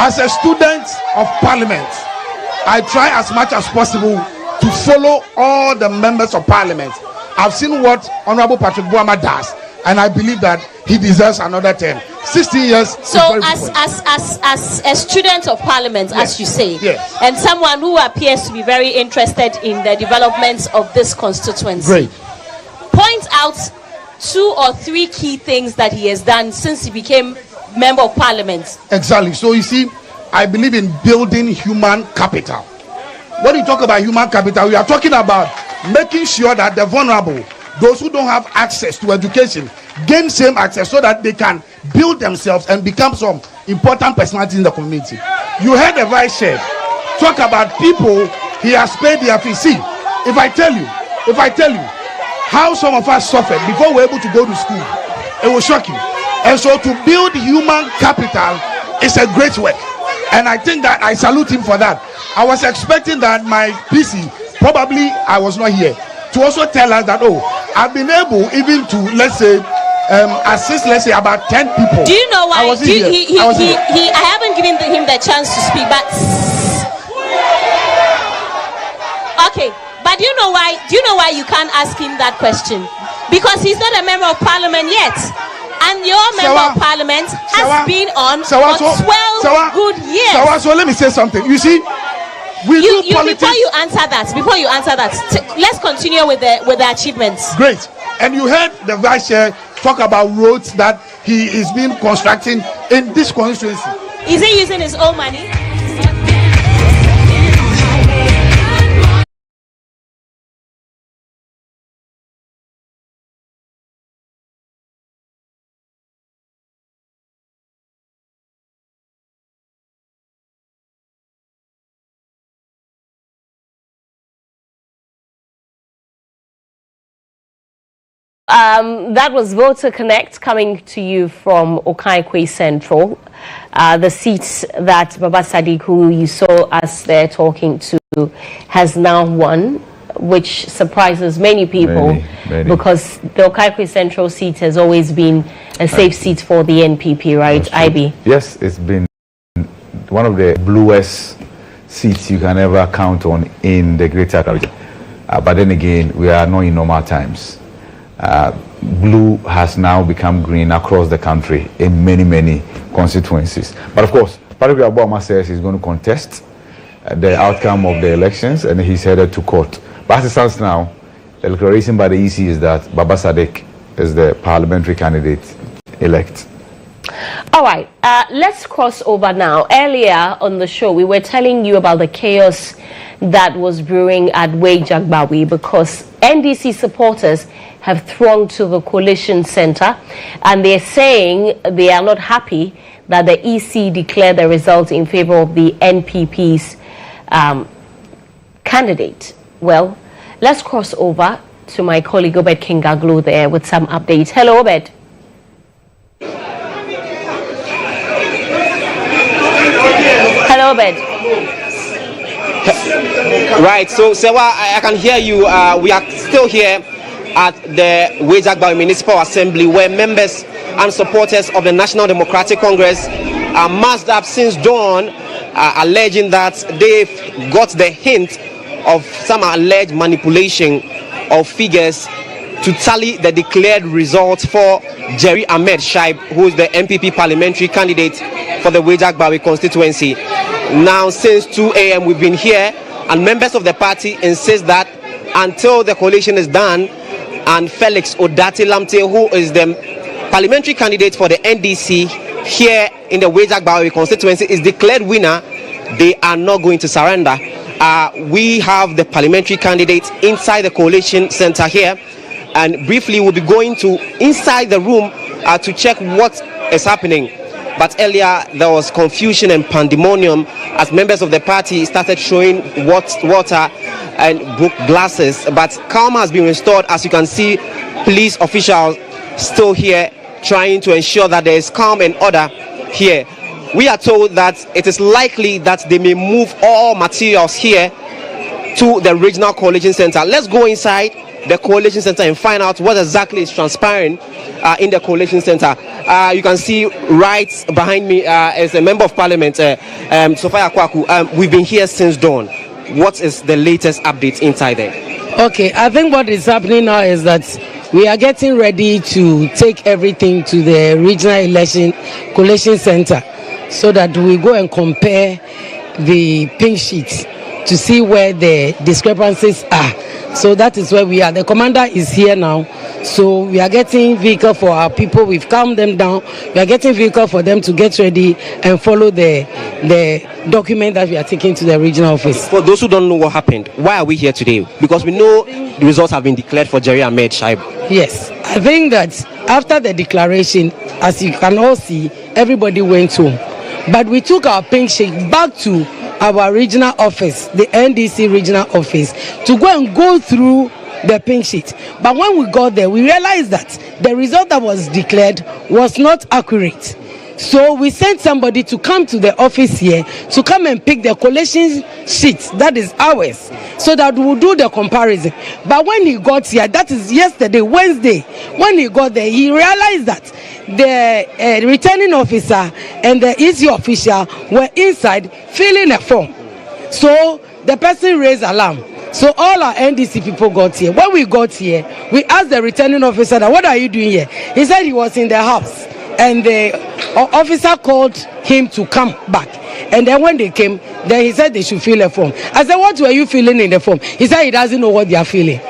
As a student of parliament, I try as much as possible to follow all the members of parliament. I've seen what Honorable Patrick Boama does, and I believe that he deserves another 10. 16 years. So, as a student of parliament, yes, as you say, yes, and someone who appears to be very interested in the developments of this constituency, great. Point out 2 or 3 key things that he has done since he became member of parliament. Exactly. So you see, I believe in building human capital. When you talk about human capital, we are talking about making sure that the vulnerable, those who don't have access to education, gain same access so that they can build themselves and become some important personalities in the community. You heard the vice chair talk about people he has paid their fee. See, if I tell you how some of us suffered before we were able to go to school, it will shock you. And so to build human capital is a great work. And I think that I salute him for that. I was expecting that my PC, probably I was not here, to also tell us that, oh, I've been able even to, let's say, assist, let's say, about 10 people. Do you know why? I haven't given him the chance to speak, but okay. But do you know why? Do you know why you can't ask him that question? Because he's not a member of parliament yet, and your member of parliament has been on for 12 good years. So let me say something. You see, before you answer that, let's continue with the achievements. Great. And you heard the vice chair talk about roads that he is being constructing in this constituency. Is he using his own money? That was Voter Connect coming to you from Okai Koi Central. The seats that Baba Sadiq, who you saw us there talking to, has now won, which surprises many people many. Because the Okai Koi Central seat has always been a safe seat for the NPP, right, IB? Yes, it's been one of the bluest seats you can ever count on in the Greater Accra region. But then again, we are not in normal times. Blue has now become green across the country in many constituencies. But of course, Patrick Boama says he's going to contest the outcome of the elections and he's headed to court. But as it stands now, the declaration by the EC is that Baba Sadiq is the parliamentary candidate elect. All right, let's cross over now. Earlier on the show, we were telling you about the chaos that was brewing at Weijagbawi because NDC supporters have thronged to the coalition center and they're saying they are not happy that the EC declared the result in favor of the NPP's candidate. Well, let's cross over to my colleague Obed Kingaglu there with some updates. Hello, Obed. Hello, Obed. Right, so Serwaa, I can hear you. We are still here at the Weijagbawi Municipal Assembly where members and supporters of the National Democratic Congress are massed up since dawn, alleging that they've got the hint of some alleged manipulation of figures to tally the declared results for Jerry Ahmed Shaib, who is the NPP parliamentary candidate for the Weijagbawi constituency. Now, since 2 a.m. we've been here, and members of the party insist that until the coalition is done and Felix Odati Lamte, who is the parliamentary candidate for the NDC here in the Weijagbawi constituency, is declared winner, they are not going to surrender. We have the parliamentary candidate inside the coalition center here, and briefly we'll be going to inside the room to check what is happening. But earlier there was confusion and pandemonium as members of the party started throwing water and broke glasses. But calm has been restored. As you can see, police officials still here trying to ensure that there is calm and order here. We are told that it is likely that they may move all materials here to the Regional Coalition Center. Let's go inside the Coalition Center and find out what exactly is transpiring in the Coalition Center. You can see right behind me is a Member of Parliament, Serwaa Kwaku. We've been here since dawn. What is the latest update inside there? Okay, I think what is happening now is that we are getting ready to take everything to the Regional Election Coalition Center so that we go and compare the pink sheets to see where the discrepancies are. So that is where we are. The commander is here now. So we are getting vehicle for our people. We've calmed them down. We are getting vehicle for them to get ready and follow the document that we are taking to the regional office. For those who don't know what happened, why are we here today? Because we know the results have been declared for Jerry Ahmed Shaibu. Yes, I think that after the declaration, as you can all see, everybody went home. But we took our pink sheet back to our regional office, the NDC regional office, to go through the pink sheet. But when we got there, we realized that the result that was declared was not accurate. So we sent somebody to come to the office here to come and pick the coalition sheet, that is ours, so that we'll do the comparison. But when he got here, that is yesterday, Wednesday, when he got there, he realized that the returning officer and the EC official were inside filling a form. So the person raised alarm. So all our NDC people got here. When we got here, we asked the returning officer, what are you doing here? He said he was in the house. And the officer called him to come back. And then when they came, then he said they should fill a form. I said, what were you filling in the form? He said he doesn't know what they are filling.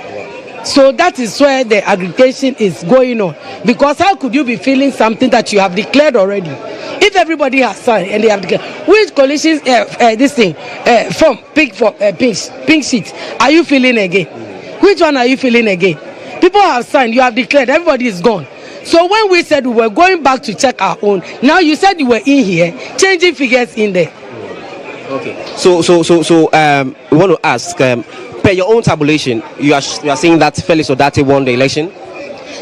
So that is where the aggregation is going on. Because how could you be filling something that you have declared already? If everybody has signed and they have declared, which coalition form, pink sheet, are you filling again? Which one are you filling again? People have signed, you have declared, everybody is gone. So when we said we were going back to check our own, now you said you were in here, changing figures in there. Okay. So we want to ask, per your own tabulation, you are saying that Felix Odate won the election?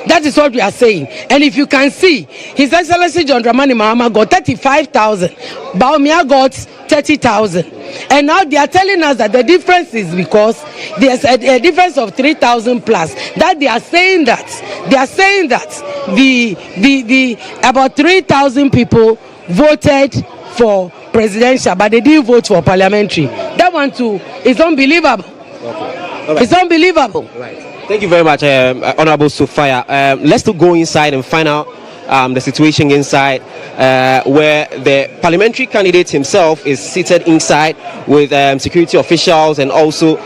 That is what we are saying. And if you can see, His Excellency John Dramani Mahama got 35,000. Bawumia got 30,000. And now they are telling us that the difference is because there's a difference of 3,000 plus. That they are saying that the about 3,000 people voted for presidential, but they didn't vote for parliamentary. That one too is unbelievable. Okay. Right. It's unbelievable. Right. Thank you very much, Honorable Serwaa. Let's go inside and find out the situation inside, where the parliamentary candidate himself is seated inside with security officials and also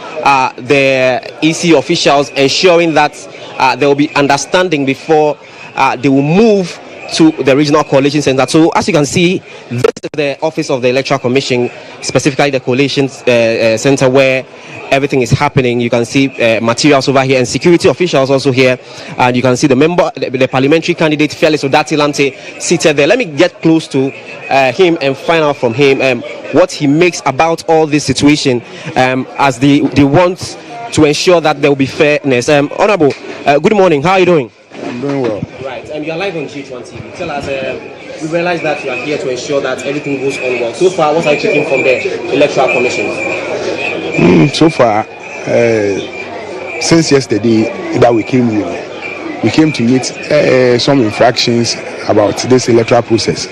the EC officials, ensuring that there will be understanding before they will move to the Regional Coalition Center. So as you can see, this is the office of the Electoral Commission, specifically the Coalition Center, where everything is happening. You can see materials over here and security officials also here, and you can see the parliamentary candidate Felix Odate seated there. Let me get close to him and find out from him what he makes about all this situation, as they want to ensure that there will be fairness. Honorable, good morning. How are you doing? I'm doing well. Right, and you're live on GHOne TV. Tell us, we realize that you are here to ensure that everything goes on well. So far, what are you taking from the Electoral Commission? So far, since yesterday that we came here, we came to meet some infractions about this electoral process.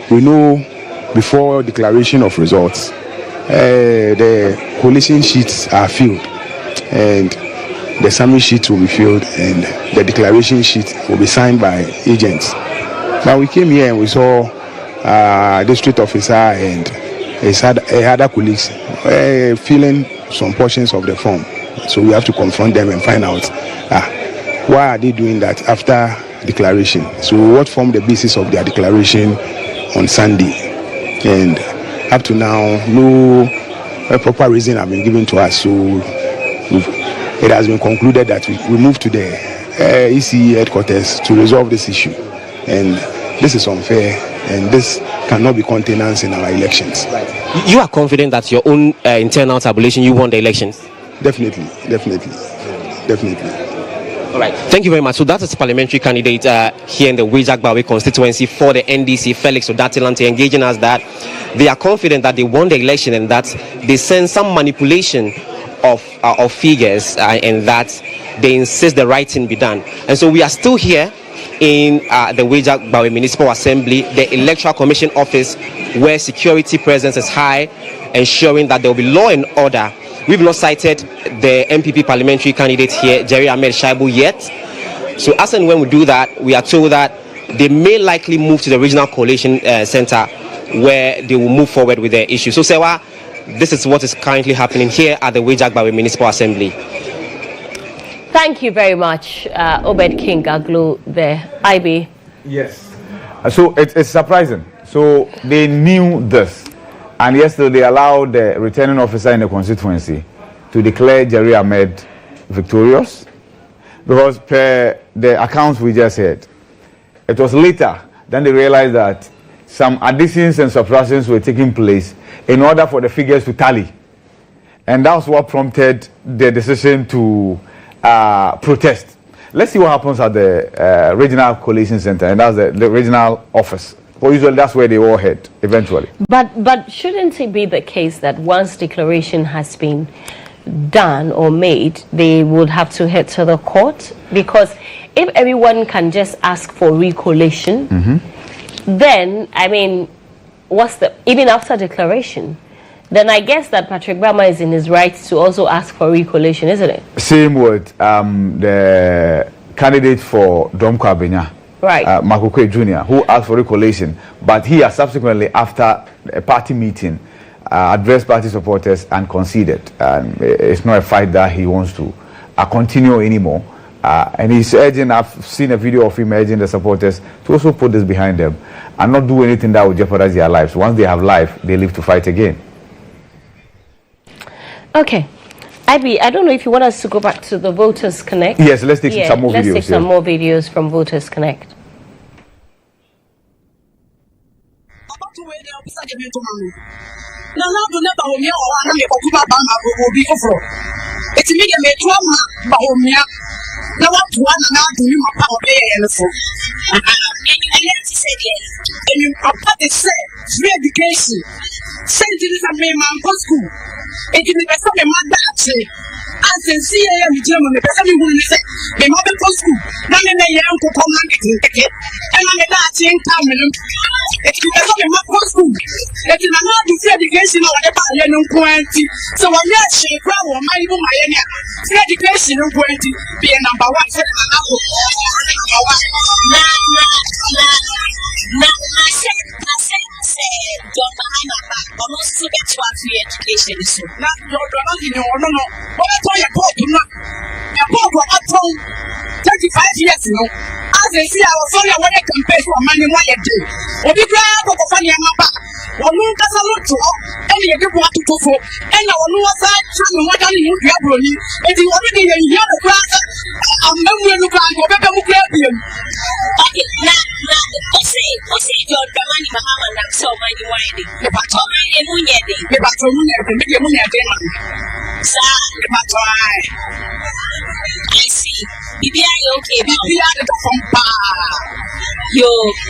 We know before declaration of results, the coalition sheets are filled, and the summary sheet will be filled, and the declaration sheet will be signed by agents. Now we came here and we saw district officer and his other colleagues filling some portions of the form. So we have to confront them and find out why are they doing that after declaration. So what formed the basis of their declaration on Sunday, and up to now no proper reason have been given to us. So it has been concluded that we move to the EC headquarters to resolve this issue, and this is unfair, and this cannot be countenanced in our elections. Right. You are confident that your own internal tabulation, you won the elections? Definitely. All right, thank you very much. So that is parliamentary candidate here in the Wejak-Bawe constituency for the NDC, Felix Odate, engaging us that they are confident that they won the election and that they send some manipulation of figures and that they insist the right thing be done. And so we are still here in the Wejak Municipal Assembly, the Electoral Commission office, where security presence is high, ensuring that there will be law and order. We've not cited the MPP parliamentary candidate here, Jerry Ahmed Shaibu, yet. So as and when we do that, we are told that they may likely move to the Regional Coalition Center, where they will move forward with their issue. So Serwaa, this is what is currently happening here at the Wejak Municipal Assembly. Thank you very much, Obed King Aglu there. IB. Yes. So it's surprising. So they knew this. And yesterday they allowed the returning officer in the constituency to declare Jerry Ahmed victorious. Because per the accounts we just heard, it was later then they realized that some additions and subtractions were taking place in order for the figures to tally. And that was what prompted the decision to protest. Let's see what happens at the Regional Coalition Center, and that's the regional office. Well, usually that's where they all head eventually. But shouldn't it be the case that once declaration has been done or made, they would have to head to the court? Because if everyone can just ask for recollation, then, I mean, even after declaration, then I guess that Patrick Bama is in his right to also ask for recollation, isn't it? Same with the candidate for Dom Kwabenya, right, Makokwe Jr., who asked for recollation, but he has subsequently, after a party meeting, addressed party supporters and conceded. And it's not a fight that he wants to continue anymore. And he's urging, I've seen a video of him urging the supporters to also put this behind them and not do anything that will jeopardize their lives. Once they have life, they live to fight again. Okay. IB, I don't know if you want us to go back to the Voters Connect. Yes, let's take some more videos. Let's take some more videos from Voters Connect. Yo,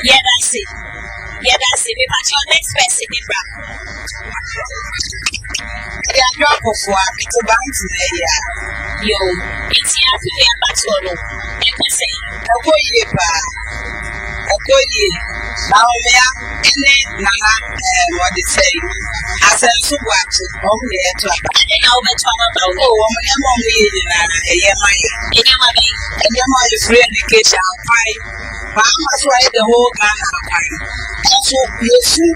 yeah, that's it. Yeah, that's it. But your next person, yo, it's here to hear about you. What they say? I said, so watch it. Oh, yeah, I think I'll be talking about free education. I'm afraid the whole Ghana. Also, you see,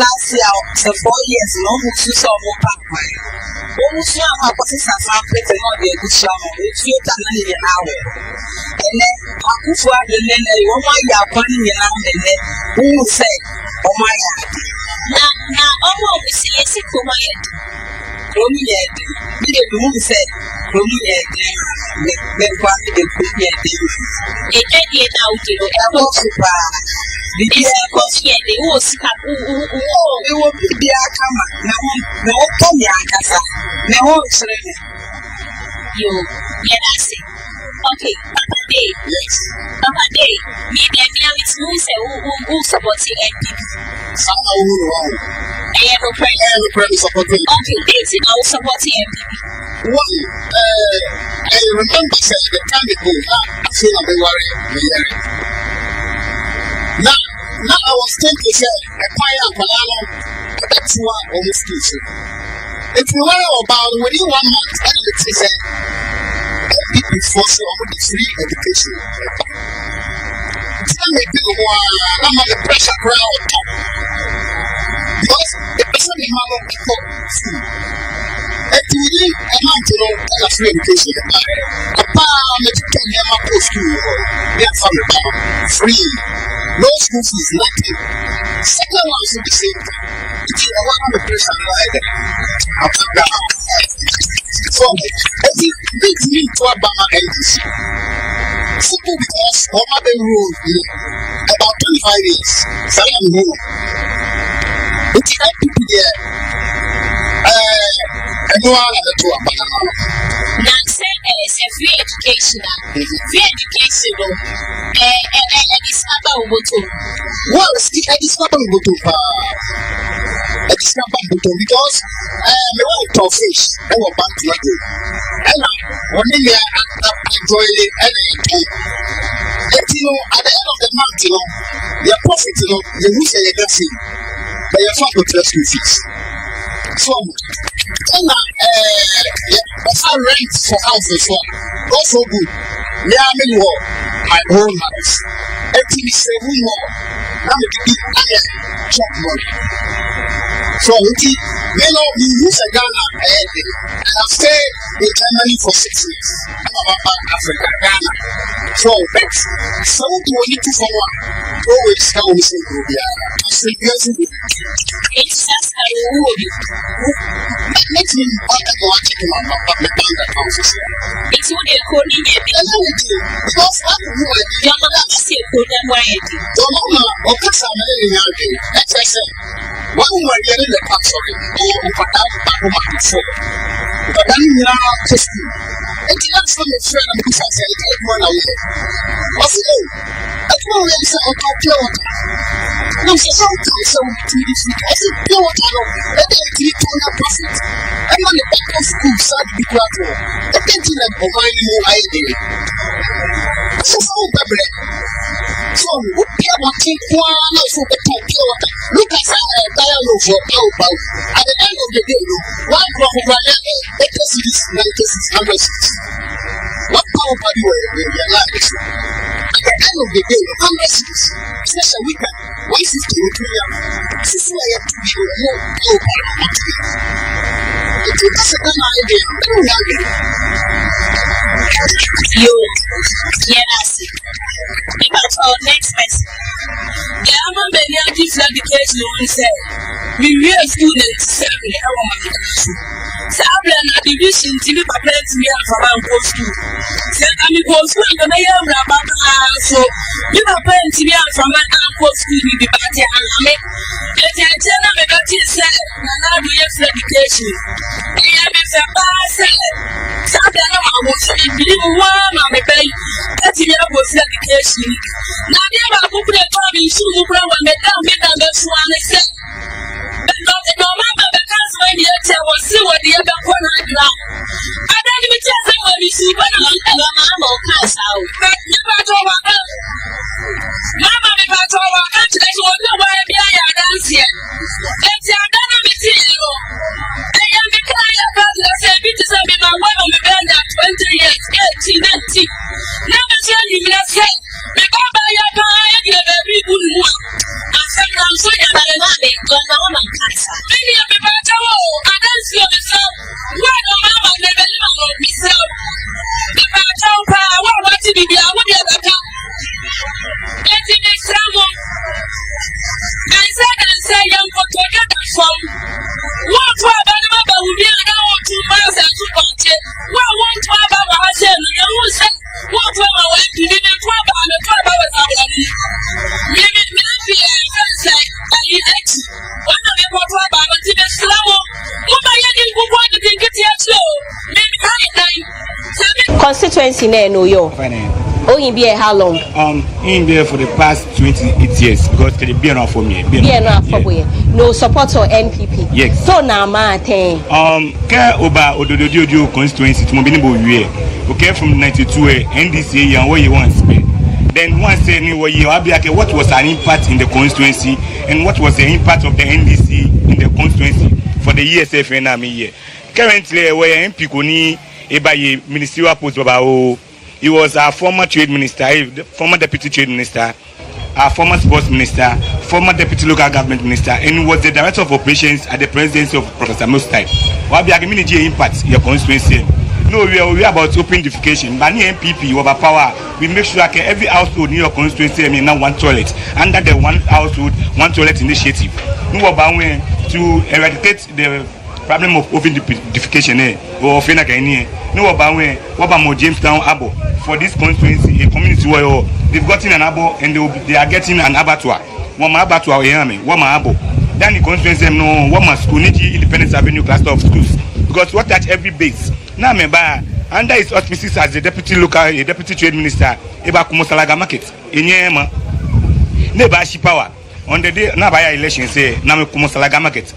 last year, the 4 years, no, you saw more pathway. Almost now, I was a family, not a good summer. If you can only an hour. And then, I could find the name, oh my God, funny and then who will say, oh my God. Now, almost see a sick woman. Romy, who said, Romy, then quite the Korean. It can't out to the super. The year they will see they will be there. Come on, no, come here, no, you, yeah, that's it. Okay, Papa Day, yes, Papa Day, maybe I mean it's who say who supports the NPP. Some are who supporting. Okay, this is now supporting MPP. One, I remember saying the time ago, I feel I'm worried. Now I was thinking, a fire banana, that's why I was teaching. If you worry about within 1 month, and it is MPP forcing on the free education. Tell me, I'm on the pressure crowd. Because the person in my life is free. And to me, I'm not to know that free education. I'm a school. Yes, I'm free. No school fees, nothing. Second one is the same thing. It's a 100% right. So, it leads me to Obama NDC. Simple because Obama ruled about 25 years. So I am home. It's not people there. I know all of the two Obama. Now, say it's a free education. Free education, and it's about well, it's not about it's not about because the white of fish, I will back to you. And one day I enjoy it and at the end of the month, your profit, you lose a legacy, but your father to school fees. So, and I rent for houses also good. Yeah, my own house. And it's a room more. I'm a chop money. So, you use a Ghana and I've stayed in Germany for 6 years. I'm about Africa, Ghana. So, that's so always how we say, it's just a rule. Let me check him out my bank account. It's what they're calling it. Because your mother say, your mama, or that's I said. One more year in the sorry. Oh, but then you are testing. And you have some friend of this. I said, take one away. What's it? I told him, I said, okay, pure water. No, so to this week, I said, pure water. And then you told her profit. And when the back of school started to be gradual, I can't tell them over you idea. So, so, what people think one of the pure water. Look at that dialogue for power. At the end of the day, one crop of this 96 what power body were in their lives? At the end of the day, 100 special weekend, 150 with 3 this is why you have to be more power. It is a good idea. Yes. Because our next person. The Amman Benyaji education will say, we real students say, Sabla na division TV prepared to be from our school. Said I'm going to the mayor so you are paying to be from my uncle school with the party and I tell them that you said, now do your education. I am a parcel. Sabla no I was believe one on the bay. That's in your education. Now they are going to come in shoe when they don't get on this one. They say, no matter the cast when you tell see what the other corner ground. I don't even tell them when you see when I'm cast out. Never told Mama, if I told her, that's what the way I dance here. Let's have done a material. I am the kind of person that said, it is a bit my way on the band at 20 years, 18, 19. Never tell you, let's say, the Baba Yaka, you have a very good one. And sometimes when you're not a man, you're not a cancer. Maybe a bit about I dance for myself. Why no mama never live on myself? The Bajo power, what to be, I would have a car. Let's in the summer. I said, young for to get a phone. What to have another would be an hour 2 miles and 2 party. Well, one to have our said, you will say, what to have away to be the 12 and the 12 hours of the maybe maybe I say, I eat one of the water about the slammer. What I didn't go on to get here slow. Maybe I Constituency ne no yo. Oh, in here how long? In there for the past 28 years because they be around for me. No support or NPP. Yes. So now my thing. Care over Odododio constituency to Mobinibo year. Okay, from 92 NDC and where you want to spend. Then once say what was an impact in the constituency and what was the impact of the NDC in the constituency for the ESF and Amihere. Currently, where MP Koni Ebaye ministerial post Babao. He was our former trade minister, former deputy trade minister, our former sports minister, former deputy local government minister, and he was the director of operations at the presidency of Professor Mostai. What be a community impact your constituency? No, we are about open defecation. But near MPP, over power, we make sure that every household in your constituency now one toilet under the one household, one toilet initiative. No about when to eradicate the problem of open defecation or fena Ghanaian. No about when what about Jamestown Abo for this constituency, a community where they've gotten an abo and they are getting an abattoir. One abattoir one abo. Then the constituency no one must Unity Independence Avenue cluster of schools. Because what touch every base. Now member under his auspices as the deputy trade minister, Eba Kumosalaga market. In Yema Neba Shi power. On the day now by election say na me Kumosalaga market.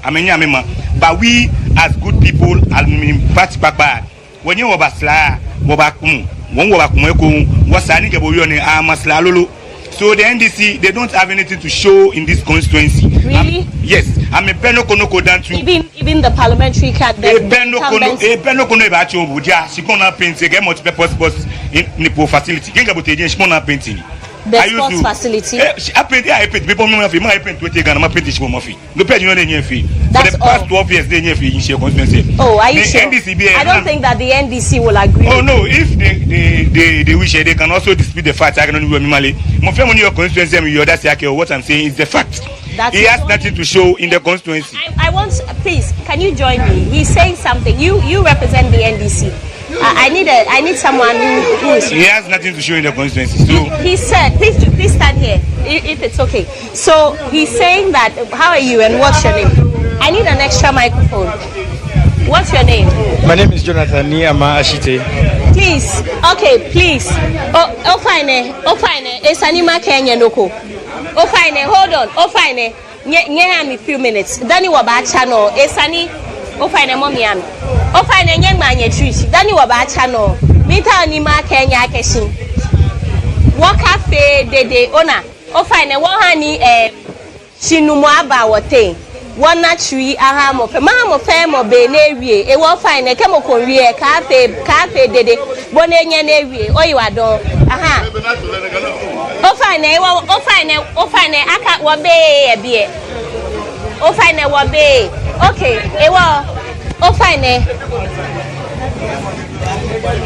But we as good people and party papa when you obasla wobakum one wobakumeko wasani keboyone amasla lolo. So the NDC they don't have anything to show in this constituency. Really? Yes. I'm a Benokonoko down to even the parliamentary candidate. Benokono ebacho buja she gonna paint again multi-purpose bus in Nipo facility. Genga boteje she gonna painting. The sports facility. I paint people no fee. My paint 20 Ghana. My paint is more fee. No pay you no any fee. For the past 12 years, they any fee in share constituency. Oh, are you sure? I don't think that the NDC will agree. Oh no, if they wish they can also dispute the fact. I can only normally. My family your constituency, you that's what I'm saying is the fact. He has nothing to show in the constituency. I want, please, can you join me? He's saying something. You represent the NDC. I need someone who is. He has nothing to show in the constituency. So he said, please stand here if it's okay. So he's saying that. How are you and what's your name? I need an extra microphone. What's your name? My name is Jonathan Niama Ashite. Please, okay, please. Oh fine. It's Anima Kenya Noko. Oh fine, hold on. Oh fine. Nye me few minutes. Dani waba channel. Esani. Oh fine, mommy am. Oh fine, nye manye trish. Dani waba channel. Mita Anima Kenya Keshin. Waka fe dede ona. Oh fine, wahani shinumuaba wote. One tree aha mo fe mo be na ewie e wo fine ke mo kon wie cafe dede bonenye na ewie oyiwa don aha o fine aka wo be e bie o fine wo be okay e wo o fine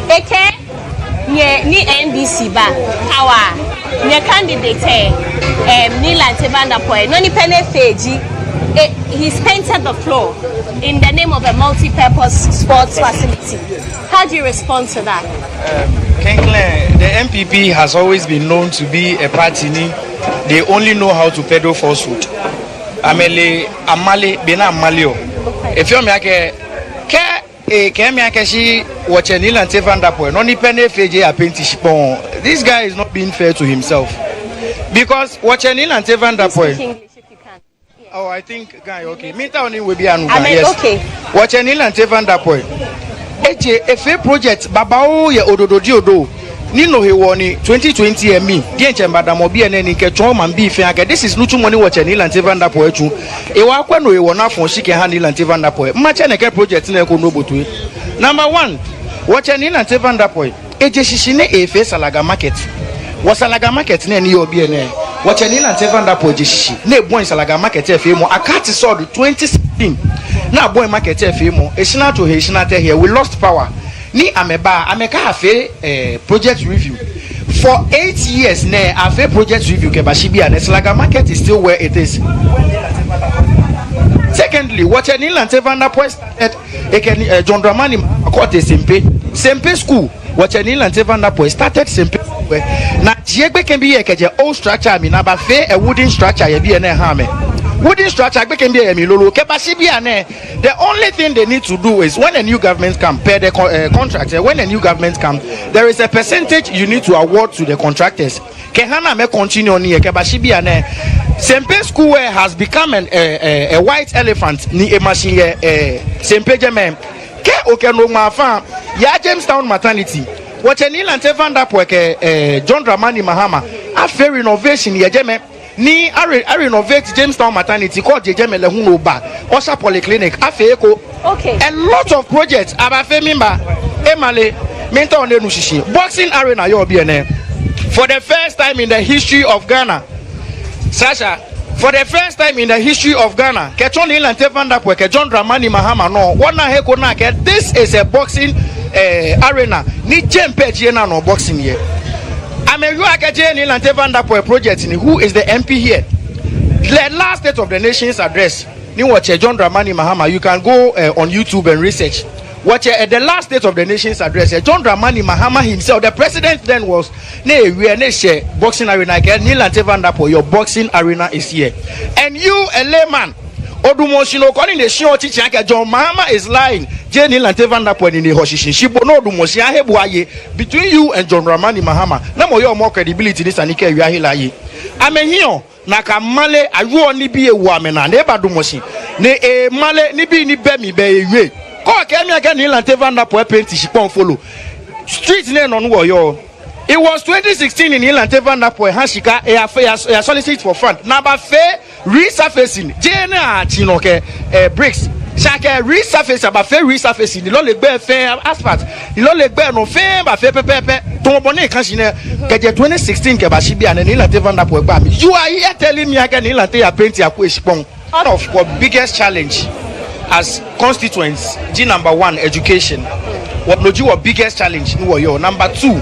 eke ni NDC ba power nye candidate ni Lantevanda Poe no ni pene feji. He's painted the floor in the name of a multi-purpose sports facility. How do you respond to that? The MPP has always been known to be a party. They only know how to peddle falsehood. If you're this guy is not being fair to himself. Because oh, I think guy okay. Minta oni will be an yes. Okay. Watch an and Tevanda point. A fair project Babao ya Ododo. Nino he won 2020 and me. Dear Madam Obi and any catchom and beef. This is Lutu money watch an and Tevanda point. A wakano you won for she can handle and Tevanda point. Much and a project in a konobo to it. Number one, watch an and Tevanda point. A Jeshine a face alaga market. Was alaga market near your BNA. Watch an and Tevanda Pojishi. Ne boy Salaga market FMO. I cut it sword 2016. Now boy market FMO. It's not to Haitianate here. We lost power. Ni ameba ameka afe project review. For 8 years ne afe project review kebashibi and Salaga market is still where it is. Secondly, watch an and Tevanda Post at John Dramani Court Sempe school. Watch an and Tevanda Post started Sempe. Now, Jiegbe can be a old structure, I mean, about fair a wooden structure, a BNA Hame. wooden structure can be a milolo the only thing they need to do is when a new government come pay the contract. When a new government come, there is a percentage you need to award to the contractors. Kehana may continue on here. Sempe School has become a white elephant ni a machine Sempe Jeme. Ke okeno mafa ya Jamestown maternity. What a nil and Van Dapweke John Dramani Mahama after renovation ya Jeme ni I renovate Jamestown maternity called Jeme Lehuno Ba Osha Polyclinic Afeeko. Okay. A lot of projects abafe mimba Emale Menta on the Nushishi boxing arena yo BNA. For the first time in the history of Ghana, Sasha, for the first time in the history of Ghana, John Dramani Mahama no this is a boxing arena. Ni Jempe no boxing here. I'm a project who is the MP here. The last State of the Nation's address. Ni watch John Dramani Mahama. You can go on YouTube and research. Watch at the last State of the Nation's address. John Dramani Mahama himself, the president then was boxing arena. Your boxing arena is here, and you a layman. Odumoshino calling the show teaching John Mahama is lying. Jenny Lantevanda point in the Hoshishin. She no Dumoshia Hebuaye between you and John Dramani Mahama. No more more credibility this and Ike. I'm a here. Nakamale, I will only be a woman and never Dumoshi. Ne a male, nibi ni bemi be. Ko kemi again in Lantevanda point paint she won't follow. Street name on yo. It was 2016 in Lantevanda point Hashika a solicit for front. Number fair resurfacing. Jena Chinoke bricks. Shaka resurface about fair resurfacing. The lolly bear fair asphalt. The lolly bear no fair but fair pepe. Tombone Kashina. Get 2016 Kabashibi and Lantevanda point. You are here telling me I can Lantea paint your pushpong. Out of what biggest challenge as constituents, number 1, education. What no your biggest challenge? Number 2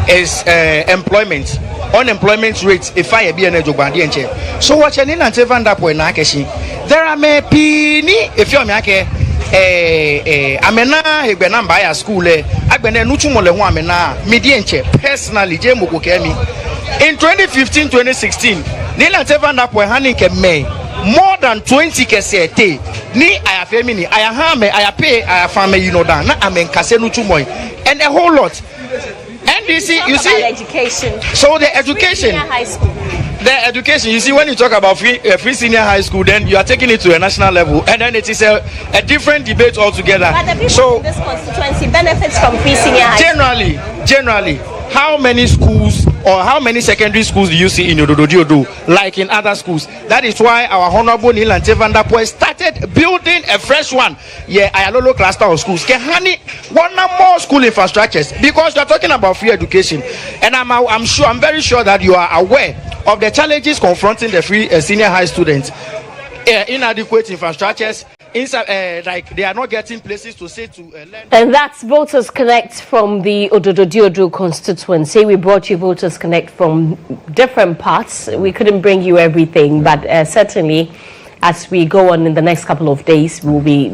is employment. Unemployment rates if I be an education. So what you need and seven that point there are me pini if you're me amena hebena by a school agbene nuchumole ho amena medienche personally jemuko kemi in 2015-2016 nila seven that point hanike me more than 20 kesete ni ayafemi ni ayahame ayape ayafame you know that na amen kase nuchumoy and a whole lot. NDC, you see, education. So the education, high school. The education, you see, when you talk about free senior high school, then you are taking it to a national level, and then it is a different debate altogether. But the people in this constituency benefits from free senior high school. Generally, how many schools or how many secondary schools do you see in Ododo like in other schools? That is why our Honorable Nilan Tevandapoe started building a fresh one. Yeah, Ayalolo cluster of schools. Kehani, one more school infrastructures because you are talking about free education, and I'm very sure that you are aware of the challenges confronting the free senior high students. Inadequate infrastructures. Like they are not getting places to say to learn. And that's Voters Connect from the Ododo constituency. We brought you Voters Connect from different parts. We couldn't bring you everything, but certainly as we go on in the next couple of days, we'll be